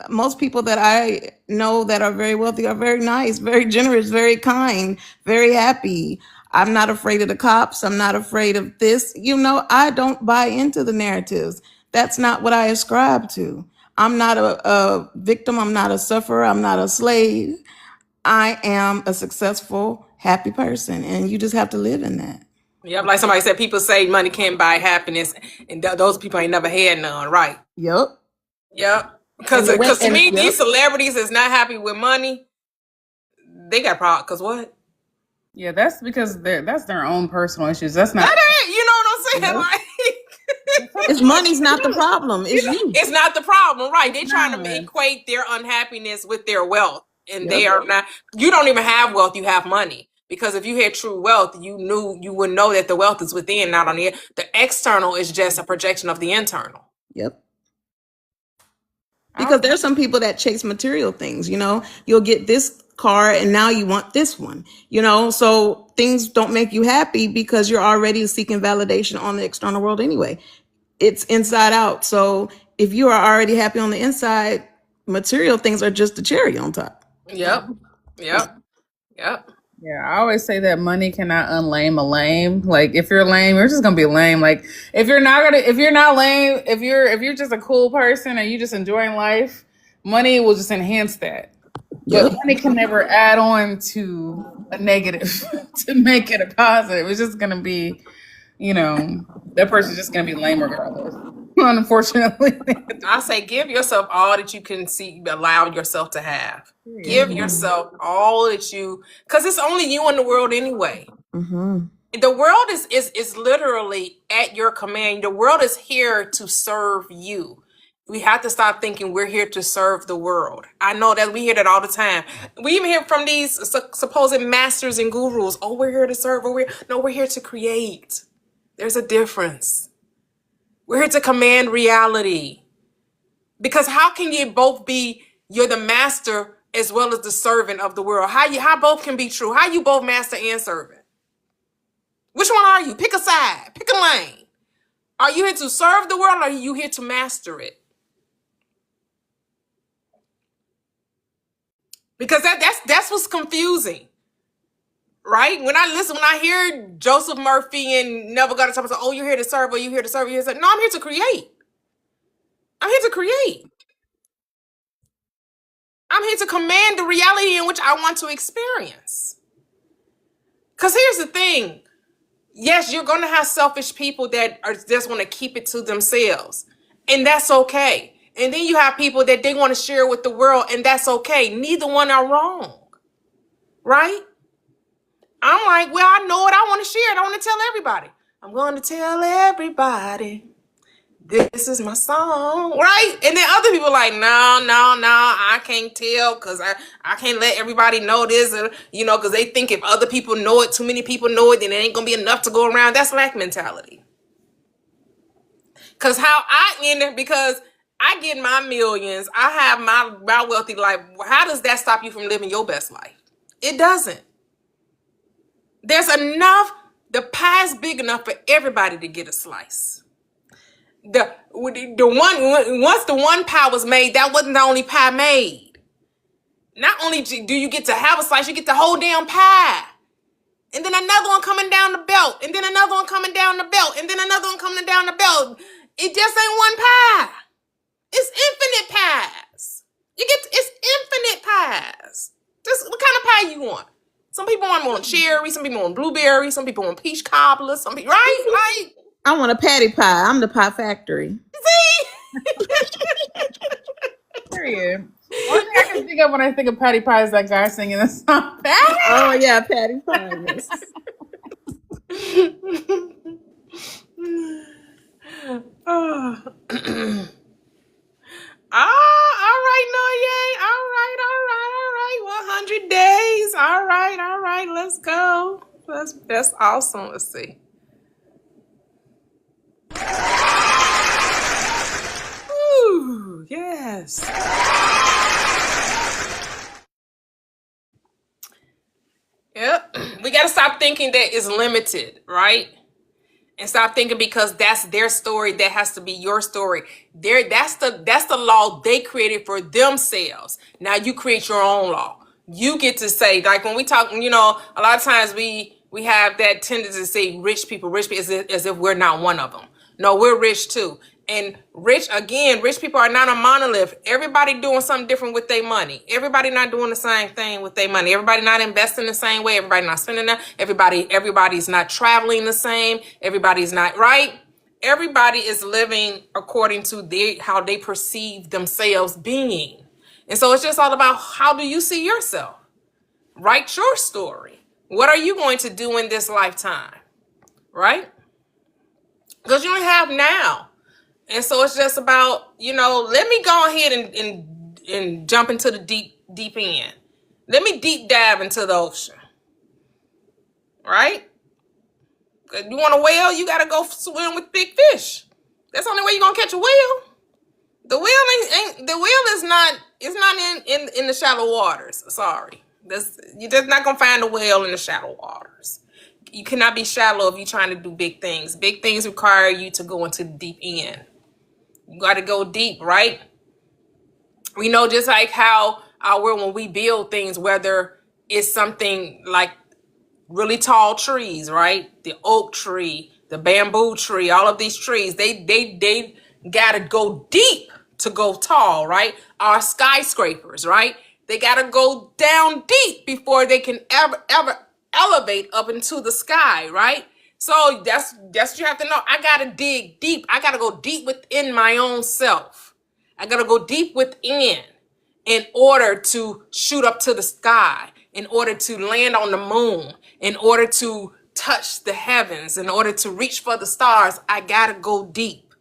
Most people that I know that are very wealthy are very nice, very generous, very kind, very happy. I'm not afraid of the cops. I'm not afraid of this. I don't buy into the narratives. That's not what I ascribe to. I'm not a victim. I'm not a sufferer. I'm not a slave. I am a successful, happy person, and you just have to live in that. Yep, like somebody said, people say money can't buy happiness, and those people ain't never had none, right? Yep. Because to me, these celebrities is not happy with money. They got problems. Because what? Yeah, that's because that's their own personal issues. That's not. You know what I'm saying? Like, It's money's not the problem. It's you. it's not the problem, right? They're trying to Not. equate their unhappiness with their wealth, and they Yep. are not. You don't even have wealth; you have money. Because if you had true wealth, you would know that the wealth is within, not on the external. Is just a projection of the internal. Yep. Because there's some people that chase material things, you know, you'll get this car and now you want this one, you know, so things don't make you happy because you're already seeking validation on the external world anyway. It's inside out. So if you are already happy on the inside, material things are just the cherry on top. Yep. Yep. Yep. Yeah, I always say that money cannot unlame a lame. Like if you're lame, you're just gonna be lame. Like if you're not lame, if you're just a cool person and you just enjoying life, money will just enhance that. Yep. But money can never add on to a negative to make it a positive. It's just gonna be, you know, that person's just gonna be lame regardless. Unfortunately. I say give yourself all that you can allow yourself to have. Give yourself all that because it's only you in the world anyway. Mm-hmm. The world is literally at your command. The world is here to serve you. We have to stop thinking we're here to serve the world. I know that we hear that all the time. We even hear from these supposed masters and gurus. Oh, we're here to serve. We're here to create. There's a difference. We're here to command reality. Because how can you both be, you're the master as well as the servant of the world? How both can be true? How you both master and servant? Which one are you? Pick a side. Pick a lane. Are you here to serve the world or are you here to master it? Because that's what's confusing. Right? When I hear Joseph Murphy and Neville Goddard talk about, oh, you're here to serve, or you're here to serve, you're here to serve. No, I'm here to create. I'm here to create. I'm here to command the reality in which I want to experience. Because here's the thing. Yes, you're going to have selfish people that just want to keep it to themselves. And that's okay. And then you have people that they want to share with the world, and that's okay. Neither one are wrong. Right? I'm like, well, I know what I want to share. I want to tell everybody. I'm going to tell everybody this is my song, right? And then other people are like, no, I can't tell because I can't let everybody know this, you know, because they think if other people know it, too many people know it, then it ain't going to be enough to go around. That's lack mentality. Because because I get my millions, I have my wealthy life. How does that stop you from living your best life? It doesn't. There's enough, the pie's big enough for everybody to get a slice. The one once the one pie was made, that wasn't the only pie made. Not only do you get to have a slice, you get the whole damn pie. And then another one coming down the belt, and then another one coming down the belt, and then another one coming down the belt. It just ain't one pie. It's infinite pies. It's infinite pies. Just what kind of pie you want? Some people want cherry, some people want blueberry, some people want peach cobbler, some people, right? Like, I want a patty pie. I'm the pie factory. see? Period. One thing I can think of when I think of Patty Pie is that guy singing the song. Oh yeah, patty pie. Yes. Oh. All right, Noye. All right. 100 days. All right. Let's go. That's awesome. Let's see. Ooh, yes. Yep. We got to stop thinking that it's limited, right? And stop thinking because that's their story, that has to be your story. That's the law they created for themselves. Now you create your own law. You get to say, like when we talk, you know, a lot of times we have that tendency to say rich people as if we're not one of them. No, we're rich too. And rich people are not a monolith. Everybody doing something different with their money. Everybody not doing the same thing with their money. Everybody not investing the same way. Everybody not spending that. Everybody's not traveling the same. Everybody's not, right? Everybody is living according to how they perceive themselves being. And so it's just all about how do you see yourself? Write your story. What are you going to do in this lifetime? Right? because you don't have now. And so it's just about, let me go ahead and jump into the deep end. Let me deep dive into the ocean. Right? You want a whale, you gotta go swim with big fish. That's the only way you're gonna catch a whale. The whale is not in the shallow waters. Sorry. You're just not gonna find a whale in the shallow waters. You cannot be shallow if you're trying to do big things. Big things require you to go into the deep end. You got to go deep, right? We know just like how our world, when we build things, whether it's something like really tall trees, right? The oak tree, the bamboo tree, all of these trees, they got to go deep to go tall, right? Our skyscrapers, right? They got to go down deep before they can ever elevate up into the sky, right? So that's what you have to know. I gotta dig deep. I gotta go deep within my own self. I gotta go deep within in order to shoot up to the sky, in order to land on the moon, in order to touch the heavens, in order to reach for the stars. I gotta go deep.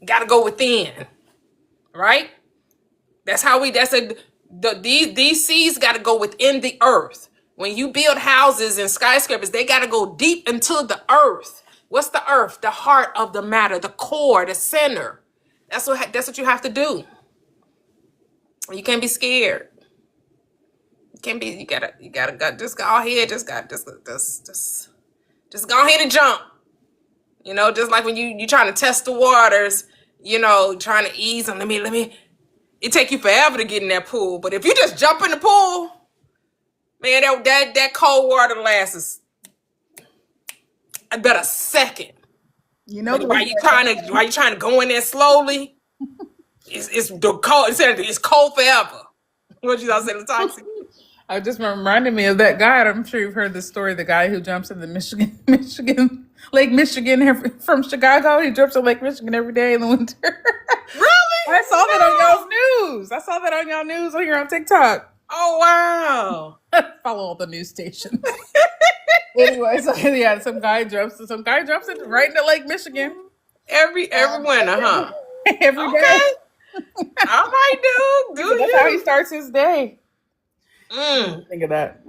Gotta go within, right? These seeds gotta go within the earth. When you build houses and skyscrapers, they got to go deep into the earth. What's the earth? The heart of the matter, the core, the center. That's what you have to do. You can't be scared. You can't be. You gotta just go ahead. Just go ahead and jump. Just like when you trying to test the waters. Trying to ease them. Let me. It take you forever to get in that pool, but if you just jump in the pool. Man, that cold water lasts about a second. While you trying to go in there slowly, it's the cold. It's cold forever. What you all say, Toxic? I just reminded me of that guy. I'm sure you've heard the story. The guy who jumps in the Lake Michigan from Chicago. He jumps in Lake Michigan every day in the winter. Really? I saw that on y'all's news. I saw that on y'all news on here on TikTok. Oh wow! Follow all the news stations. Anyway, so yeah, some guy jumps in right into Lake Michigan every winter, huh? Every day. All right, dude. That's how he starts his day. Think of that.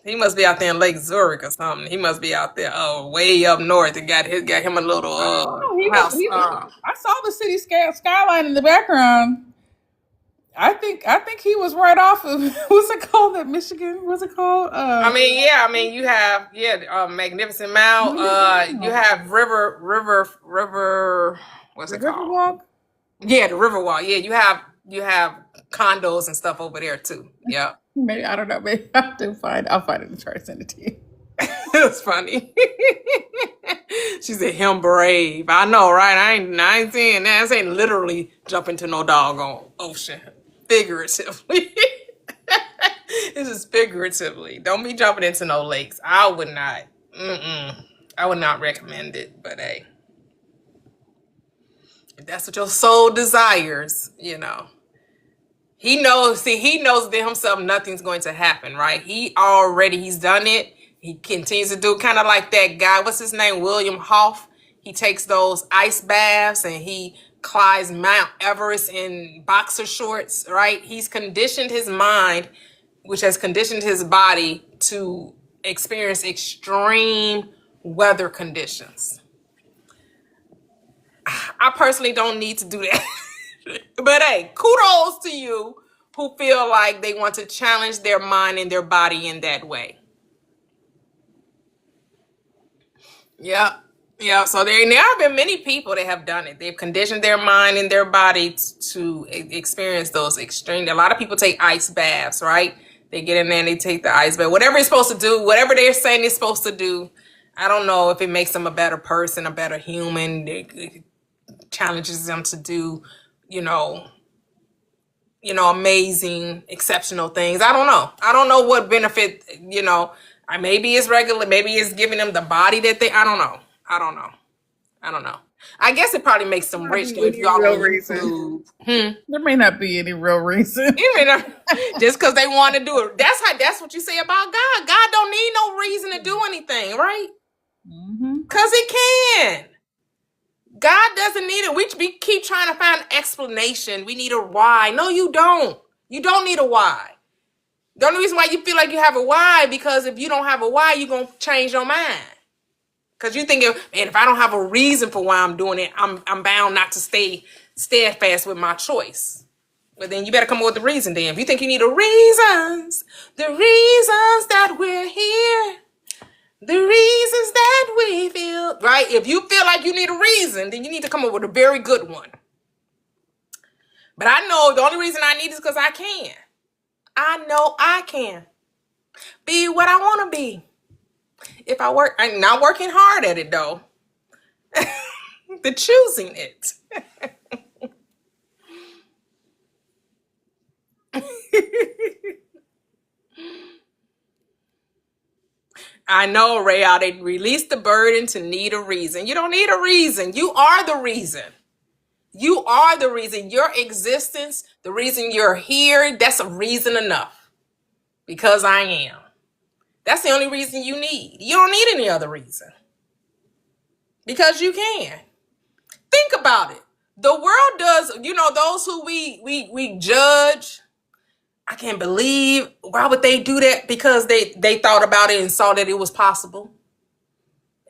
He must be out there in Lake Zurich or something. He must be out there, way up north, and got him a little house. I saw the city skyline in the background. I think he was right off of what's it called? That Michigan? What's it called? You have Magnificent Mount. You have River. What's it called? Riverwalk. Yeah, the Riverwalk. Yeah, you have condos and stuff over there too. Yeah. Maybe I don't know. Maybe I'll find it and try to send it to you. It was funny. She said, "Him brave." I know, right? I ain't saying that. This ain't literally jumping to no doggone ocean. Figuratively. This is figuratively. Don't be jumping into no lakes. I would not. I would not recommend it. But hey, if that's what your soul desires, He knows within himself nothing's going to happen, right? He's done it. He continues to do kind of like that guy. What's his name? William Hoff. He takes those ice baths and he climbs Mount Everest in boxer shorts, right? He's conditioned his mind, which has conditioned his body to experience extreme weather conditions. I personally don't need to do that. But hey, kudos to you who feel like they want to challenge their mind and their body in that way. Yeah. So there have been many people that have done it. They've conditioned their mind and their body to experience those extreme. A lot of people take ice baths, right? They get in there and they take the ice bath. Whatever it's supposed to do, whatever they're saying it's supposed to do, I don't know if it makes them a better person, a better human. It challenges them to do, amazing, exceptional things. I don't know. I don't know what benefit, maybe it's regular, maybe it's giving them the body that I don't know. I guess it probably makes them There may not rich be though if any you all real on reason. YouTube. There may not be any real reason. You know, just because they want to do it. That's what you say about God. God don't need no reason to do anything, right? Because he can. God doesn't need it. We keep trying to find an explanation. We need a why. No, you don't. You don't need a why. The only reason why you feel like you have a why, because if you don't have a why, you're going to change your mind. Because you think, man, if I don't have a reason for why I'm doing it, I'm bound not to stay steadfast with my choice. But then you better come up with the reason then. If you think you need the reasons that we're here, the reasons that we feel, right? If you feel like you need a reason, then you need to come up with a very good one. But I know the only reason I need is because I can. I know I can be what I want to be. If I work, I'm not working hard at it though. The choosing it. I know, Ray, they released the burden to need a reason. You don't need a reason. You are the reason. You are the reason. Your existence, the reason you're here, that's a reason enough. Because I am. That's the only reason you need. You don't need any other reason. Because you can. Think about it. The world does, those who we judge, I can't believe, why would they do that? Because they thought about it and saw that it was possible.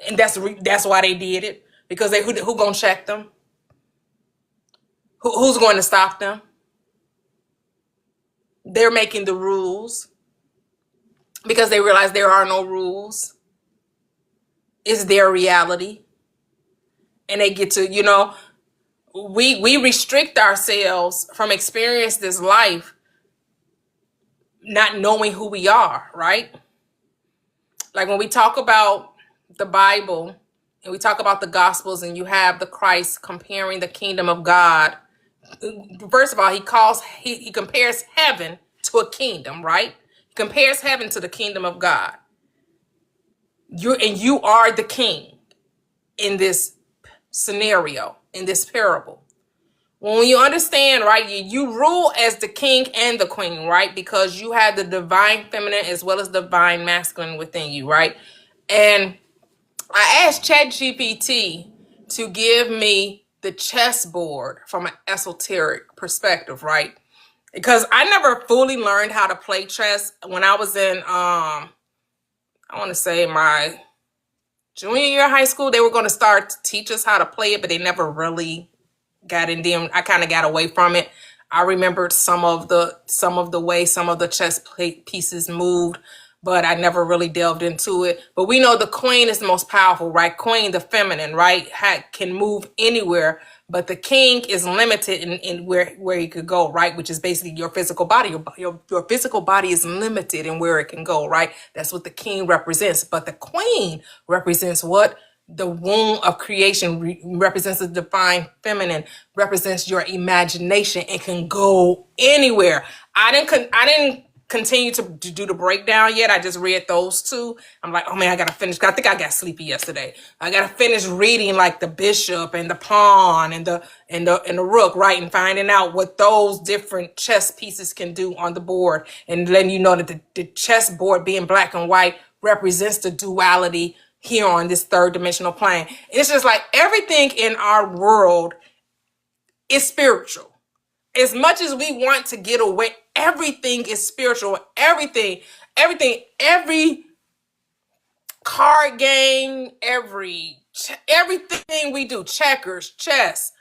And that's why they did it. Because who gonna check them? Who's going to stop them? They're making the rules because they realize there are no rules. It's their reality. And they get to, we restrict ourselves from experiencing this life not knowing who we are, right? Like when we talk about the Bible and we talk about the Gospels and you have the Christ comparing the kingdom of God. First of all, he compares heaven to a kingdom, right? He compares heaven to the kingdom of God. You are the king in this scenario, in this parable. When you understand, right, you rule as the king and the queen, right? Because you have the divine feminine as well as divine masculine within you, right? And I asked ChatGPT to give me the chessboard from an esoteric perspective, right? Because I never fully learned how to play chess when I was in, I want to say my junior year of high school. They were going to start to teach us how to play it, but they never really got in them. I kind of got away from it. I remembered some of the way some of the chess pieces moved, but I never really delved into it. But we know the queen is the most powerful, right? Queen, the feminine, right? Can move anywhere, but the king is limited in where he could go, right? Which is basically your physical body. Your physical body is limited in where it can go, right? That's what the king represents. But the queen represents what? The womb of creation represents the divine feminine, represents your imagination and can go anywhere. I didn't continue to do the breakdown yet. I just read those two. I'm like, oh man, I gotta finish. I think I got sleepy yesterday. I gotta finish reading like the bishop and the pawn and the rook, right? And finding out what those different chess pieces can do on the board, and letting you know that the chess board being black and white represents the duality here on this third dimensional plane. It's just like everything in our world is spiritual. As much as we want to get away, everything is spiritual. Everything, every card game, everything we do, checkers, chess,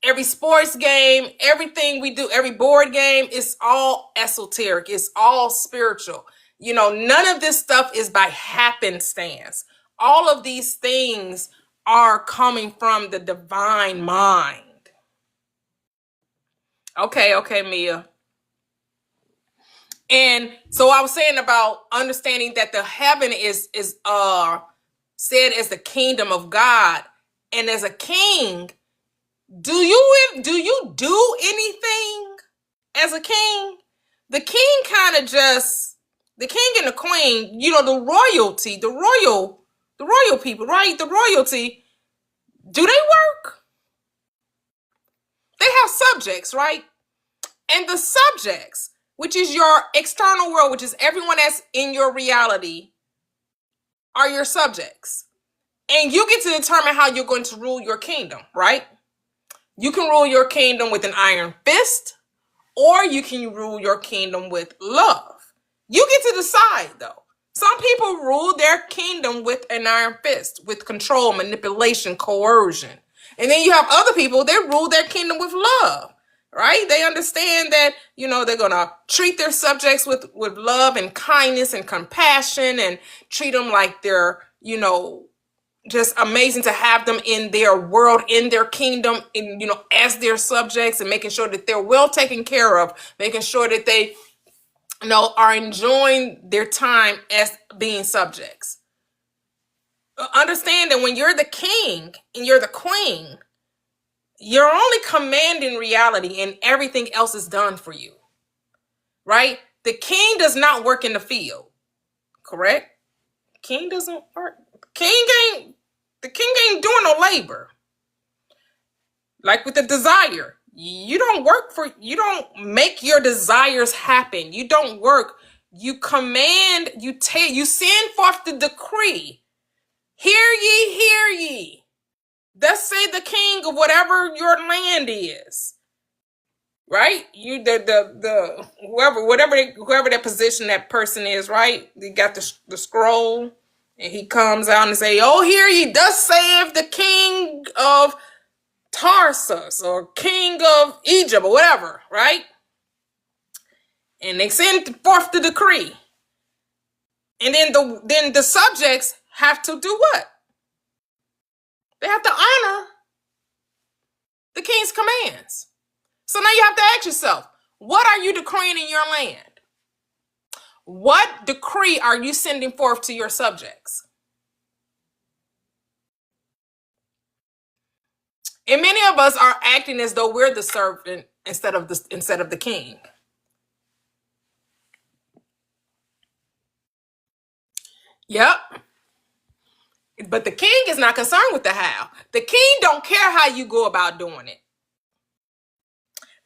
every sports game, everything we do, every board game, is all esoteric. It's all spiritual. None of this stuff is by happenstance. All of these things are coming from the divine mind. Okay, Mia. And so I was saying about understanding that the heaven is said as the kingdom of God, and as a king, do you do anything as a king? The king kind of just, the king and the queen, the royal people, right? The royalty, Do they work? They have subjects, right? And the subjects, which is your external world, which is everyone that's in your reality, are your subjects. And you get to determine how you're going to rule your kingdom, right? You can rule your kingdom with an iron fist, or you can rule your kingdom with love. You get to decide, though. Some people rule their kingdom with an iron fist, with control, manipulation, coercion. And then you have other people that rule their kingdom with love, right? They understand that, they're going to treat their subjects with love and kindness and compassion and treat them like they're, just amazing to have them in their world, in their kingdom, as their subjects, and making sure that they're well taken care of, making sure that they, are enjoying their time as being subjects. Understand that when you're the king and you're the queen, you're only commanding reality and everything else is done for you, right? The king does not work in the field, correct? King doesn't work. The king ain't doing no labor. Like with the desire, you don't make your desires happen. You don't work. You command, you send forth the decree. Hear ye, hear ye. Thus say the king of whatever your land is. Right? You the whoever that position that person is, right? You got the scroll, and he comes out and say, "Oh, hear ye, thus saith the king of Tarsus or king of Egypt or whatever," right? And they send forth the decree. And then the subjects have to do what? They have to honor the king's commands. So now you have to ask yourself, what are you decreeing in your land? What decree are you sending forth to your subjects? And many of us are acting as though we're the servant instead of the king. Yep. But the king is not concerned with the how. The king don't care how you go about doing it.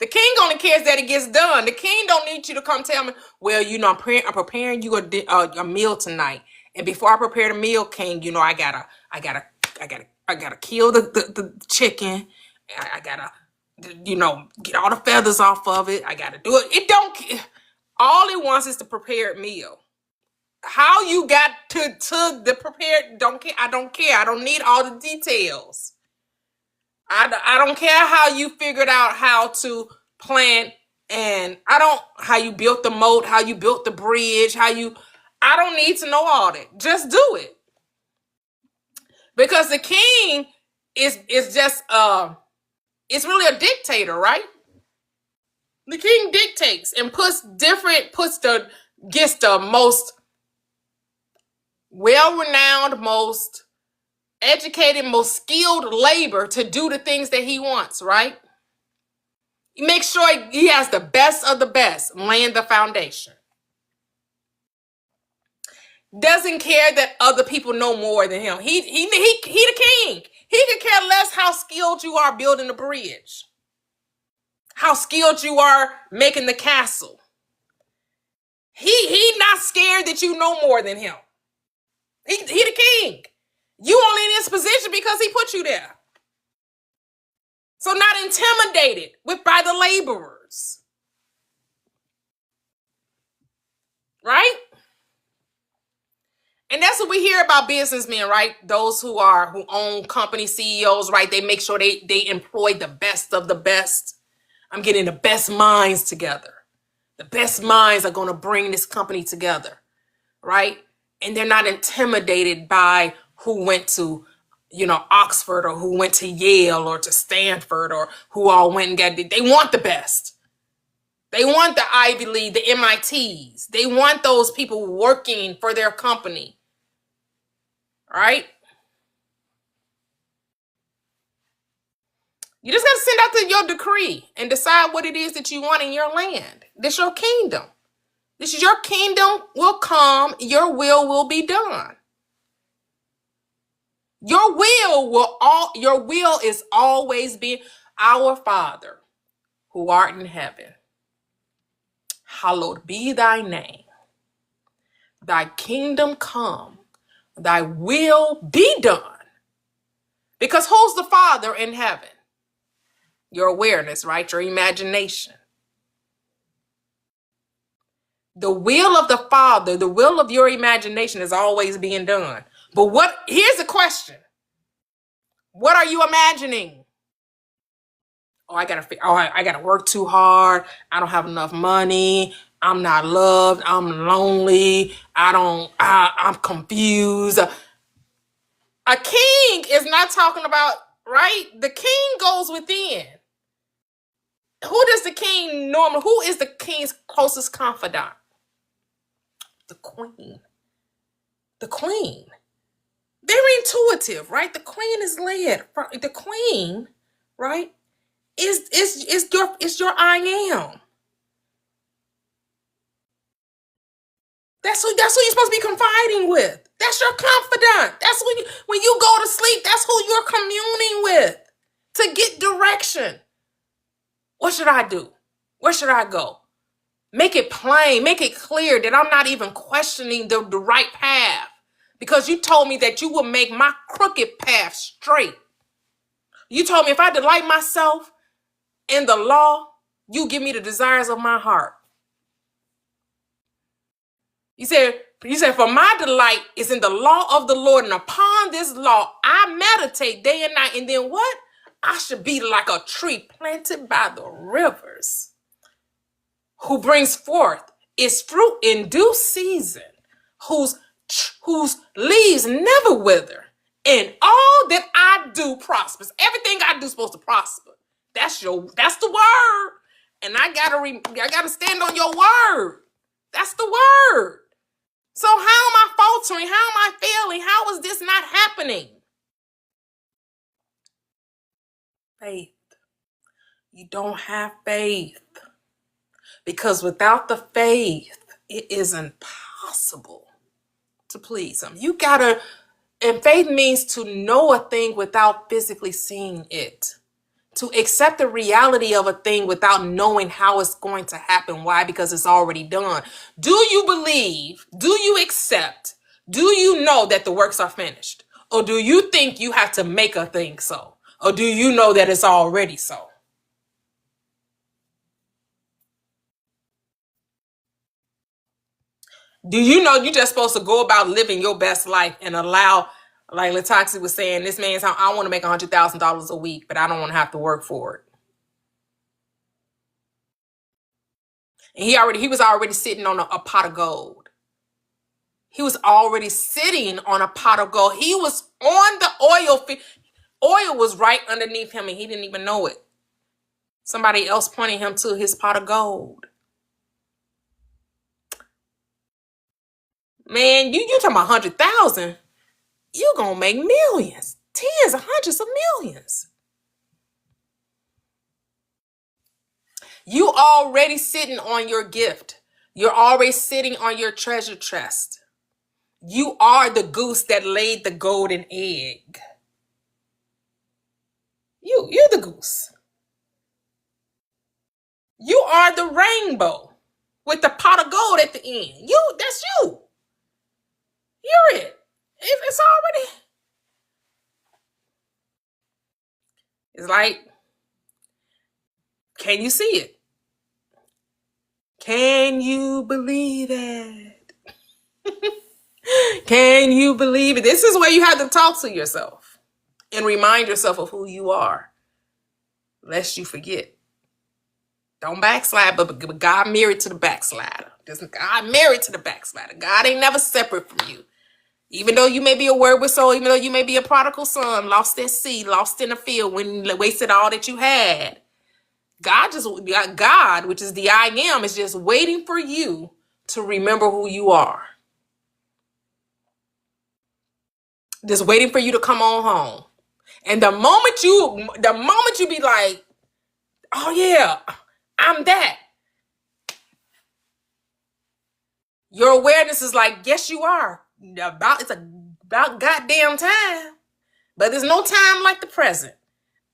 The king only cares that it gets done. The king don't need you to come tell me, well, I'm preparing you a meal tonight. And before I prepare the meal, king, I gotta kill the chicken. I gotta, get all the feathers off of it. I gotta do it. It don't. All it wants is the prepared meal. How you got to the prepared, don't care. I don't care. I don't need all the details. I don't care how you figured out how to plant, and how you built the moat, how you built the bridge, I don't need to know all that. Just do it. Because the king is just it's really a dictator, right? The king dictates and gets the most well-renowned, most educated, most skilled labor to do the things that he wants, right? He makes sure he has the best of the best laying the foundation. Doesn't care that other people know more than him. He the king. He could care less how skilled you are building the bridge, how skilled you are making the castle. He not scared that you know more than him. He the king. You only in this position because he put you there. So not intimidated by the laborers. Right? And that's what we hear about businessmen, right? Those who own company CEOs, right? They make sure they employ the best of the best. I'm getting the best minds together. The best minds are going to bring this company together, right? And they're not intimidated by who went to, Oxford, or who went to Yale or to Stanford, or who all went and got. They want the best. They want the Ivy League, the MITs. They want those people working for their company, right? You just got to send out your decree and decide what it is that you want in your land. This is your kingdom. This is your kingdom will come. Your will be done. Your will is always being our Father who art in heaven. Hallowed be thy name. Thy kingdom come. Thy will be done. Because who's the Father in heaven? Your awareness, right? Your imagination. The will of the Father, the will of your imagination is always being done. But here's the question. What are you imagining? Oh, I gotta work too hard. I don't have enough money. I'm not loved. I'm lonely. I'm confused. A king is not talking about, right? The king goes within. Who is the king's closest confidant? The queen. The queen. Very intuitive, right? The queen is led. The queen, right, is your I am. That's who you're supposed to be confiding with. That's your confidant. That's when you go to sleep, that's who you're communing with to get direction. What should I do? Where should I go? Make it plain, make it clear that I'm not even questioning the right path, because you told me that you will make my crooked path straight. You told me if I delight myself in the law, you give me the desires of my heart. You said, for my delight is in the law of the Lord, and upon this law I meditate day and night. And then what? I should be like a tree planted by the rivers, who brings forth its fruit in due season, whose leaves never wither, and all that I do prospers. Everything I do is supposed to prosper. That's the word. And I gotta stand on your word. That's the word. So how am I faltering? How am I failing? How is this not happening? Faith. You don't have faith. Because without the faith, it is impossible to please him. And faith means to know a thing without physically seeing it. To accept the reality of a thing without knowing how it's going to happen. Why? Because it's already done. Do you believe? Do you accept? Do you know that the works are finished? Or do you think you have to make a thing so? Or do you know that it's already so? Do you know you're just supposed to go about living your best life and allow, like Latoxi was saying, this man's how I want to make $100,000 a week, but I don't want to have to work for it. And he was already sitting on a pot of gold. He was already sitting on a pot of gold. He was on the oil field. Oil was right underneath him and he didn't even know it. Somebody else pointing him to his pot of gold. Man, you talking about 100,000. You gonna make millions. Tens of hundreds of millions. You already sitting on your gift. You're already sitting on your treasure chest. You are the goose that laid the golden egg. You're the goose. You are the rainbow with the pot of gold at the end. That's you. You're it. It's already. It's like, can you see it? Can you believe it? Can you believe it? This is where you have to talk to yourself and remind yourself of who you are, lest you forget. Don't backslide, but God married to the backslider. God married to the backslider. God ain't never separate from you. Even though you may be a wayward soul, even though you may be a prodigal son, lost at sea, lost in the field, when you wasted all that you had. God, which is the I am, is just waiting for you to remember who you are. Just waiting for you to come on home. And the moment you be like, oh yeah, I'm that. Your awareness is like, yes, you are. It's about goddamn time. But there's no time like the present.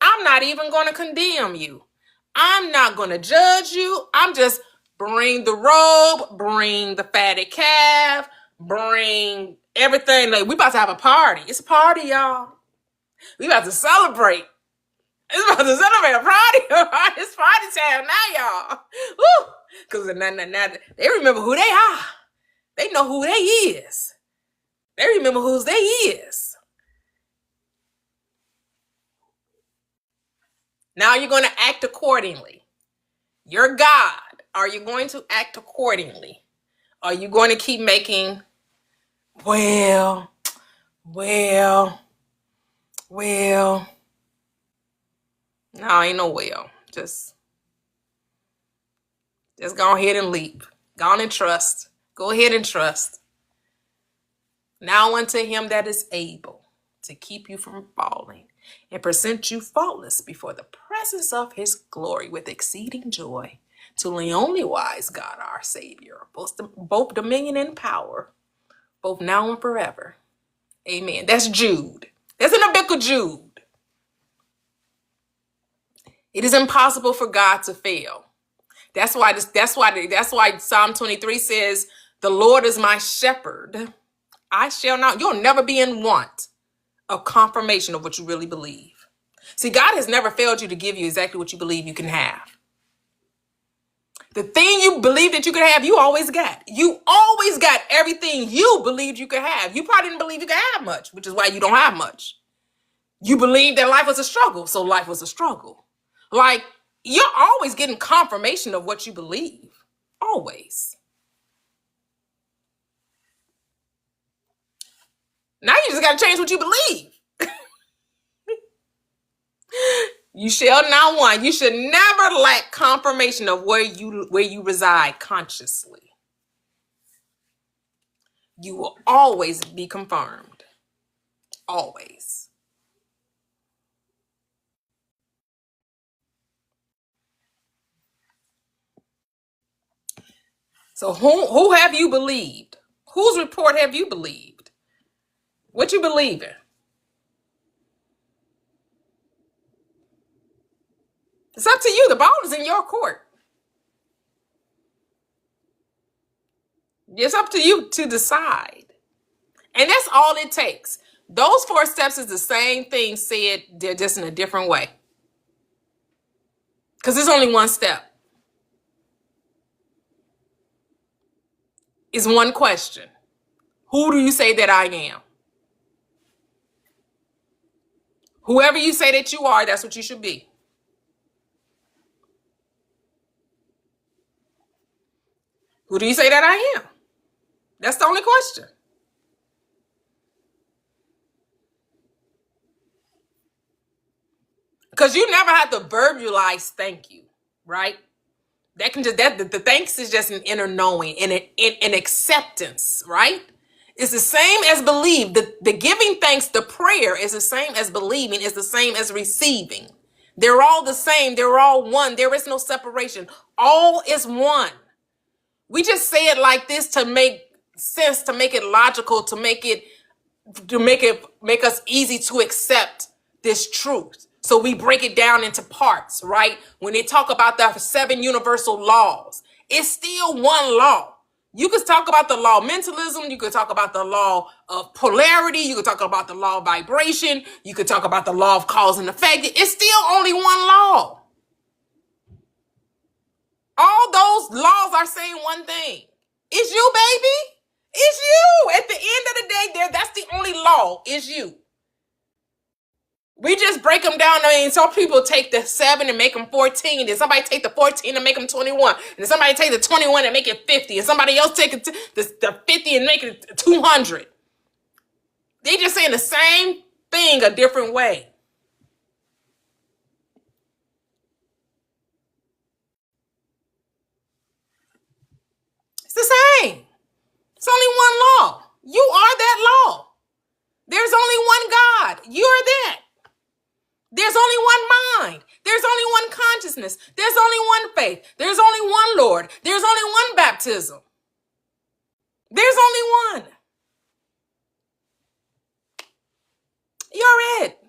I'm not even going to condemn you. I'm not going to judge you. I'm just bring the robe, bring the fatted calf, bring everything. Like, we about to have a party. It's a party, y'all. We about to celebrate. It's about to celebrate a party. It's party time now, y'all. Woo! Because now they remember who they are. They know who they is. They remember whose they is. Now you're going to act accordingly. You're God. Are you going to act accordingly? Are you going to keep making, well? No, ain't no well. Just go ahead and leap. Go on and trust. Go ahead and trust. Now unto him that is able to keep you from falling and present you faultless before the presence of his glory with exceeding joy. To the only wise God, our Savior, both dominion and power, both now and forever. Amen. That's Jude. That's in the book of Jude. It is impossible for God to fail. That's why Psalm 23 says, the Lord is my shepherd. I shall not. You'll never be in want of confirmation of what you really believe. See, God has never failed you to give you exactly what you believe you can have. The thing you believe that you could have, you always got. You always got everything you believed you could have. You probably didn't believe you could have much, which is why you don't have much. You believed that life was a struggle, so life was a struggle. Like, you're always getting confirmation of what you believe. Always. Now you just got to change what you believe. You shall not want. You should never lack confirmation of where you reside consciously. You will always be confirmed. Always. So who have you believed? Whose report have you believed? What you believe in? It's up to you. The ball is in your court. It's up to you to decide. And that's all it takes. Those 4 steps is the same thing said, they're just in a different way. Because there's only one step. It's one question. Who do you say that I am? Whoever you say that you are, that's what you should be. Who do you say that I am? That's the only question. Because you never have to verbalize thank you, right? That can just the thanks is just an inner knowing and an acceptance, right? It's the same as believe. The giving thanks, the prayer is the same as believing, is the same as receiving. They're all the same. They're all one. There is no separation. All is one. We just say it like this to make sense, to make it logical, to make us easy to accept this truth. So we break it down into parts, right? When they talk about the 7 universal laws, it's still one law. You could talk about the law of mentalism. You could talk about the law of polarity. You could talk about the law of vibration. You could talk about the law of cause and effect. It's still only one law. All those laws are saying one thing. It's you, baby. It's you. At the end of the day, that's the only law. Is you. We just break them down. I mean, some people take the 7 and make them 14. Then somebody take the 14 and make them 21. And then somebody take the 21 and make it 50. And somebody else take the 50 and make it 200. They just saying the same thing a different way. It's the same. It's only one law. You are that law. There's only one God. You're that. There's only one mind. There's only one consciousness. There's only one faith. There's only one Lord. There's only one baptism. There's only one. You're it.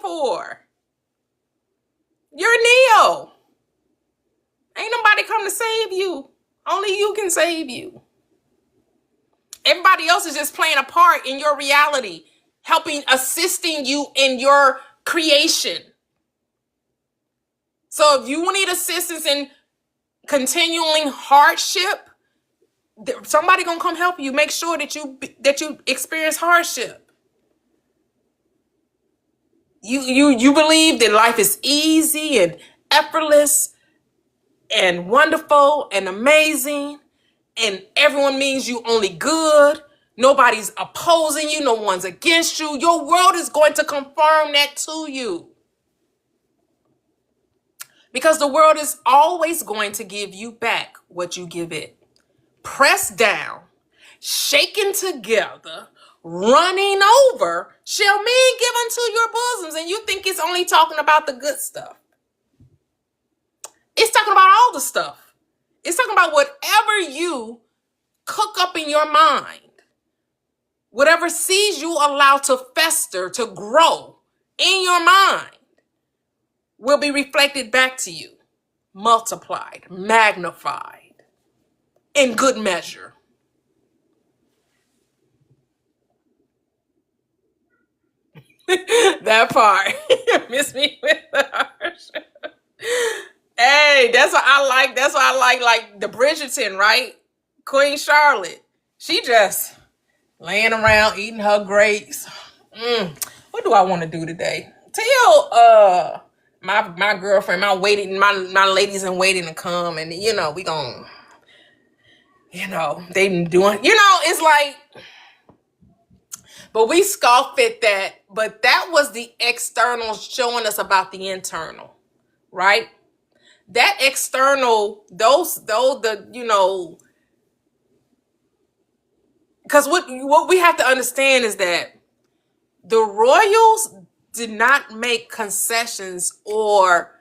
for? You're Neo. Ain't nobody come to save you. Only you can save you. Everybody else is just playing a part in your reality, helping, assisting you in your creation. So if you need assistance in continuing hardship, somebody gonna come help you. Make sure that you experience hardship. You believe that life is easy and effortless and wonderful and amazing, and everyone means you only good. Nobody's opposing you. No one's against you. Your world is going to confirm that to you. Because the world is always going to give you back what you give it. Pressed down, shaken together, running over, shall men give unto your bosoms. And you think it's only talking about the good stuff. It's talking about all the stuff. It's talking about whatever you cook up in your mind. Whatever seeds you allow to fester, to grow in your mind, will be reflected back to you, multiplied, magnified, in good measure. That part. Miss me with the harsh. Hey, that's what I like. That's what I like the Bridgerton, right? Queen Charlotte. She just laying around eating her grapes. What do I want to do today? Tell my girlfriend, my ladies in waiting to come, and we gon' they been doing, it's like, but we scoff at that. But that was the external showing us about the internal, right? That external, because what we have to understand is that the royals did not make concessions or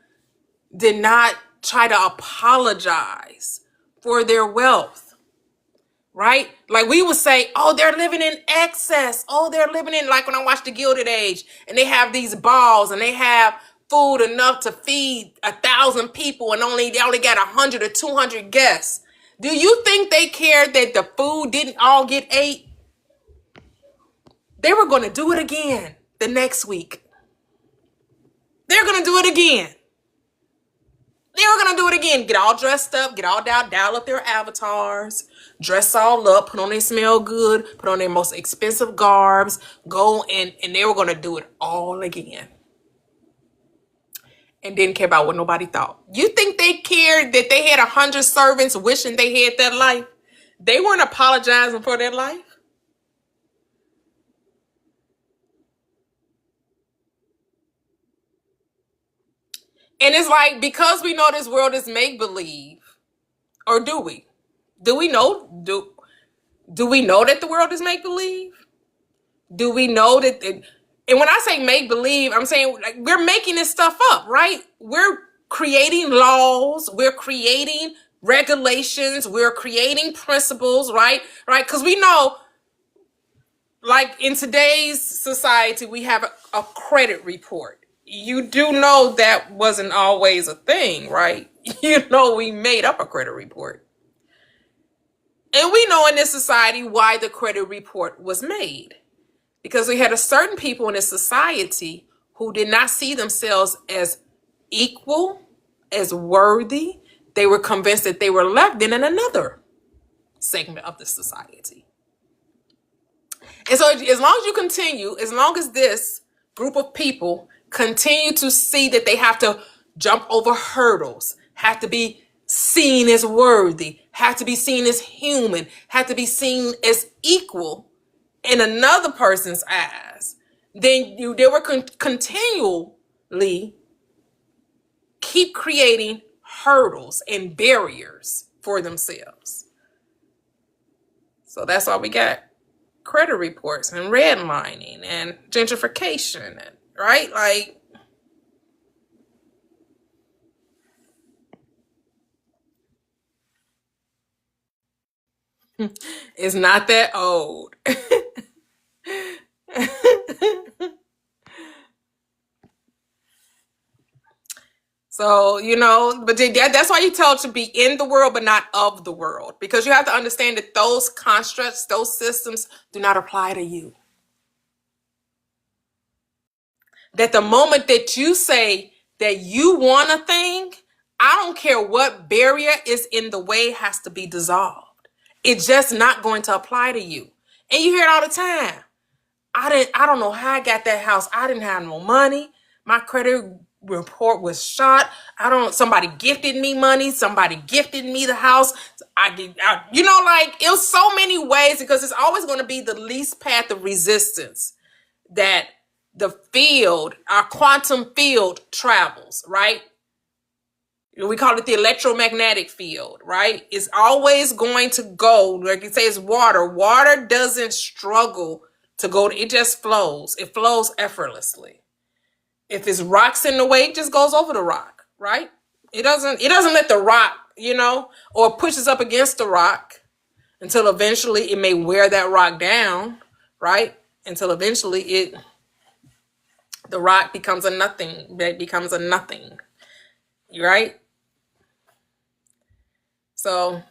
did not try to apologize for their wealth, right? Like we would say, oh, they're living in excess. Oh, they're living in, like when I watch The Gilded Age and they have these balls and they have food enough to feed 1,000 people and they only got 100 or 200 guests. Do you think they cared that the food didn't all get ate? They were going to do it again the next week. They're going to do it again. They were going to do it again. Get all dressed up, get all dial up their avatars, dress all up, put on their smell good, put on their most expensive garbs, go and they were going to do it all again. And didn't care about what nobody thought. You think they cared that they had 100 servants wishing they had that life? They weren't apologizing for their life. And it's like, because we know this world is make-believe, or do we? Do we know that the world is make-believe? Do we know that? And when I say make-believe, I'm saying like we're making this stuff up, right? We're creating laws, we're creating regulations, we're creating principles, right? Right? Because we know, like in today's society, we have a credit report. You do know that wasn't always a thing, right? We made up a credit report. And we know in this society why the credit report was made. Because we had a certain people in this society who did not see themselves as equal, as worthy. They were convinced that they were left in another segment of the society. And so as long as this group of people continue to see that they have to jump over hurdles, have to be seen as worthy, have to be seen as human, have to be seen as equal in another person's eyes, then they were continually keep creating hurdles and barriers for themselves. So that's why we got credit reports and redlining and gentrification, right? Like, it's not that old. So, but that's why you tell to be in the world, but not of the world. Because you have to understand that those constructs, those systems do not apply to you. That the moment that you say that you want a thing, I don't care what barrier is in the way, has to be dissolved. It's just not going to apply to you. And you hear it all the time. I don't know how I got that house. I didn't have no money. My credit report was shot. Somebody gifted me money. Somebody gifted me the house. It was so many ways, because it's always going to be the least path of resistance that the field, our quantum field, travels, right? We call it the electromagnetic field, right? It's always going to go, like you say, it's water. Water doesn't struggle to go, it just flows. It flows effortlessly. If it's rocks in the way, it just goes over the rock, right? It doesn't let the rock, or pushes up against the rock until eventually it may wear that rock down, right? Until eventually the rock becomes a nothing. It becomes a nothing, right? So,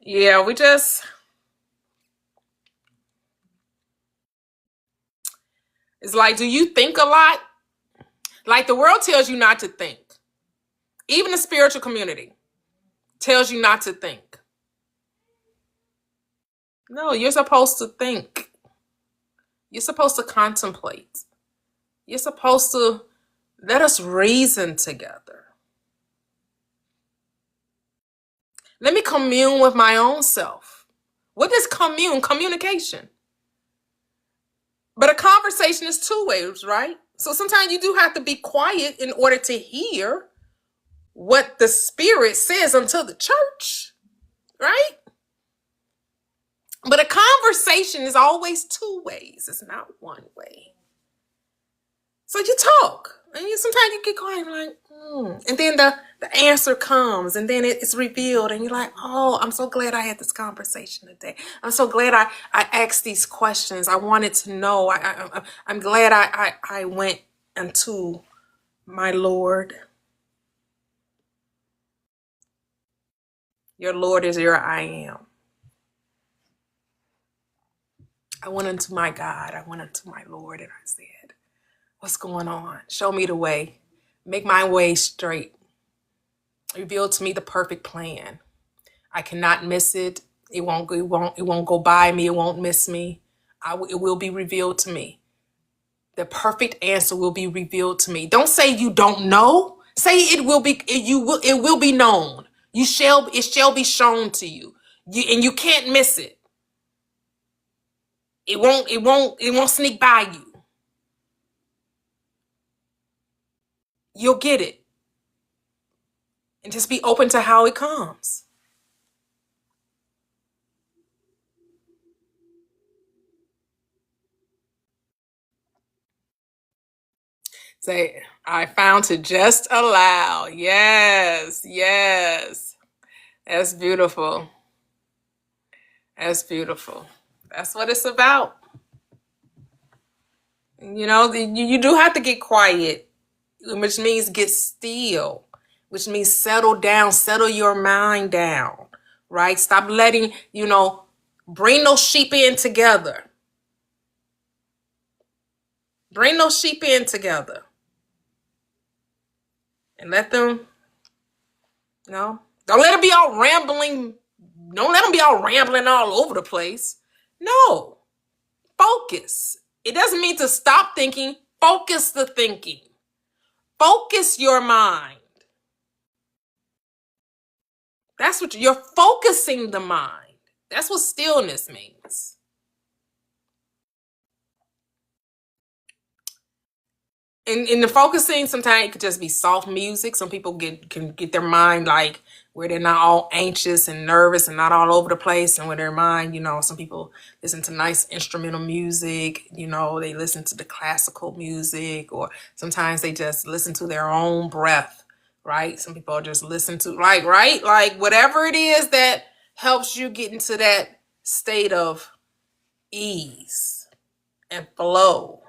yeah, it's like, do you think a lot? Like, the world tells you not to think. Even the spiritual community tells you not to think. No, you're supposed to think. You're supposed to contemplate. You're supposed to let us reason together. Let me commune with my own self. What is commune? Communication. But a conversation is two ways, right? So sometimes you do have to be quiet in order to hear what the Spirit says unto the church, right? But a conversation is always two ways. It's not one way. So you talk, and sometimes you get quiet, like, and then the answer comes, and then it's revealed, and you're like, oh, I'm so glad I had this conversation today. I'm so glad I asked these questions. I wanted to know. I'm glad I went unto my Lord. Your Lord is your I am. I went unto my God. I went unto my Lord, and I said, what's going on? Show me the way. Make my way straight. Reveal to me the perfect plan. I cannot miss it. It won't go by me. It won't miss me. It will be revealed to me. The perfect answer will be revealed to me. Don't say you don't know. Say it will be. It will be known. It shall be shown to you. And you can't miss it. It won't sneak by you. You'll get it. And just be open to how it comes. Say, I found to just allow. Yes, yes. That's beautiful. That's beautiful. That's what it's about. You do have to get quiet, which means get still, which means settle down, settle your mind down, right? Stop letting, bring those sheep in together. Bring those sheep in together. And let them, don't let them be all rambling. Don't let them be all rambling all over the place. No. Focus. It doesn't mean to stop thinking. Focus the thinking. Focus your mind. That's what you're focusing the mind. That's what stillness means. In the focusing, sometimes it could just be soft music. Some people can get their mind like where they're not all anxious and nervous and not all over the place, and with their mind, some people listen to nice instrumental music, they listen to the classical music, or sometimes they just listen to their own breath, right? Some people just listen to like whatever it is that helps you get into that state of ease and flow,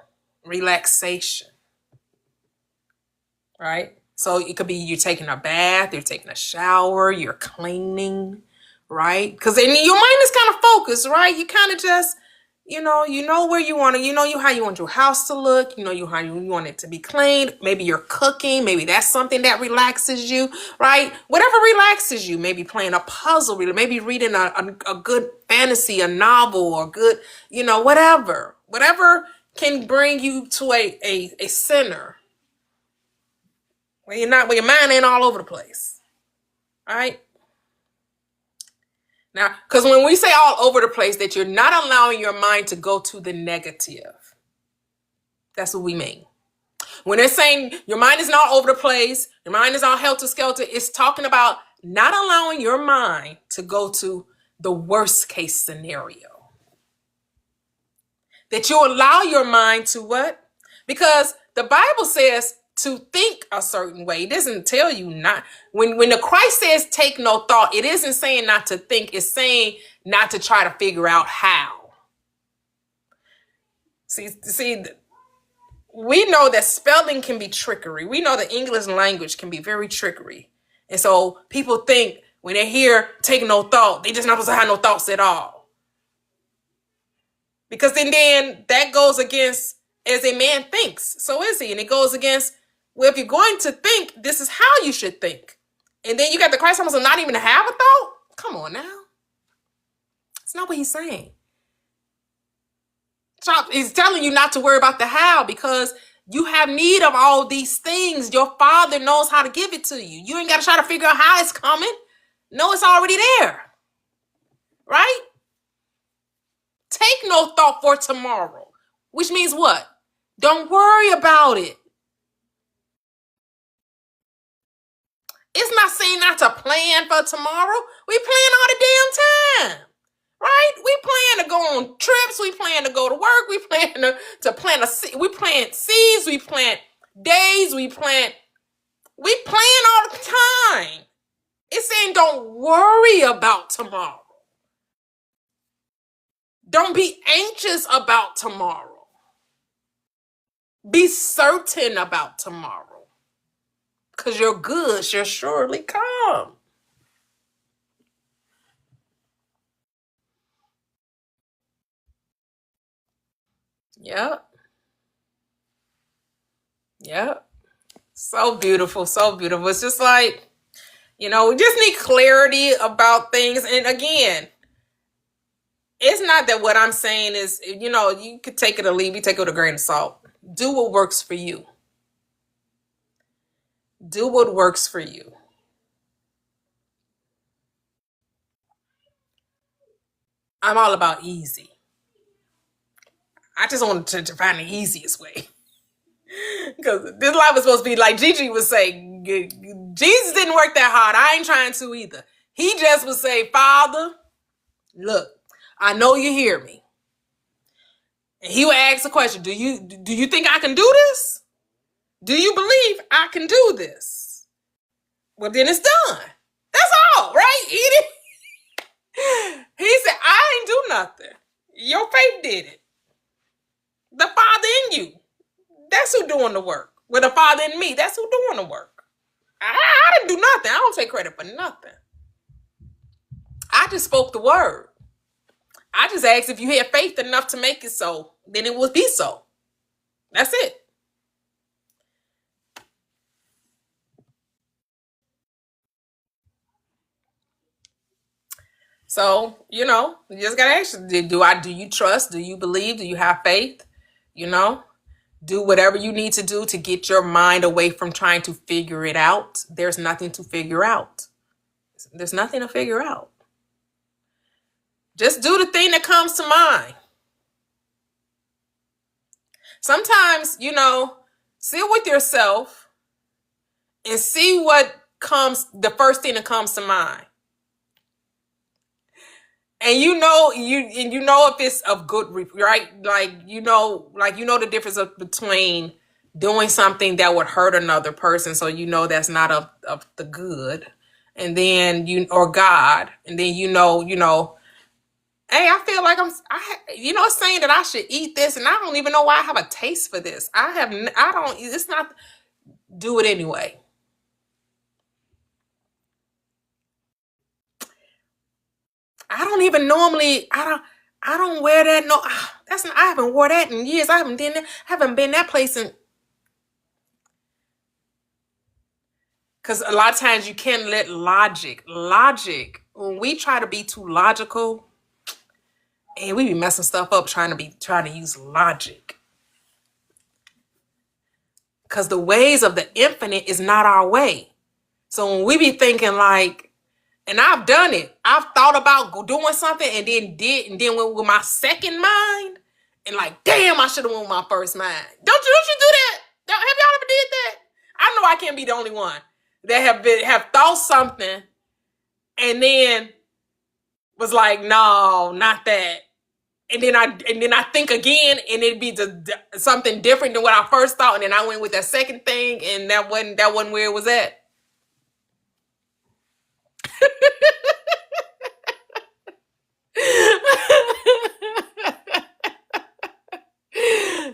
relaxation. Right? So it could be you're taking a bath, you're taking a shower, you're cleaning, right? Because then your mind is kind of focused, right? You kind of just, you know where you want to, how you want your house to look, how you want it to be cleaned. Maybe you're cooking, maybe that's something that relaxes you, right? Whatever relaxes you, maybe playing a puzzle, maybe reading a good fantasy, a novel, or good, whatever can bring you to a center where your mind ain't all over the place, right? Now, because when we say all over the place, that you're not allowing your mind to go to the negative. That's what we mean. When they're saying your mind is not all over the place, your mind is all helter-skelter, it's talking about not allowing your mind to go to the worst case scenario. That you allow your mind to what? Because the Bible says to think a certain way. It doesn't tell you not. When the Christ says take no thought, it isn't saying not to think. It's saying not to try to figure out how. See, we know that spelling can be trickery. We know the English language can be very trickery. And so people think when they hear take no thought, they just not supposed to have no thoughts at all. Because then that goes against as a man thinks, so is he. And it goes against, well, if you're going to think, this is how you should think. And then you got the Christ almost not even to have a thought? Come on now. It's not what he's saying. He's telling you not to worry about the how because you have need of all these things. Your Father knows how to give it to you. You ain't got to try to figure out how it's coming. No, it's already there. Right? Take no thought for tomorrow. Which means what? Don't worry about it. It's not saying not to plan for tomorrow. We plan all the damn time. Right? We plan to go on trips. We plan to go to work. We plan to plant we plant seeds. We plant days. We plan all the time. It's saying don't worry about tomorrow. Don't be anxious about tomorrow. Be certain about tomorrow. Because your good shall surely come. Yep. So beautiful, so beautiful. It's just like, we just need clarity about things. And again, it's not that what I'm saying is, you could take it or leave it, take it with a grain of salt. Do what works for you. Do what works for you. I'm all about easy. I just wanted to find the easiest way. Because this life is supposed to be like Gigi would say, Jesus didn't work that hard. I ain't trying to either. He just would say, Father, look, I know you hear me. And he would ask the question, do you think I can do this? Do you believe I can do this? Well, then it's done. That's all, right? He said, I ain't do nothing. Your faith did it. The Father in you. That's who doing the work. With the Father in me, that's who doing the work. I didn't do nothing. I don't take credit for nothing. I just spoke the word. I just asked if you had faith enough to make it so, then it would be so. That's it. So, you just gotta ask, do you trust? Do you believe? Do you have faith? Do whatever you need to do to get your mind away from trying to figure it out. There's nothing to figure out. There's nothing to figure out. Just do the thing that comes to mind. Sometimes, sit with yourself and see what the first thing that comes to mind. And if it's of good, right? Like the difference between doing something that would hurt another person. So that's not of the good. And then or God. And then hey, I feel like it's saying that I should eat this and I don't even know why I have a taste for this. It's not, do it anyway. I don't even normally. I don't wear that. No, that's not, I haven't wore that in years. I haven't been that place in. Because a lot of times you can't let logic. When we try to be too logical, and we be messing stuff up trying to use logic. Because the ways of the infinite is not our way. So when we be thinking like, and I've done it, I've thought about doing something and then went with my second mind, and like, damn, I should have went with my first mind. Don't you do that? Have y'all ever did that? I know I can't be the only one that have thought something and then was like, no, not that. And then I think again, and it'd be something different than what I first thought, and then I went with that second thing, and that wasn't where it was at.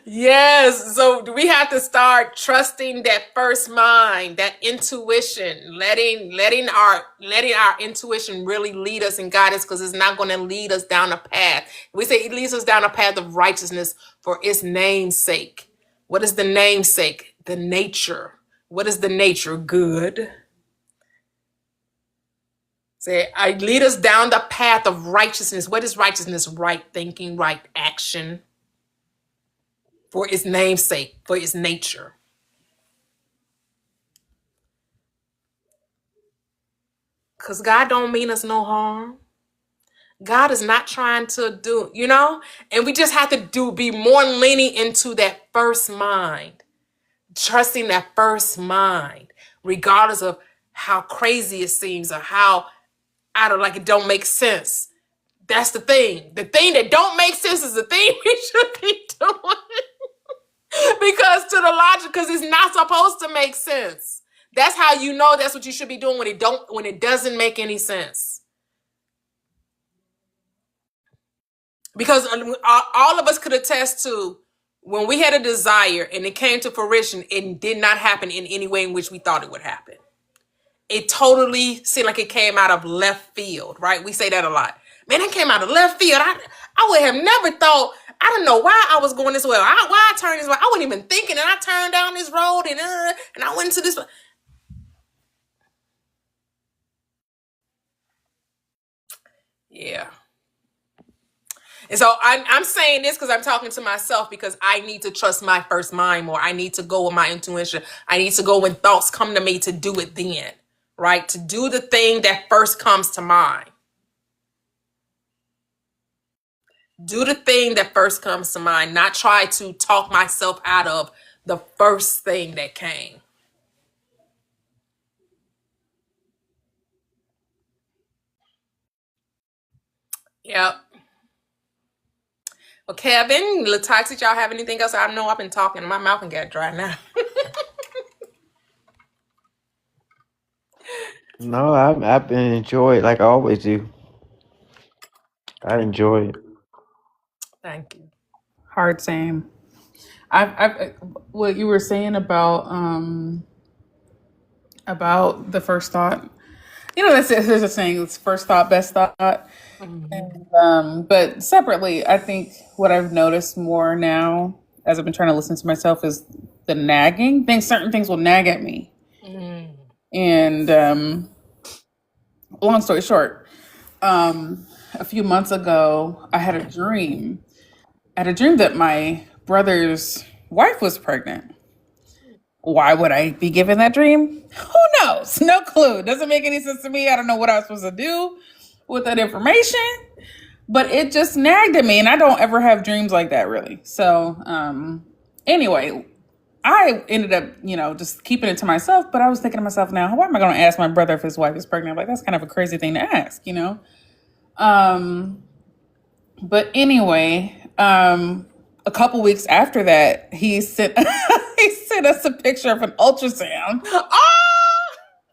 Yes, so we have to start trusting that first mind, that intuition, letting our intuition really lead us and guide us, because it's not going to lead us down a path. We say it leads us down a path of righteousness for its name's sake. What is the namesake? The nature. What is the nature? Good. Say, I lead us down the path of righteousness. What is righteousness? Right thinking, right action. For its namesake, for its nature. Because God don't mean us no harm. God is not trying to do, and we just have to be more leaning into that first mind, trusting that first mind, regardless of how crazy it seems or how it don't make sense. That's the thing. The thing that don't make sense is the thing we should be doing. Because it's not supposed to make sense. That's how you know that's what you should be doing when it doesn't make any sense. Because all of us could attest to when we had a desire and it came to fruition, it did not happen in any way in which we thought it would happen. It totally seemed like it came out of left field, right? We say that a lot. Man, it came out of left field. I would have never thought. I don't know why I was going this way. Why I turned this way. I wasn't even thinking, and I turned down this road, and I went into this. Yeah. And so I'm saying this because I'm talking to myself, because I need to trust my first mind more. I need to go with my intuition. I need to go when thoughts come to me to do it then, right? To do the thing that first comes to mind. Do the thing that first comes to mind, not try to talk myself out of the first thing that came. Yep. Well, Kevin, Latoxic, y'all have anything else? I know I've been talking and my mouth can get dry now. No, I've been enjoying it like I always do. I enjoy it. Thank you. Hard same. I've what you were saying about the first thought. There's a saying, it's first thought, best thought. Mm-hmm. And, but separately, I think what I've noticed more now, as I've been trying to listen to myself, is the nagging. Certain things will nag at me. Mm. And long story short, a few months ago, I had a dream. That my brother's wife was pregnant. Why would I be given that dream? Who knows? No clue. Doesn't make any sense to me. I don't know what I was supposed to do with that information, but it just nagged at me, and I don't ever have dreams like that, really. So anyway, I ended up, just keeping it to myself, but I was thinking to myself, now, why am I going to ask my brother if his wife is pregnant? Like, that's kind of a crazy thing to ask, But anyway, a couple weeks after that, he sent us a picture of an ultrasound. Oh!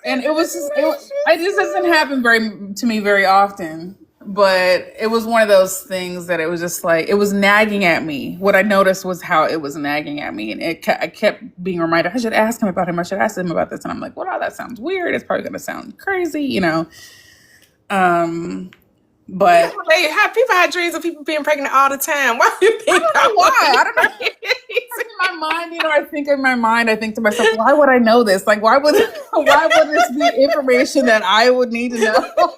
And it just doesn't happen to me very often. But it was one of those things that it was just like, it was nagging at me. What I noticed was how it was nagging at me. And I kept being reminded, I should ask him about him. I should ask him about this. And I'm like, well, that sounds weird. It's probably going to sound crazy, But People had dreams of people being pregnant all the time. Why do you think I don't know why. I don't know. In my mind, I think to myself, why would I know this? Like, why would this be information that I would need to know?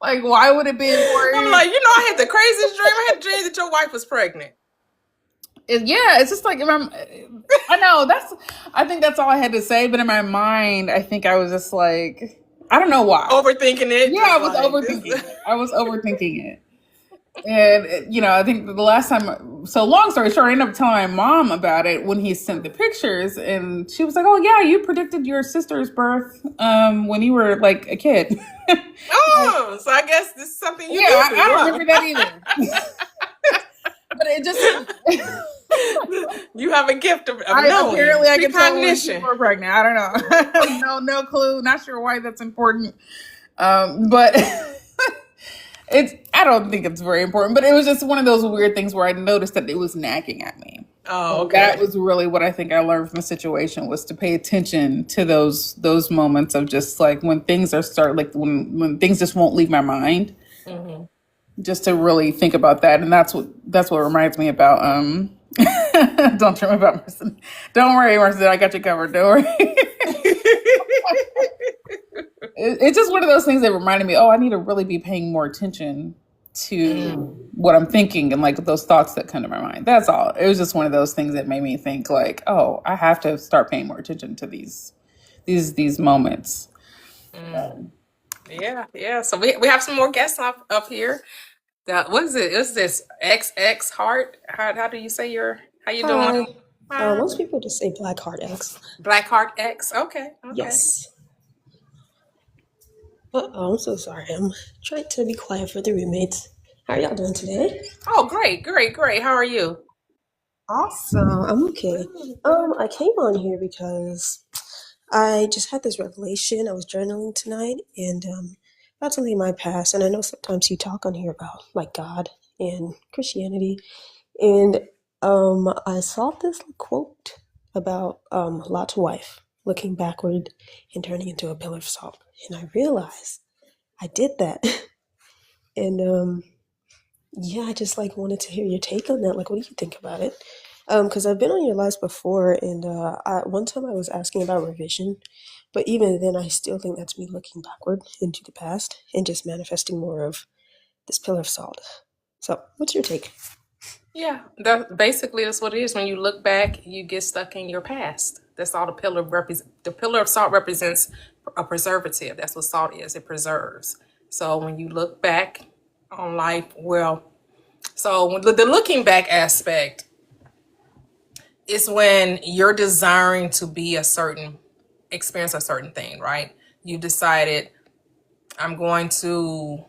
Like, why would it be important? I'm like, I had the craziest dream. I had a dream that your wife was pregnant. It's just like, I know I think that's all I had to say. But in my mind, I think I was just like, I don't know why. Overthinking it. Yeah, I was overthinking it. I was overthinking it. And, I think the last time, so long story short, I ended up telling my mom about it when he sent the pictures. And she was like, oh, yeah, you predicted your sister's birth when you were like a kid. Oh, so I guess this is something you do. I don't remember that either. But it just... You have a gift of knowing. Apparently I can tell when people are pregnant. I don't know. No clue. Not sure why that's important. But I don't think it's very important. But it was just one of those weird things where I noticed that it was nagging at me. Oh, okay. That was really what I think I learned from the situation, was to pay attention to those moments of just like when things when things just won't leave my mind. Mm-hmm. Just to really think about that. And that's what reminds me about don't dream about Mercy. Don't worry, Mercy, I got you covered. Don't worry. It's just one of those things that reminded me, I need to really be paying more attention to what I'm thinking and like those thoughts that come to my mind. That's all. It was just one of those things that made me think like, I have to start paying more attention to these moments. Yeah. So we have some more guests up here. What is it? Is this XX Heart? How do you say how you doing? Most people just say Black Heart X. Black Heart X. Okay. Yes. I'm so sorry. I'm trying to be quiet for the roommates. How are y'all doing today? Oh, great. How are you? Awesome. I'm okay. I came on here because I just had this revelation. I was journaling tonight and about something in my past. And I know sometimes you talk on here about like God and Christianity. And I saw this quote about Lot's wife looking backward and turning into a pillar of salt. And I realized I did that. And I just like wanted to hear your take on that. Like, what do you think about it? Because I've been on your lives before, and one time I was asking about revision, but even then I still think that's me looking backward into the past and just manifesting more of this pillar of salt. So what's your take? Yeah, basically that's what it is. When you look back, you get stuck in your past. That's all the pillar of salt represents a preservative. That's what salt is. It preserves. So when you look back on life, so the looking back aspect is when you're desiring to experience a certain thing, right? You decided, I'm going to,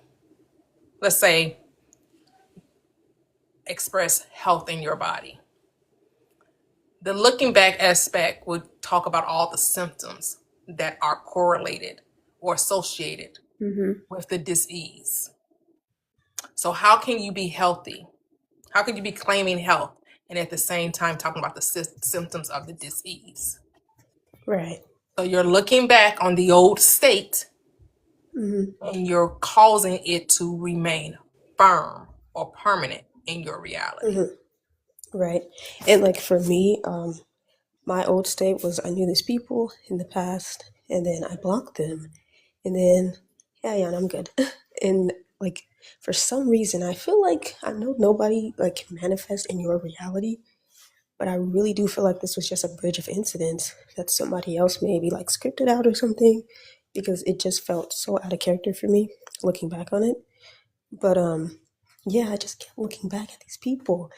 let's say, express health in your body. The looking back aspect would talk about all the symptoms that are correlated or associated with the disease. So how can you be healthy? How can you be claiming health and at the same time talking about the symptoms of the disease? Right. So you're looking back on the old state and you're causing it to remain firm or permanent in your reality. Right. And like for me, my old state was I knew these people in the past and then I blocked them and then and I'm good. And like for some reason I feel like I know nobody like can manifest in your reality, but I really do feel like this was just a bridge of incidents that somebody else maybe like scripted out or something, because it just felt so out of character for me looking back on it. But I just kept looking back at these people.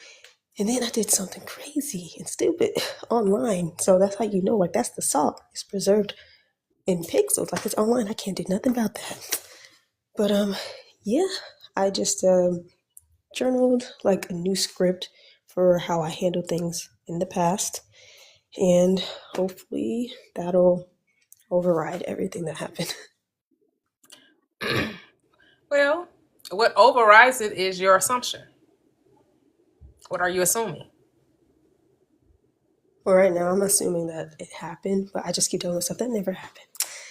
And then I did something crazy and stupid online. So that's how you know, like, that's the salt. It's preserved in pixels. Like, it's online. I can't do nothing about that. But, I just journaled, like, a new script for how I handled things in the past. And hopefully that'll override everything that happened. Well, what overrides it is your assumption. What are you assuming? Well, right now I'm assuming that it happened, but I just keep telling myself that never happened.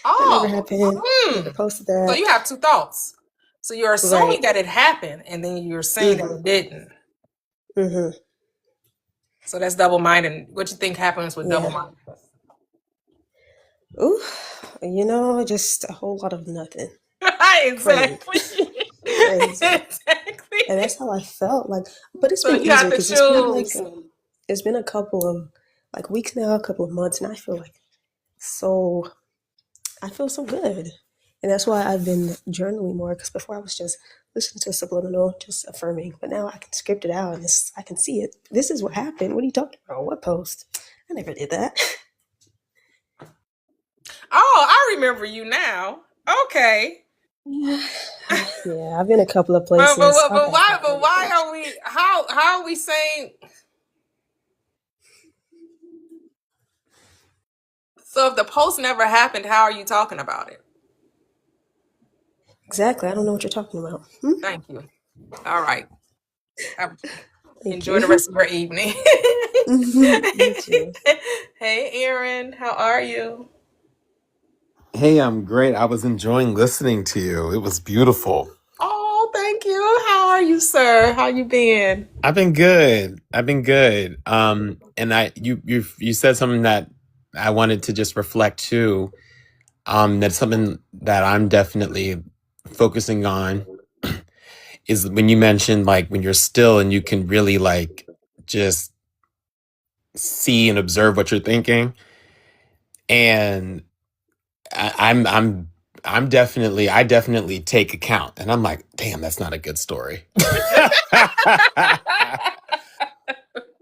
Oh, that never happened. Never posted that. So you have two thoughts. So you're assuming Right. that it happened, and then you're saying that it didn't. Mm-hmm. So that's double-minded. What you think happens with Yeah. double-mindedness? Ooh, just a whole lot of nothing. Praying. Exactly. Crazy. Exactly. And that's how I felt. Like, but it's So been you have easier to because it's been like choose. it's been a couple of like weeks now, a couple of months, and I feel like so I feel so good. And that's why I've been journaling more because before I was just listening to subliminal, just affirming. But now I can script it out and I can see it. This is what happened. What are you talking about? What post? I never did that. Oh, I remember you now. Okay. Yeah, yeah. I've been a couple of But places. I'll back why out a little bit. are we how are we saying, so if the post never happened, how are you talking about it? Exactly. I don't know what you're talking about. Thank you. All right. Have- Thank Enjoy the you. rest of your evening. You too. Hey Aaron, how are you? Hey, I'm great. I was enjoying listening to you. It was beautiful. Oh, thank you. How are you, sir? How you been? I've been good. I've been good. And you said something that I wanted to just reflect too. That's something that I'm definitely focusing on is when you mentioned like when you're still and you can really like just see and observe what you're thinking. And I'm definitely I definitely take account and I'm like, damn, that's not a good story.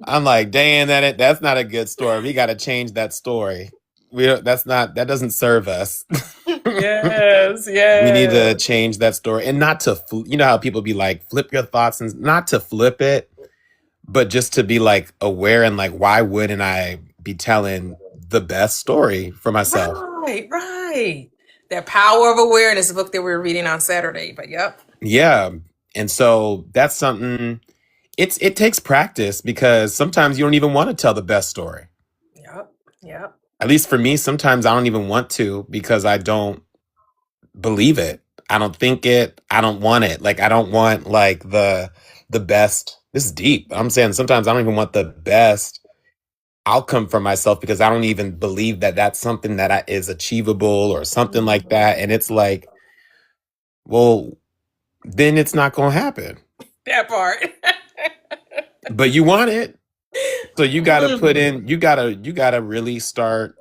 I'm like, damn, that's not a good story. We got to change that story. That doesn't serve us. Yes, We need yes. to change that story and not to you know how people be like flip your thoughts and not to flip it, but just to be like aware and like why wouldn't I be telling the best story for myself? Right, right. That Power of Awareness book that we were reading on Saturday. But yep. Yeah. And so that's something it takes practice because sometimes you don't even want to tell the best story. Yep. Yep. At least for me, sometimes I don't even want to because I don't believe it. I don't think it. I don't want it. Like I don't want like the best. This is deep. I'm saying sometimes I don't even want the best outcome for myself because I don't even believe that that's something that is achievable or something like that. And it's like, well, then it's not going to happen. That part. But you want it. So you got to put Mhm. in you got to really start.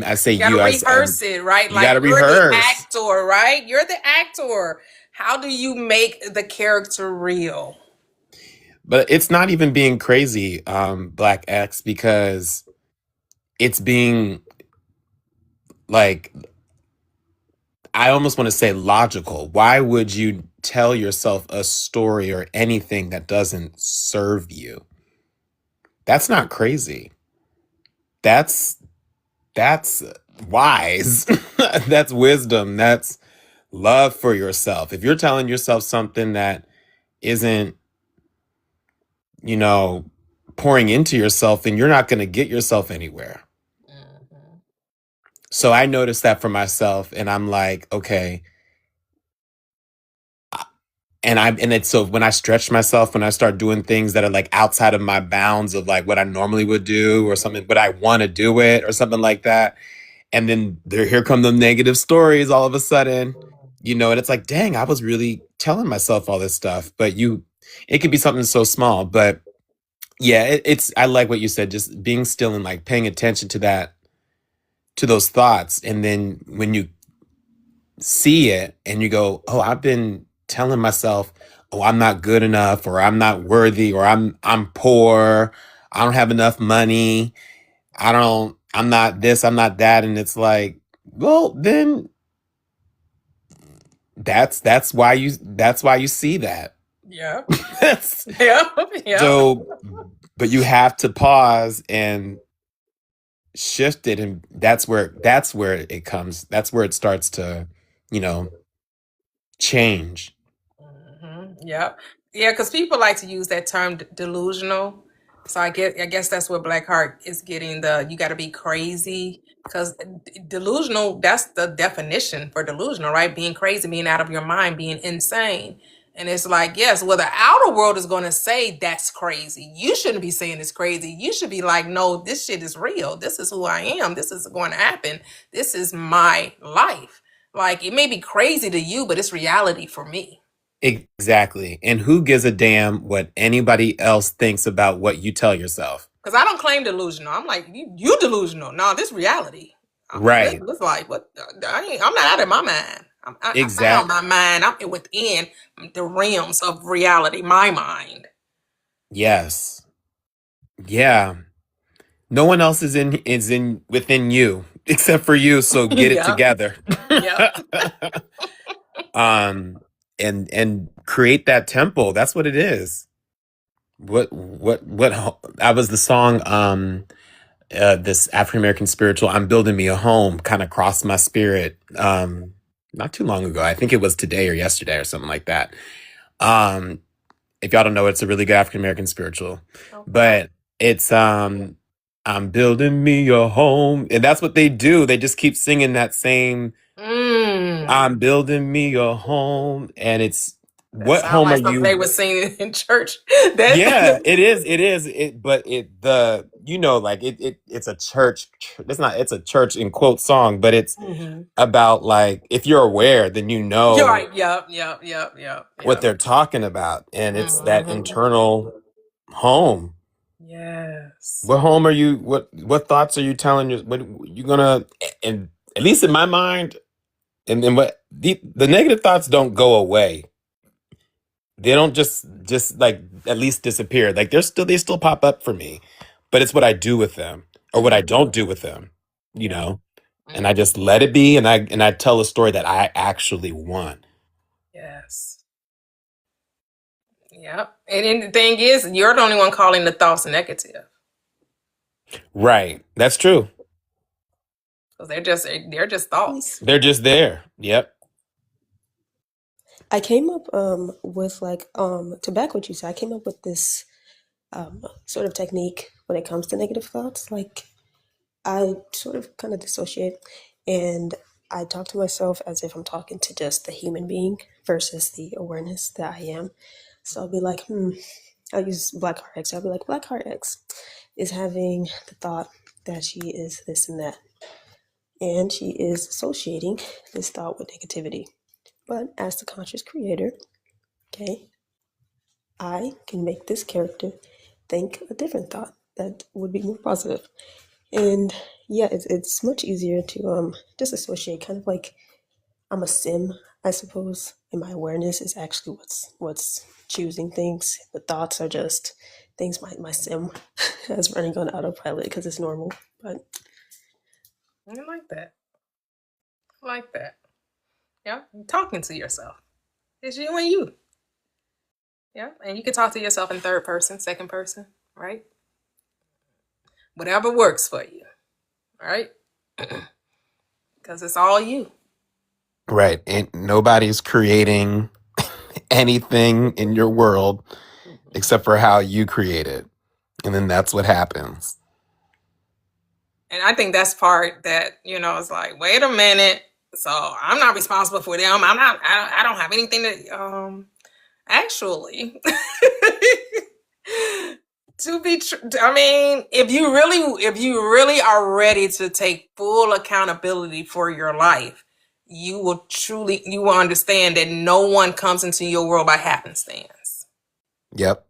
I say You gotta you as rehearse it, right? you got Like to you're the rehearse. actor, right? You're the actor. How do you make the character real? But it's not even being crazy, Black X, because it's being like I almost want to say logical. Why would you tell yourself a story or anything that doesn't serve you? That's not crazy. That's wise. That's wisdom. That's love for yourself. If you're telling yourself something that isn't, you know, pouring into yourself, then you're not going to get yourself anywhere. Mhm. So I noticed that for myself and I'm like, okay, and it's so when I stretch myself, when I start doing things that are like outside of my bounds of like what I normally would do or something, but I want to do it or something like that. And then here come the negative stories all of a sudden, and it's like, dang, I was really telling myself all this stuff, but it could be something so small, but yeah, I like what you said, just being still and like paying attention to to those thoughts. And then when you see it and you go, oh, I've been telling myself, oh, I'm not good enough or I'm not worthy or I'm poor. I don't have enough money. I'm not this, I'm not that. And it's like, well, then that's why you see that. Yep. That's- Yep. Yep. so, but you have to pause and shift it. And that's where it comes. That's where it starts to, you know, change. Yep. Yeah, because people like to use that term delusional. So I guess that's what Blackheart is getting. You got to be crazy, because delusional, that's the definition for delusional, right? Being crazy, being out of your mind, being insane. And it's like, yes, well, the outer world is going to say that's crazy. You shouldn't be saying it's crazy. You should be like, no, this shit is real. This is who I am. This is going to happen. This is my life. Like, it may be crazy to you, but it's reality for me. Exactly. And who gives a damn what anybody else thinks about what you tell yourself? Because I don't claim delusional. I'm like, you delusional. No, this reality. Right. It's like, what? I'm not out of my mind. I found my mind. I'm within the realms of reality, my mind. Yes. Yeah. No one else is in within you except for you, so get it Yeah. together. Yeah. And create that temple. That's what it is. What that was the song this African American spiritual, I'm building me a home, kind of crossed my spirit not too long ago. I think it was today or yesterday or something like that. If y'all don't know, it's a really good African American spiritual. Okay. But it's I'm building me a home. And that's what they do. They just keep singing that same I'm building me a home. And it's That what sound home are like something they you? were singing in church. Yeah, it is. It is. But like it's a church. It's a church in quote song, but it's about, like, if you're aware, then you know. You're right. Yep. What they're talking about, and it's that internal home. Yes. What home are you? What thoughts are you telling you? What you gonna? And at least in my mind, and then what the negative thoughts don't go away. They don't just like at least disappear. Like they still pop up for me, but it's what I do with them or what I don't do with them, and I just let it be, and I tell a story that I actually want. Yes. Yep. And then the thing is, you're the only one calling the thoughts negative. Right. That's true. Because they're just thoughts. They're just there. Yep. I came up with to back what you said, I came up with this sort of technique when it comes to negative thoughts. Like, I sort of kind of dissociate, and I talk to myself as if I'm talking to just the human being versus the awareness that I am. So I'll be like, I'll use Blackheart X. I'll be like, Blackheart X is having the thought that she is this and that, and she is associating this thought with negativity. But as the conscious creator, okay, I can make this character think a different thought that would be more positive. And yeah, it's much easier to disassociate, kind of like I'm a sim, I suppose, and my awareness is actually what's choosing things. The thoughts are just things my sim has running on autopilot because it's normal. But I like that. I like that. Yeah, talking to yourself. It's you and you. Yeah, and you can talk to yourself in third person, second person, right? Whatever works for you, right? Because it's all you. Right. And nobody's creating anything in your world except for how you create it. And then that's what happens. And I think that's part that, it's like, wait a minute. So I'm not responsible for them. I don't have anything to, actually, to be true. I mean, if you really are ready to take full accountability for your life, you will understand that no one comes into your world by happenstance. Yep.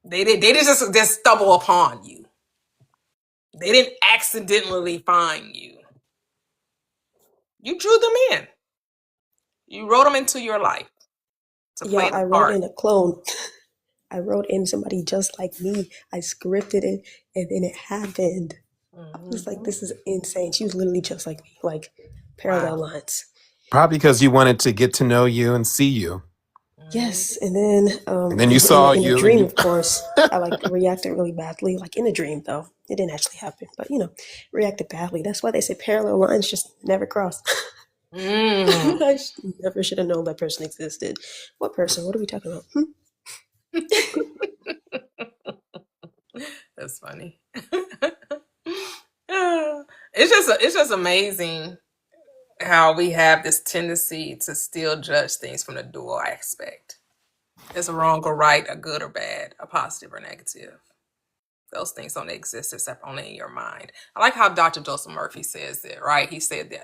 They just stumble upon you. They didn't accidentally find you. You drew them in. You wrote them into your life to play yeah, I the wrote part. in a clone. I wrote in somebody just like me. I scripted it, and then it happened. I was like, this is insane. She was literally just like me, like parallel lines. Probably because you wanted to get to know you and see you. Yes, and then And then you saw in a you and dream, you of course, I reacted really badly. Like in a dream, though, it didn't actually happen, but reacted badly. That's why they say parallel lines just never cross. I never should have known that person existed. What person? What are we talking about? That's funny. It's just amazing how we have this tendency to still judge things from the dual aspect. It's a wrong or right, a good or bad, a positive or negative. Those things don't exist except only in your mind. I like how Dr. Joseph Murphy says it, right? He said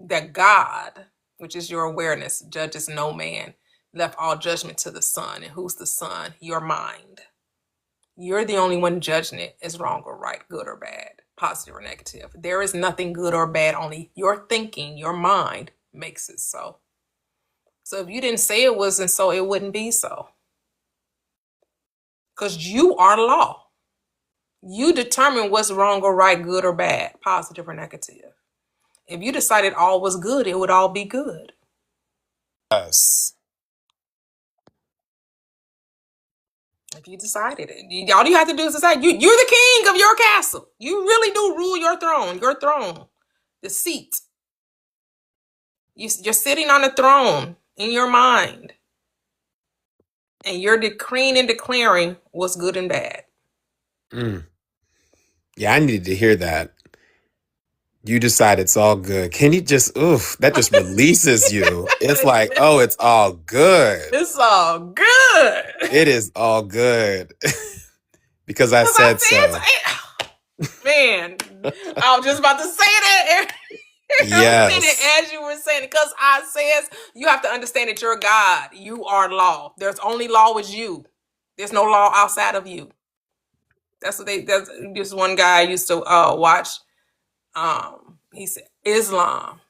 that God, which is your awareness, judges no man, left all judgment to the Son. And who's the Son? Your mind. You're the only one judging it as wrong or right, good or bad, positive or negative. There is nothing good or bad, only your thinking, your mind makes it so. So if you didn't say it wasn't so, it wouldn't be so. Because you are law. You determine what's wrong or right, good or bad, positive or negative. If you decided all was good, it would all be good. Yes. If you decided it, all you have to do is decide. You're the king of your castle. You really do rule your throne, the seat. You're sitting on the throne in your mind. And you're decreeing and declaring what's good and bad. Mm. Yeah, I needed to hear that. You decide it's all good. Can you just, oof, that just releases you. It's like, oh, it's all good. It's all good. It is all good. Because I said so. Man, I was just about to say that. Yes. As you were saying, because I says you have to understand that you're God. You are law. There's only law with you. There's no law outside of you. That's this one guy I used to watch. He said, Islam,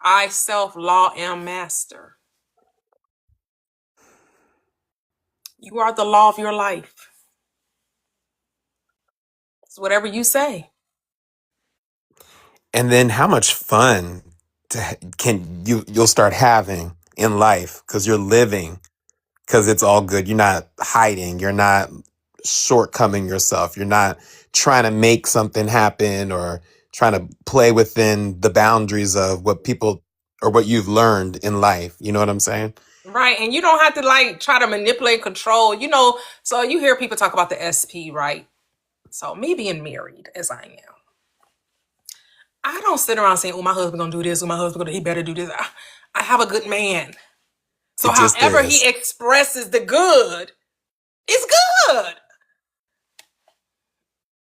I self law am master. You are the law of your life. It's whatever you say. And then how much fun you'll start having in life because you're living, because it's all good. You're not hiding. You're not shortcoming yourself. You're not trying to make something happen or trying to play within the boundaries of what people or what you've learned in life. You know what I'm saying? Right. And you don't have to try to manipulate, control, so you hear people talk about the SP, right? So me being married as I am, I don't sit around saying, oh, my husband gonna do this, or my husband he better do this. I have a good man. So It just however is. he expresses the good, it's good.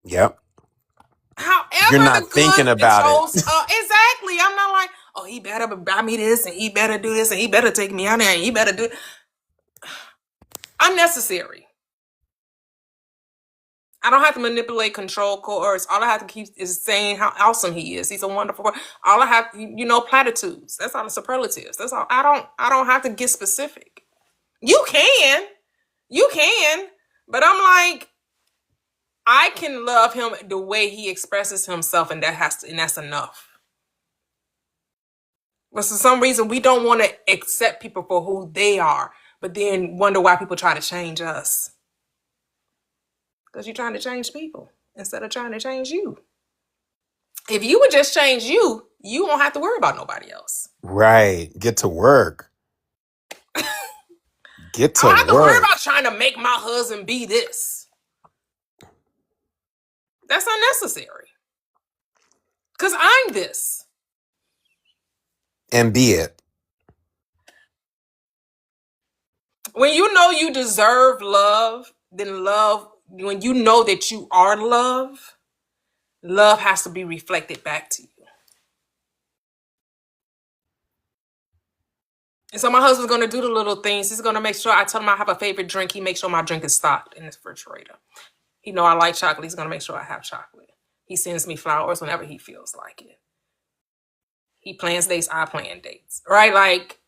Yep. However You're not the thinking good about it. exactly. I'm not like, oh, he better buy me this, and he better do this, and he better take me out there, and he better do it. Unnecessary. I don't have to manipulate, control, coerce. All I have to keep is saying how awesome he is. He's a wonderful. All I have, platitudes. That's all the superlatives. That's all. I don't have to get specific. You can, but I'm like, I can love him the way he expresses himself, and that's enough. But for some reason, we don't want to accept people for who they are, but then wonder why people try to change us. Because you're trying to change people instead of trying to change you. If you would just change you won't have to worry about nobody else. Right. Get to work. Get to I don't have to worry work. about trying to make my husband be this. That's unnecessary. Because I'm this. And be it. When you know you deserve love, then when you know that you are love has to be reflected back to you. And so my husband's going to do the little things. He's going to make sure I tell him I have a favorite drink. He makes sure my drink is stocked in his refrigerator. He know I like chocolate. He's going to make sure I have chocolate. He sends me flowers whenever he feels like it. He plans dates. I plan dates. Right? Like,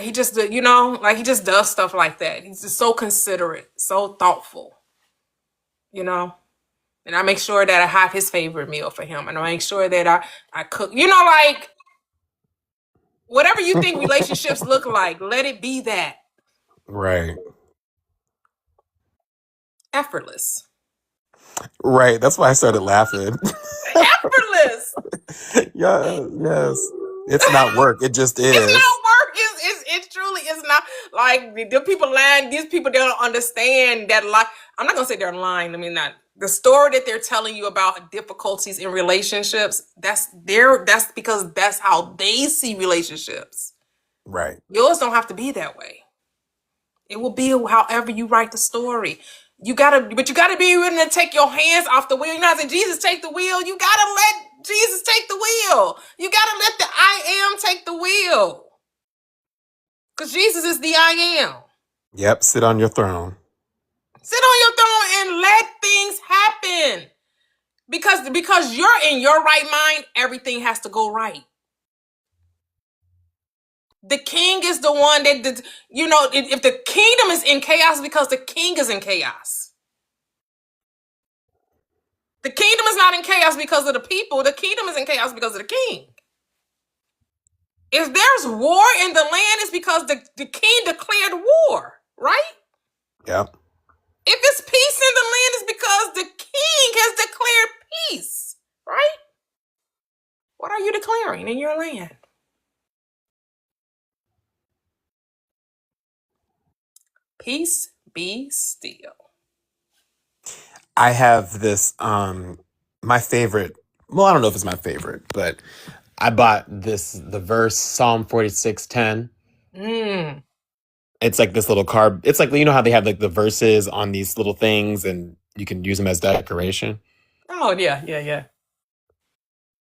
he just, he just does stuff like that. He's just so considerate, so thoughtful, And I make sure that I have his favorite meal for him. And I make sure that I cook, whatever you think relationships look like, let it be that. Right. Effortless. Right. That's why I started laughing. Effortless. Yes. It's not work. It just is. It's not work. It truly is not. Like, the people lying, these people, they don't understand that. Like, I'm not going to say they're lying. I mean, not The story that they're telling you about difficulties in relationships, that's because that's how they see relationships. Right. Yours don't have to be that way. It will be however you write the story. You gotta be willing to take your hands off the wheel. You know, as Jesus take the wheel, you gotta let Jesus take the wheel. You gotta let the I am take the wheel. Because Jesus is the I am. Yep. Sit on your throne. Sit on your throne and let things happen. Because you're in your right mind, everything has to go right. The king is the one that, if the kingdom is in chaos, because the king is in chaos. The kingdom is not in chaos because of the people. The kingdom is in chaos because of the king. If there's war in the land, it's because the king declared war, right? Yep. If it's peace in the land, it's because the king has declared peace, right? What are you declaring in your land? Peace be still. I have this my favorite, well, I don't know if it's my favorite, but I bought the verse Psalm 46:10. Mm. It's like this little card. It's like, you know how they have like the verses on these little things and you can use them as decoration. Oh, yeah.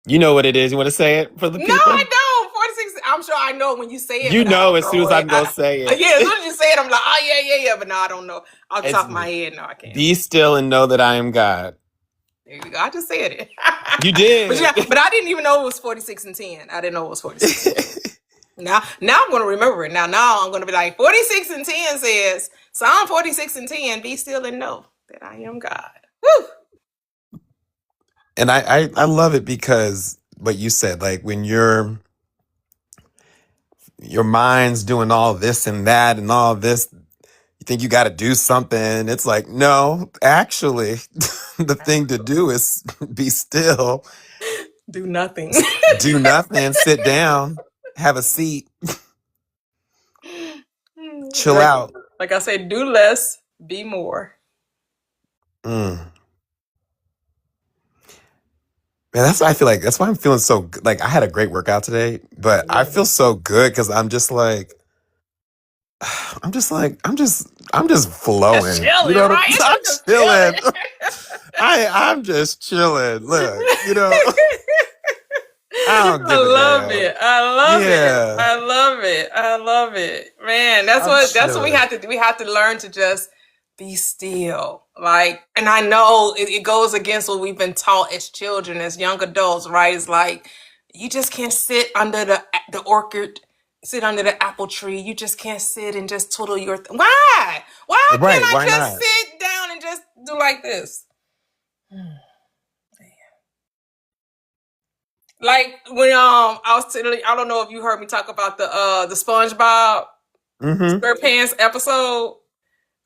You know what it is. You want to say it for the No, I people? don't. 46. I'm sure I know when you say it, You but I know don't as soon know as it. I'm gonna say it. Yeah, as soon as you say it, I'm like, oh, yeah. But no, I don't know. Off the It's top of my head, no, I can't. be still and know that I am God. There you go. I just said it. You did. But I didn't even know it was 46 and 10. I didn't know it was 46 and 10. Now I'm going to remember it. Now I'm going to be like, 46 and 10 says, Psalm 46 and 10, be still and know that I am God. Woo! And I love it because what you said, like when your mind's doing all this and that and all this, you think you got to do something. It's like, no, actually, the thing to do is be still, Do nothing. do nothing, sit down, have a seat, chill like, out. like I said, do less, be more. Mm. Man, that's why I feel like, that's why I'm feeling so good. Like I had a great workout today, but I feel so good because I'm just like, I'm just Just flowing. You chilling, know right? I'm Just chilling. chilling. I'm just chilling. Look, I don't I give a love damn. it. I love it. Yeah, I love it. I love it. Man, I'm that's what we chilling. have to do. We have to learn to just be still. Like, and I know it goes against what we've been taught as children, as young adults, right? It's like you just can't sit under the orchard, sit under the apple tree. You just can't sit and just twiddle your why? Why can't Right? I Why just not? sit down and just do like this? Like when I was telling, I don't know if you heard me talk about the SpongeBob Mm-hmm. SquarePants episode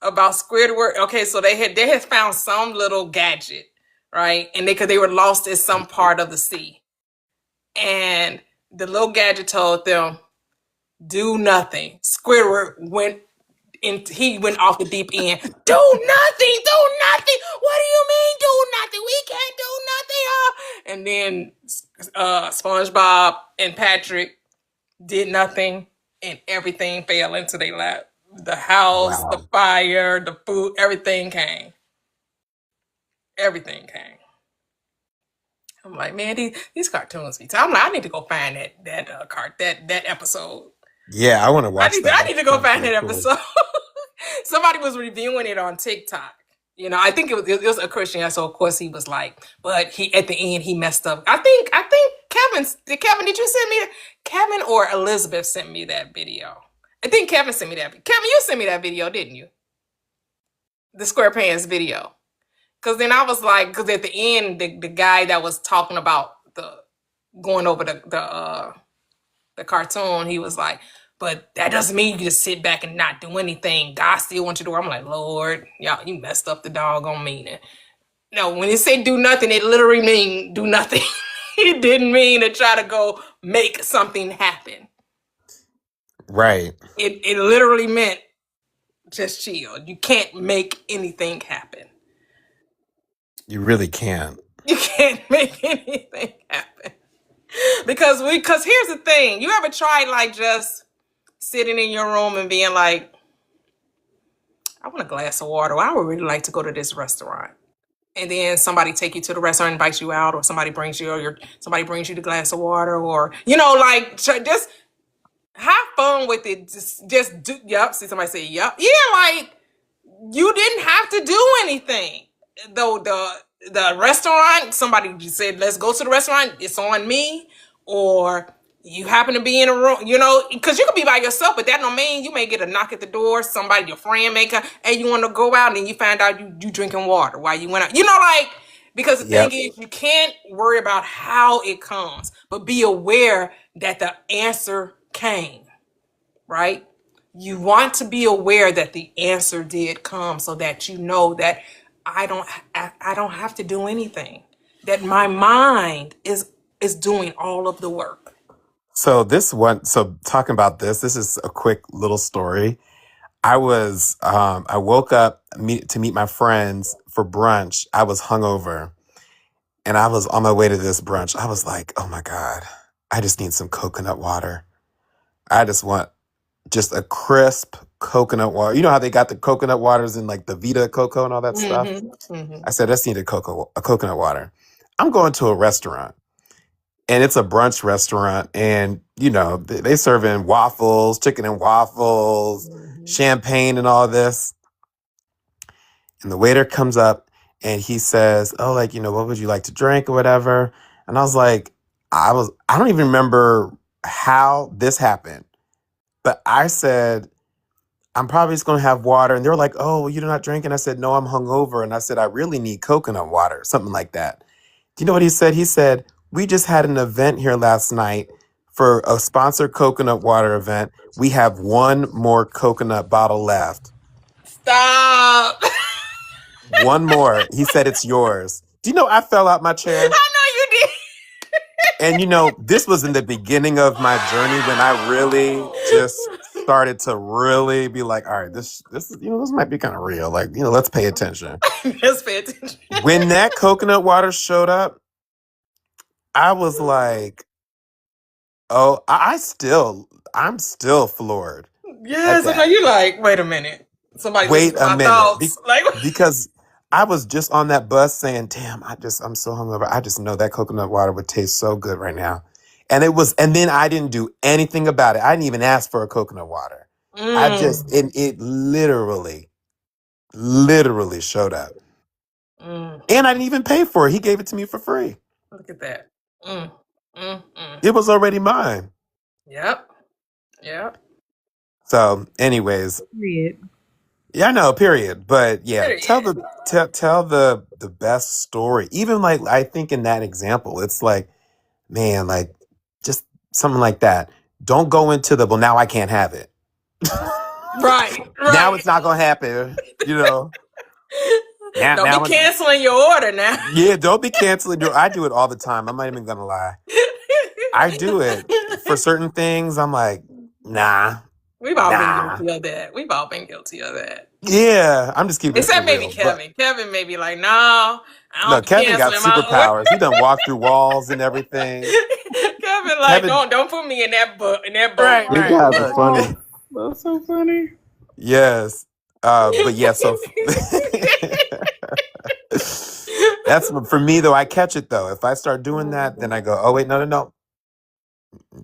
about Squidward. Okay, so they had found some little gadget, right? And they were lost in some part of the sea. And the little gadget told them, do nothing. Squidward he went off the deep end. Do nothing, do nothing. What do you mean do nothing? We can't do nothing. And then SpongeBob and Patrick did nothing, and everything fell into their lap. The house, the Wow. fire, the food, everything came. Everything came. I'm like, man, these cartoons be. I'm like, I need to go find that episode. Yeah, I want to watch that. I That need to go sounds find pretty that cool. episode. Somebody was reviewing it on TikTok. I think it was a Christian, so of course he was like, but he at the end he messed up. I think Kevin, did you send me Kevin or Elizabeth sent me that video? I think Kevin sent me that. Kevin, you sent me that video, didn't you? The SquarePants video. Cause then I was like, cause at the end, the guy that was talking about the going over the cartoon, he was like, but that doesn't mean you just sit back and not do anything. God still wants you to do. I'm like, Lord, y'all, you messed up the doggone meaning. No, when it say do nothing, it literally mean do nothing. It didn't mean to try to go make something happen. Right. It literally meant just chill. You can't make anything happen. You really can't. You can't make anything happen. Because here's the thing. You ever tried like just sitting in your room and being like, I want a glass of water. Well, I would really like to go to this restaurant. And then somebody take you to the restaurant, invites you out, or somebody brings you the glass of water, or like just have fun with it. Just do. Yep. See somebody say, yep. Yeah, like you didn't have to do anything. Though the restaurant, somebody just said, let's go to the restaurant. It's on me, or you happen to be in a room, because you could be by yourself, but that don't mean you may get a knock at the door. Somebody, your friend may come, and you want to go out, and then you find out you drinking water while you went out. Like, because the thing Yep. is, you can't worry about how it comes, but be aware that the answer came, right? You want to be aware that the answer did come, so that you know that I don't have to do anything. That my mind is doing all of the work. So talking about this is a quick little story. I woke up to meet my friends for brunch. I was hungover and I was on my way to this brunch. I was like, oh my God, I just need some coconut water. I just want just a crisp coconut water. You know how they got the coconut waters in like the Vita Coco and all that stuff? I said, I just need a coconut water. I'm going to a restaurant. And it's a brunch restaurant, and they serving waffles, chicken and waffles, champagne, and all this. And the waiter comes up and he says, "Oh, like what would you like to drink or whatever?" And I was like, I don't even remember how this happened, but I said, "I'm probably just gonna have water." And they were like, "Oh, well, you're not drinking?" I said, "No, I'm hungover." And I said, "I really need coconut water," something like that. Do you know what he said? He said, we just had an event here last night for a sponsored coconut water event. We have one more coconut bottle left. Stop. One more. He said, it's yours. Do you know I fell out my chair? I know you did. And this was in the beginning of my journey when I really just started to really be like, all right, this this might be kind of real. Like, let's pay attention. Just pay attention. When that coconut water showed up, I was like, oh, I'm still floored. Yes, I know you like, wait a minute. Somebody Wait listen to a my minute. thoughts. Because I was just on that bus saying, damn, I'm so hungover. I just know that coconut water would taste so good right now. And then I didn't do anything about it. I didn't even ask for a coconut water. It literally showed up. And I didn't even pay for it. He gave it to me for free. Look at that. It was already mine. Yep. So anyways, Period. yeah, I know, period. But yeah, Period. tell the best story. Even like I think in that example, it's like, man, like just something like that. Don't go into well, now I can't have it. Right. Now it's not gonna happen. Don't be canceling your order now. Yeah, don't be canceling I do it all the time. I'm not even gonna lie. I do it for certain things. I'm like, nah. We've all been guilty of that. Yeah, I'm just keeping Except it maybe real. Kevin. Kevin may be like, no, I don't No, Kevin got cancel my superpowers. He done walked through walls and everything. Kevin, like, don't put me in that book. Right. You guys are funny. That's so funny. Yes. But yeah, so that's for me though. I catch it though. If I start doing that, then I go, oh wait, no.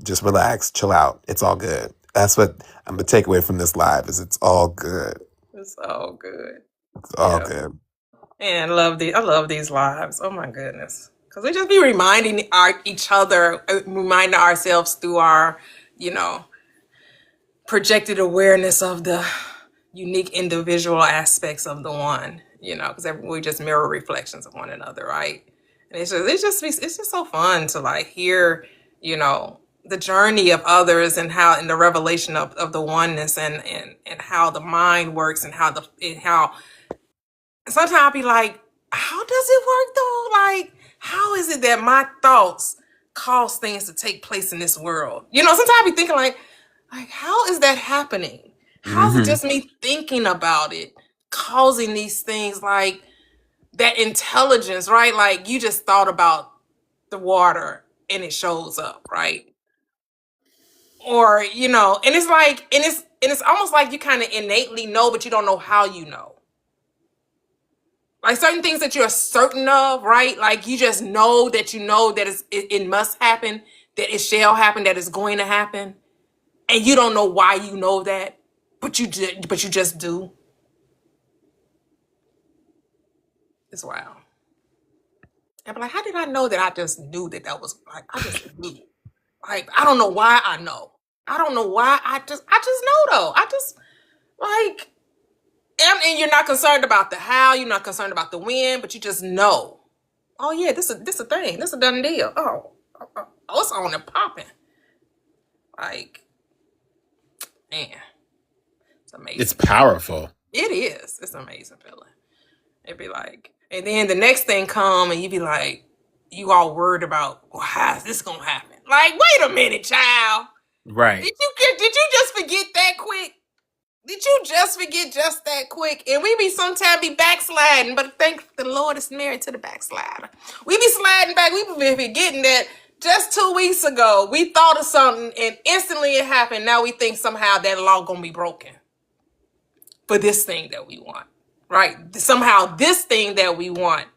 Just relax, chill out. It's all good. That's what I'm gonna take away from this live is it's all good. It's all good. It's all good. And I love these lives. Oh my goodness. Because we just be reminding each other, reminding ourselves through our, projected awareness of the unique individual aspects of the one, because we just mirror reflections of one another, right? And it's just so fun to like hear, the journey of others and the revelation of the oneness and how the mind works and how sometimes I'll be like, how does it work though? Like, how is it that my thoughts cause things to take place in this world? Sometimes I be thinking like, how is that happening? How is it just me thinking about it causing these things? Like, that intelligence, right? Like you just thought about the water and it shows up, right? Or, you know, and it's like, and it's almost like you kind of innately know, but you don't know how you know. Like certain things that you're certain of, right? Like you just know that it must happen, that it shall happen, that it's going to happen. And you don't know why you know that, but you just do. It's wild. And I'm like, how did I know that I just knew that was like, I just knew. Like, I don't know why I know. I don't know why I just know though. I just like, and you're not concerned about the how, you're not concerned about the when, but you just know. Oh yeah, this a thing. This a done deal. Oh, it's on and popping. Like, man, it's amazing. It's powerful. It is. It's an amazing feeling. It'd be like, and then the next thing come, and you be like, you all worried about, well, how is this gonna happen? Like, wait a minute, child. Right. Did you just forget that quick? Did you just forget just that quick? And we be sometimes be backsliding, but thank the Lord is married to the backslider. We be sliding back. We be forgetting that just 2 weeks ago, we thought of something and instantly it happened. Now we think somehow that law gonna be broken for this thing that we want, right? Somehow this thing that we want,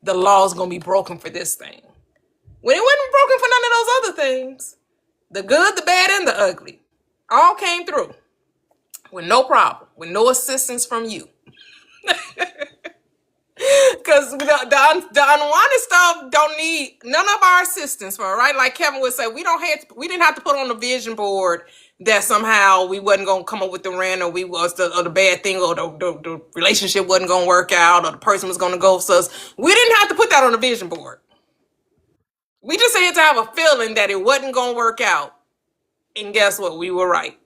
the law is gonna be broken for this thing. When it wasn't broken for none of those other things. The good, the bad, and the ugly all came through. With no problem, with no assistance from you. Because the unwanted stuff don't need none of our assistance for, right? Like Kevin would say, we didn't have to put on the vision board that somehow we wasn't gonna come up with the rant, or the bad thing, or the relationship wasn't gonna work out, or the person was gonna ghost us. We didn't have to put that on the vision board. We just had to have a feeling that it wasn't gonna work out. And guess what? We were right.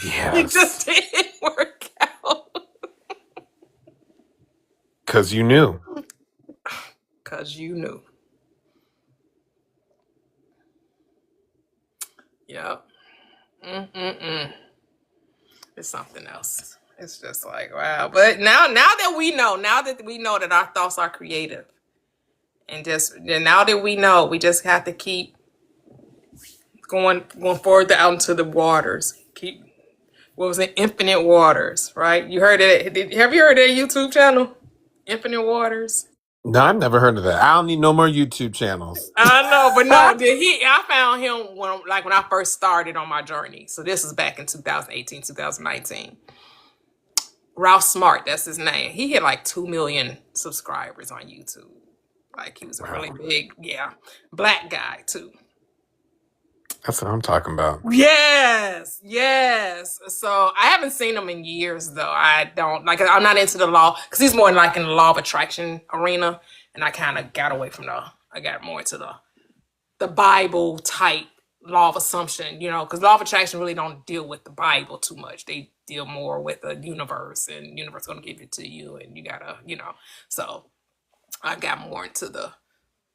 Yes. It just didn't work out. Because you knew. Because you knew. Yep. It's something else. It's just like, wow. But now that we know that our thoughts are creative. And now that we know, we just have to keep going forward out into the waters. Keep, what was it? Infinite Waters, right? You heard it. Have you heard of that YouTube channel? Infinite Waters. No, I've never heard of that. I don't need no more YouTube channels. I know, but no, I found him when I first started on my journey. So this was back in 2018, 2019. Ralph Smart, that's his name. He had like 2 million subscribers on YouTube. Like he was a really big, black guy too. That's what I'm talking about. Yes. So I haven't seen him in years though. I'm not into the law, because he's more like in the law of attraction arena, and I kind of got away from I got more into the Bible type law of assumption, because law of attraction really don't deal with the Bible too much. They deal more with the universe, and the universe going to give it to you, and you gotta, so I got more into the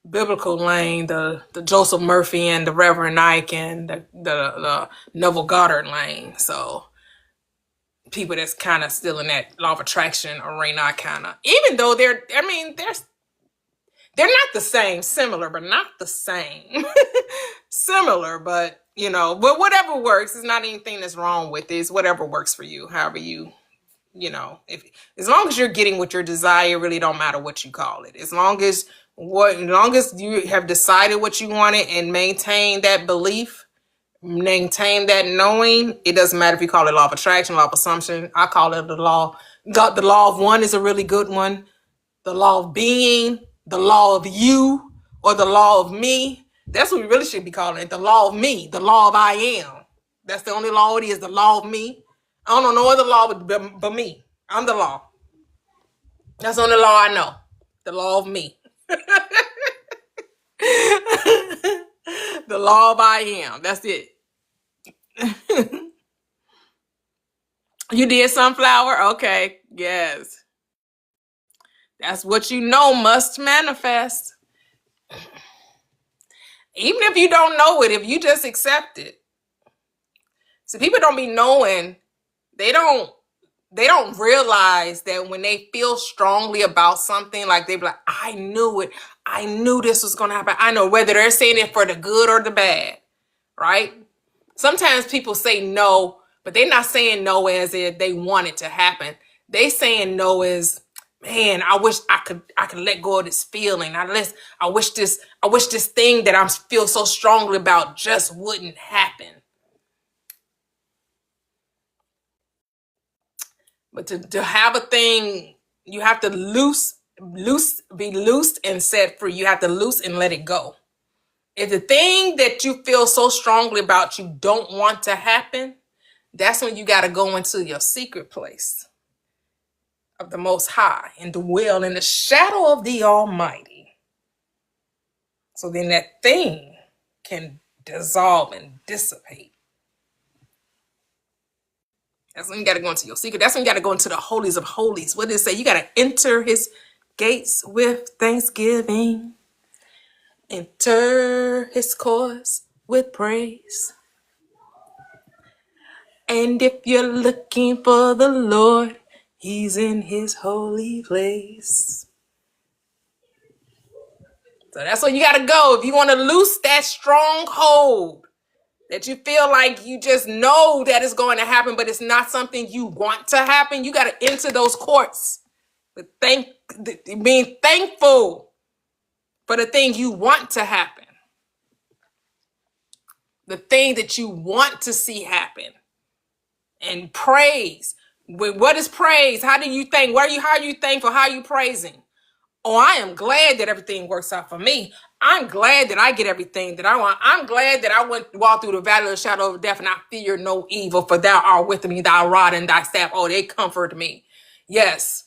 biblical lane, the Joseph Murphy and the Reverend Ike and the Neville Goddard lane. So people that's kind of still in that law of attraction arena, even though they're not the same, similar, but not the same. Similar, but but whatever works. It's not anything that's wrong with it. It's whatever works for you, however you, as long as you're getting what your desire, really don't matter what you call it. As long as you have decided what you wanted and maintain that belief, maintain that knowing, it doesn't matter if you call it law of attraction, law of assumption. I call it the law. The law of one is a really good one. The law of being, the law of you, or the law of me. That's what we really should be calling it. The law of me, the law of I am. That's the only law it is, the law of me. I don't know no other law but me. I'm the law. That's the only law I know. The law of me. The law of I am. That's it. You did sunflower? Okay. Yes. That's what you know must manifest. Even if you don't know it, if you just accept it. So people don't be knowing, they don't they don't realize that when they feel strongly about something, like they be like, I knew it. I knew this was going to happen. I know, whether they're saying it for the good or the bad, right? Sometimes people say no, but they're not saying no as if they want it to happen. They saying no as, man, I wish I could let go of this feeling. I wish this thing that I feel so strongly about just wouldn't happen. But to have a thing, you have to be loosed and set free. You have to loose and let it go. If the thing that you feel so strongly about you don't want to happen, that's when you got to go into your secret place of the Most High and dwell in the shadow of the Almighty. So then that thing can dissolve and dissipate. That's when you got to go into your secret. That's when you got to go into the holies of holies. What does it say? You got to enter his gates with thanksgiving. Enter his courts with praise. And if you're looking for the Lord, he's in his holy place. So that's where you got to go. If you want to loose that stronghold that you feel like you just know that it's going to happen, but it's not something you want to happen, you got to enter those courts with being thankful for the thing you want to happen, the thing that you want to see happen, and praise. What is praise? How do you thank? How are you thankful? How are you praising? Oh, I am glad that everything works out for me. I'm glad that I get everything that I want. I'm glad that I walk through the valley of the shadow of death and I fear no evil, for thou art with me, thy rod and thy staff. Oh, they comfort me. Yes.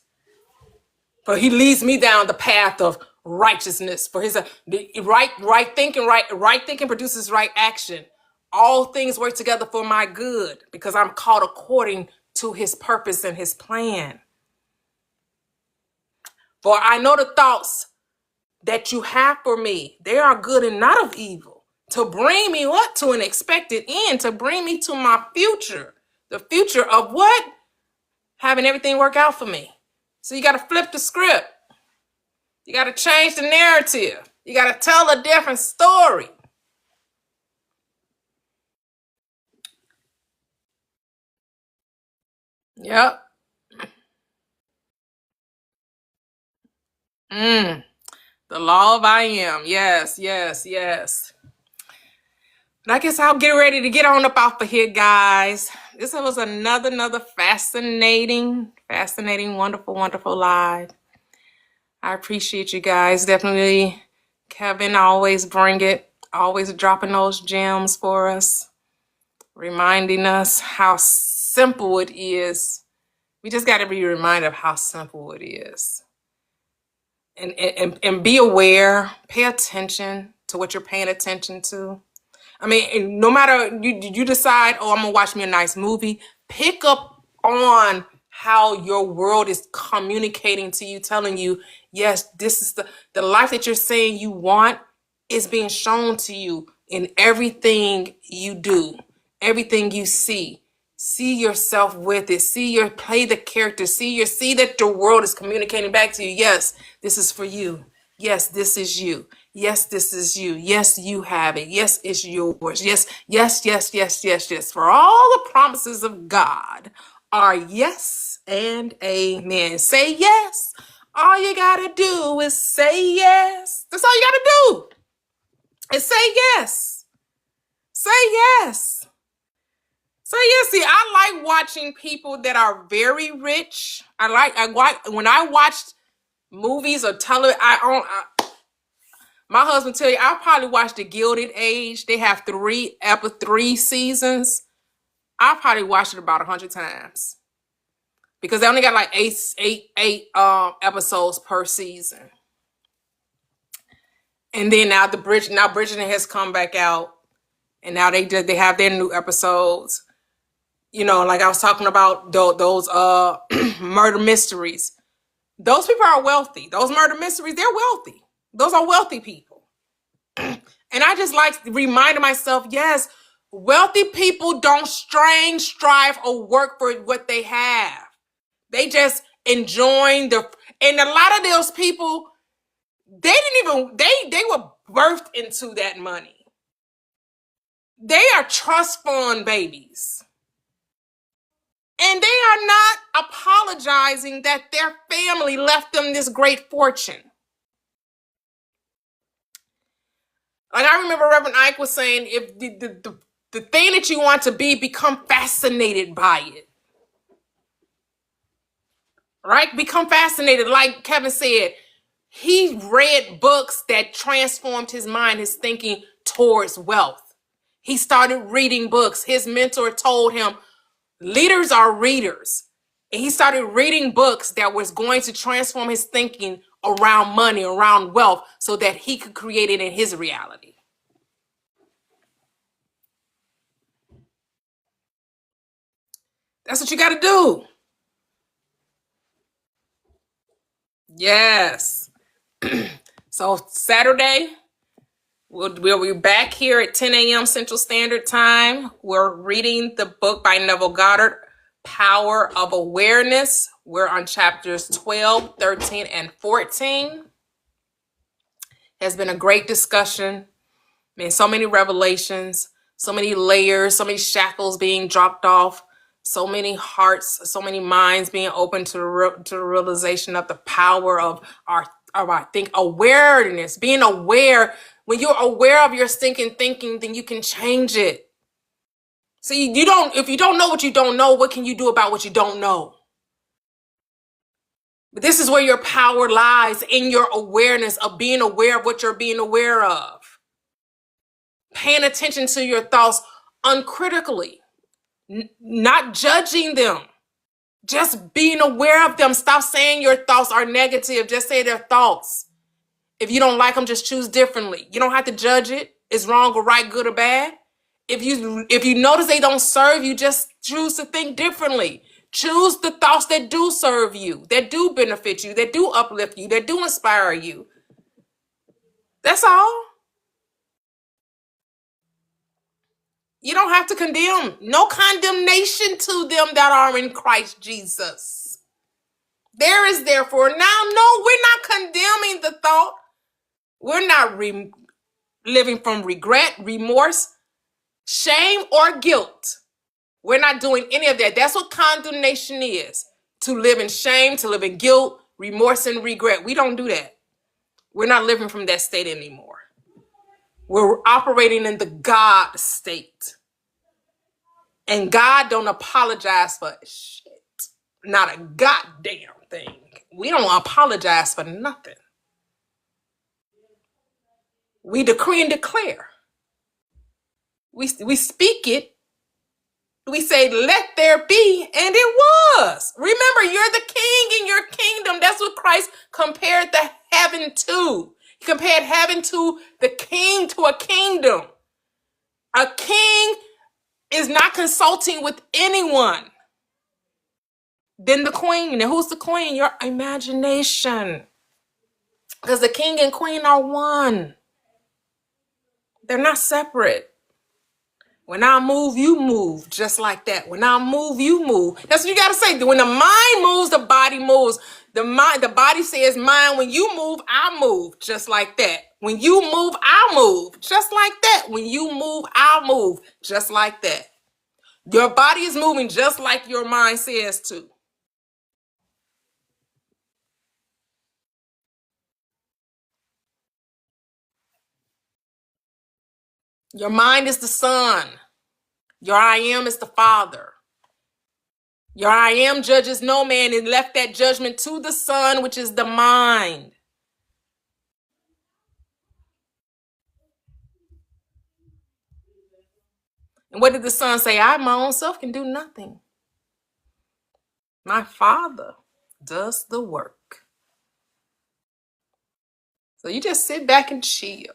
For he leads me down the path of righteousness. For his right thinking produces right action. All things work together for my good because I'm called according to his purpose and his plan. For I know the thoughts that you have for me. They are good and not of evil. To bring me what? To an expected end. To bring me to my future. The future of what? Having everything work out for me. So you got to flip the script. You got to change the narrative. You got to tell a different story. Yep. The law of I am. Yes, yes, yes. And I guess I'll get ready to get on up off of here, guys. This was another fascinating, wonderful live. I appreciate you guys. Definitely, Kevin, always bring it. Always dropping those gems for us. Reminding us how simple it is. We just got to be reminded of how simple it is. And be aware. Pay attention to what you're paying attention to. I mean, no matter you decide, oh, I'm gonna watch me a nice movie, pick up on how your world is communicating to you, telling you, yes, this is the life that you're saying you want is being shown to you in everything you do, everything you see. See yourself with it. Play the character. See that the world is communicating back to you. Yes, this is for you. Yes, this is you. Yes, this is you. Yes, you have it. Yes, it's yours. Yes, yes, yes, yes, yes, yes. For all the promises of God are yes and amen. Say yes. All you gotta do is say yes. That's all you gotta do. Is say yes. Say yes. So yeah, see, I like watching people that are very rich. When I watched movies or television. My husband tell you, I probably watched The Gilded Age. They have three seasons. I probably watched it about 100 times because they only got like eight episodes per season. And then now Bridgerton has come back out, and now they have their new episodes. You know, like I was talking about those murder mysteries. Those people are wealthy. Those murder mysteries, they're wealthy. Those are wealthy people. And I just like reminding myself, yes, wealthy people don't strain, strive, or work for what they have. They just enjoying and a lot of those people, they were birthed into that money. They are trust fund babies. And they are not apologizing that their family left them this great fortune. Like I remember Reverend Ike was saying, if the thing that you want to be, become fascinated by it. Right? Become fascinated. Like Kevin said, he read books that transformed his mind, his thinking towards wealth. He started reading books. His mentor told him, leaders are readers. And he started reading books that was going to transform his thinking around money, around wealth, so that he could create it in his reality. That's what you got to do. Yes. So Saturday, we'll be back here at 10 a.m. Central Standard Time. We're reading the book by Neville Goddard, Power of Awareness. We're on chapters 12, 13, and 14. Has been a great discussion. Man, so many revelations, so many layers, so many shackles being dropped off, so many hearts, so many minds being open to the realization of the power of our awareness, being aware. When you're aware of your stinking thinking, then you can change it. See, if you don't know what you don't know, what can you do about what you don't know? But this is where your power lies, in your awareness of being aware of what you're being aware of. Paying attention to your thoughts uncritically, not judging them, just being aware of them. Stop saying your thoughts are negative. Just say they're thoughts. If you don't like them, just choose differently. You don't have to judge it. It's wrong or right, good or bad. If you notice they don't serve you, just choose to think differently. Choose the thoughts that do serve you, that do benefit you, that do uplift you, that do inspire you. That's all. You don't have to condemn. No condemnation to them that are in Christ Jesus. There is therefore now, no, we're not condemning the thought. We're not living from regret, remorse, shame, or guilt. We're not doing any of that. That's what condemnation is. To live in shame, to live in guilt, remorse, and regret. We don't do that. We're not living from that state anymore. We're operating in the God state. And God don't apologize for shit. Not a goddamn thing. We don't apologize for nothing. We decree and declare. We speak it. We say, let there be, and it was. Remember, you're the king in your kingdom. That's what Christ compared the heaven to. He compared heaven to the king, to a kingdom. A king is not consulting with anyone. Then the queen. And who's the queen? Your imagination. Because the king and queen are one. They're not separate. When I move, you move. Just like that. When I move, you move. That's what you got to say. When the mind moves, the body moves. The body says mine. When you move, I move. Just like that. When you move, I move. Just like that. When you move, I move. Just like that. Your body is moving just like your mind says to. Your mind is the son. Your I am is the Father. Your I am judges no man and left that judgment to the Son, which is the mind. And what did the Son say? I my own self can do nothing. My Father does the work. So you just sit back and chill.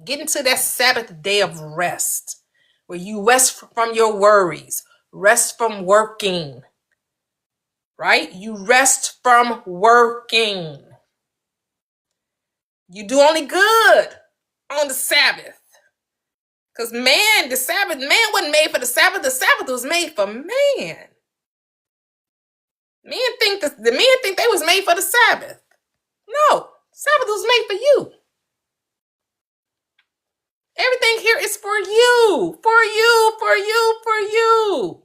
Get into that Sabbath day of rest, where you rest from your worries, rest from working. Right? You rest from working. You do only good on the Sabbath. Because man wasn't made for the Sabbath was made for man. Men think the men think they was made for the Sabbath. No, Sabbath was made for you. Everything here is for you, for you, for you, for you.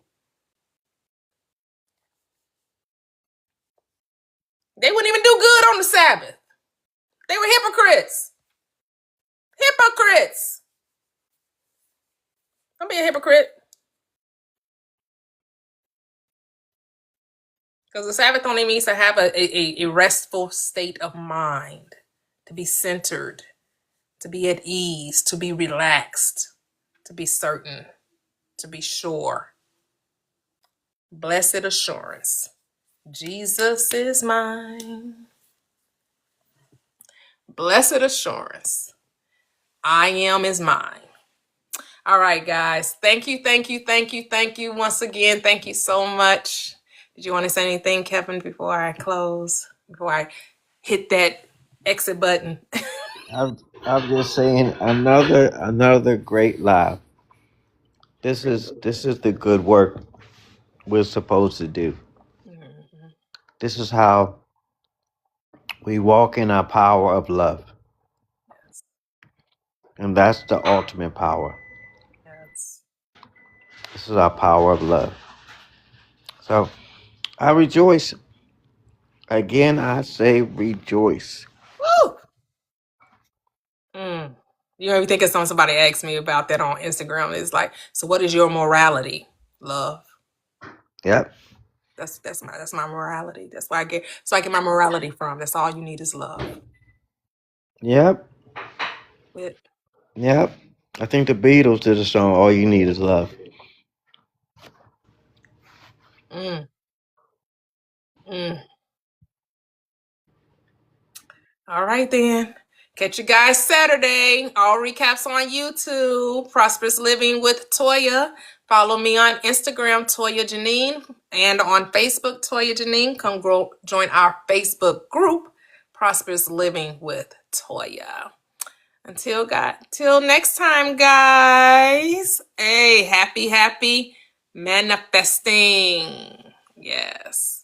They wouldn't even do good on the Sabbath. They were hypocrites. Hypocrites. Don't be a hypocrite. Because the Sabbath only means to have a restful state of mind, to be centered, to be at ease, to be relaxed, to be certain, to be sure. Blessed assurance. Jesus is mine. Blessed assurance. I am is mine. All right, guys. Thank you, thank you, thank you, thank you once again. Thank you so much. Did you want to say anything, Kevin, before I close? Before I hit that exit button? I'm just saying another great live. This is the good work we're supposed to do. Mhm. This is how we walk in our power of love. Yes. And that's the ultimate power. Yes. This is our power of love. So I rejoice. Again, I say rejoice. Woo! You know, you think of somebody asked me about that on Instagram. It's like, so what is your morality? Love. Yep. That's my morality. That's why I get my morality from. That's all you need is love. Yep. It, Yep. I think the Beatles did a song, All You Need Is Love. mm, mm. All right then. Catch you guys Saturday. All recaps on YouTube. Prosperous Living with Toyia. Follow me on Instagram, Toyia Janine, and on Facebook, Toyia Janine. Come join our Facebook group, Prosperous Living with Toyia. Till next time, guys. Hey, happy manifesting. Yes.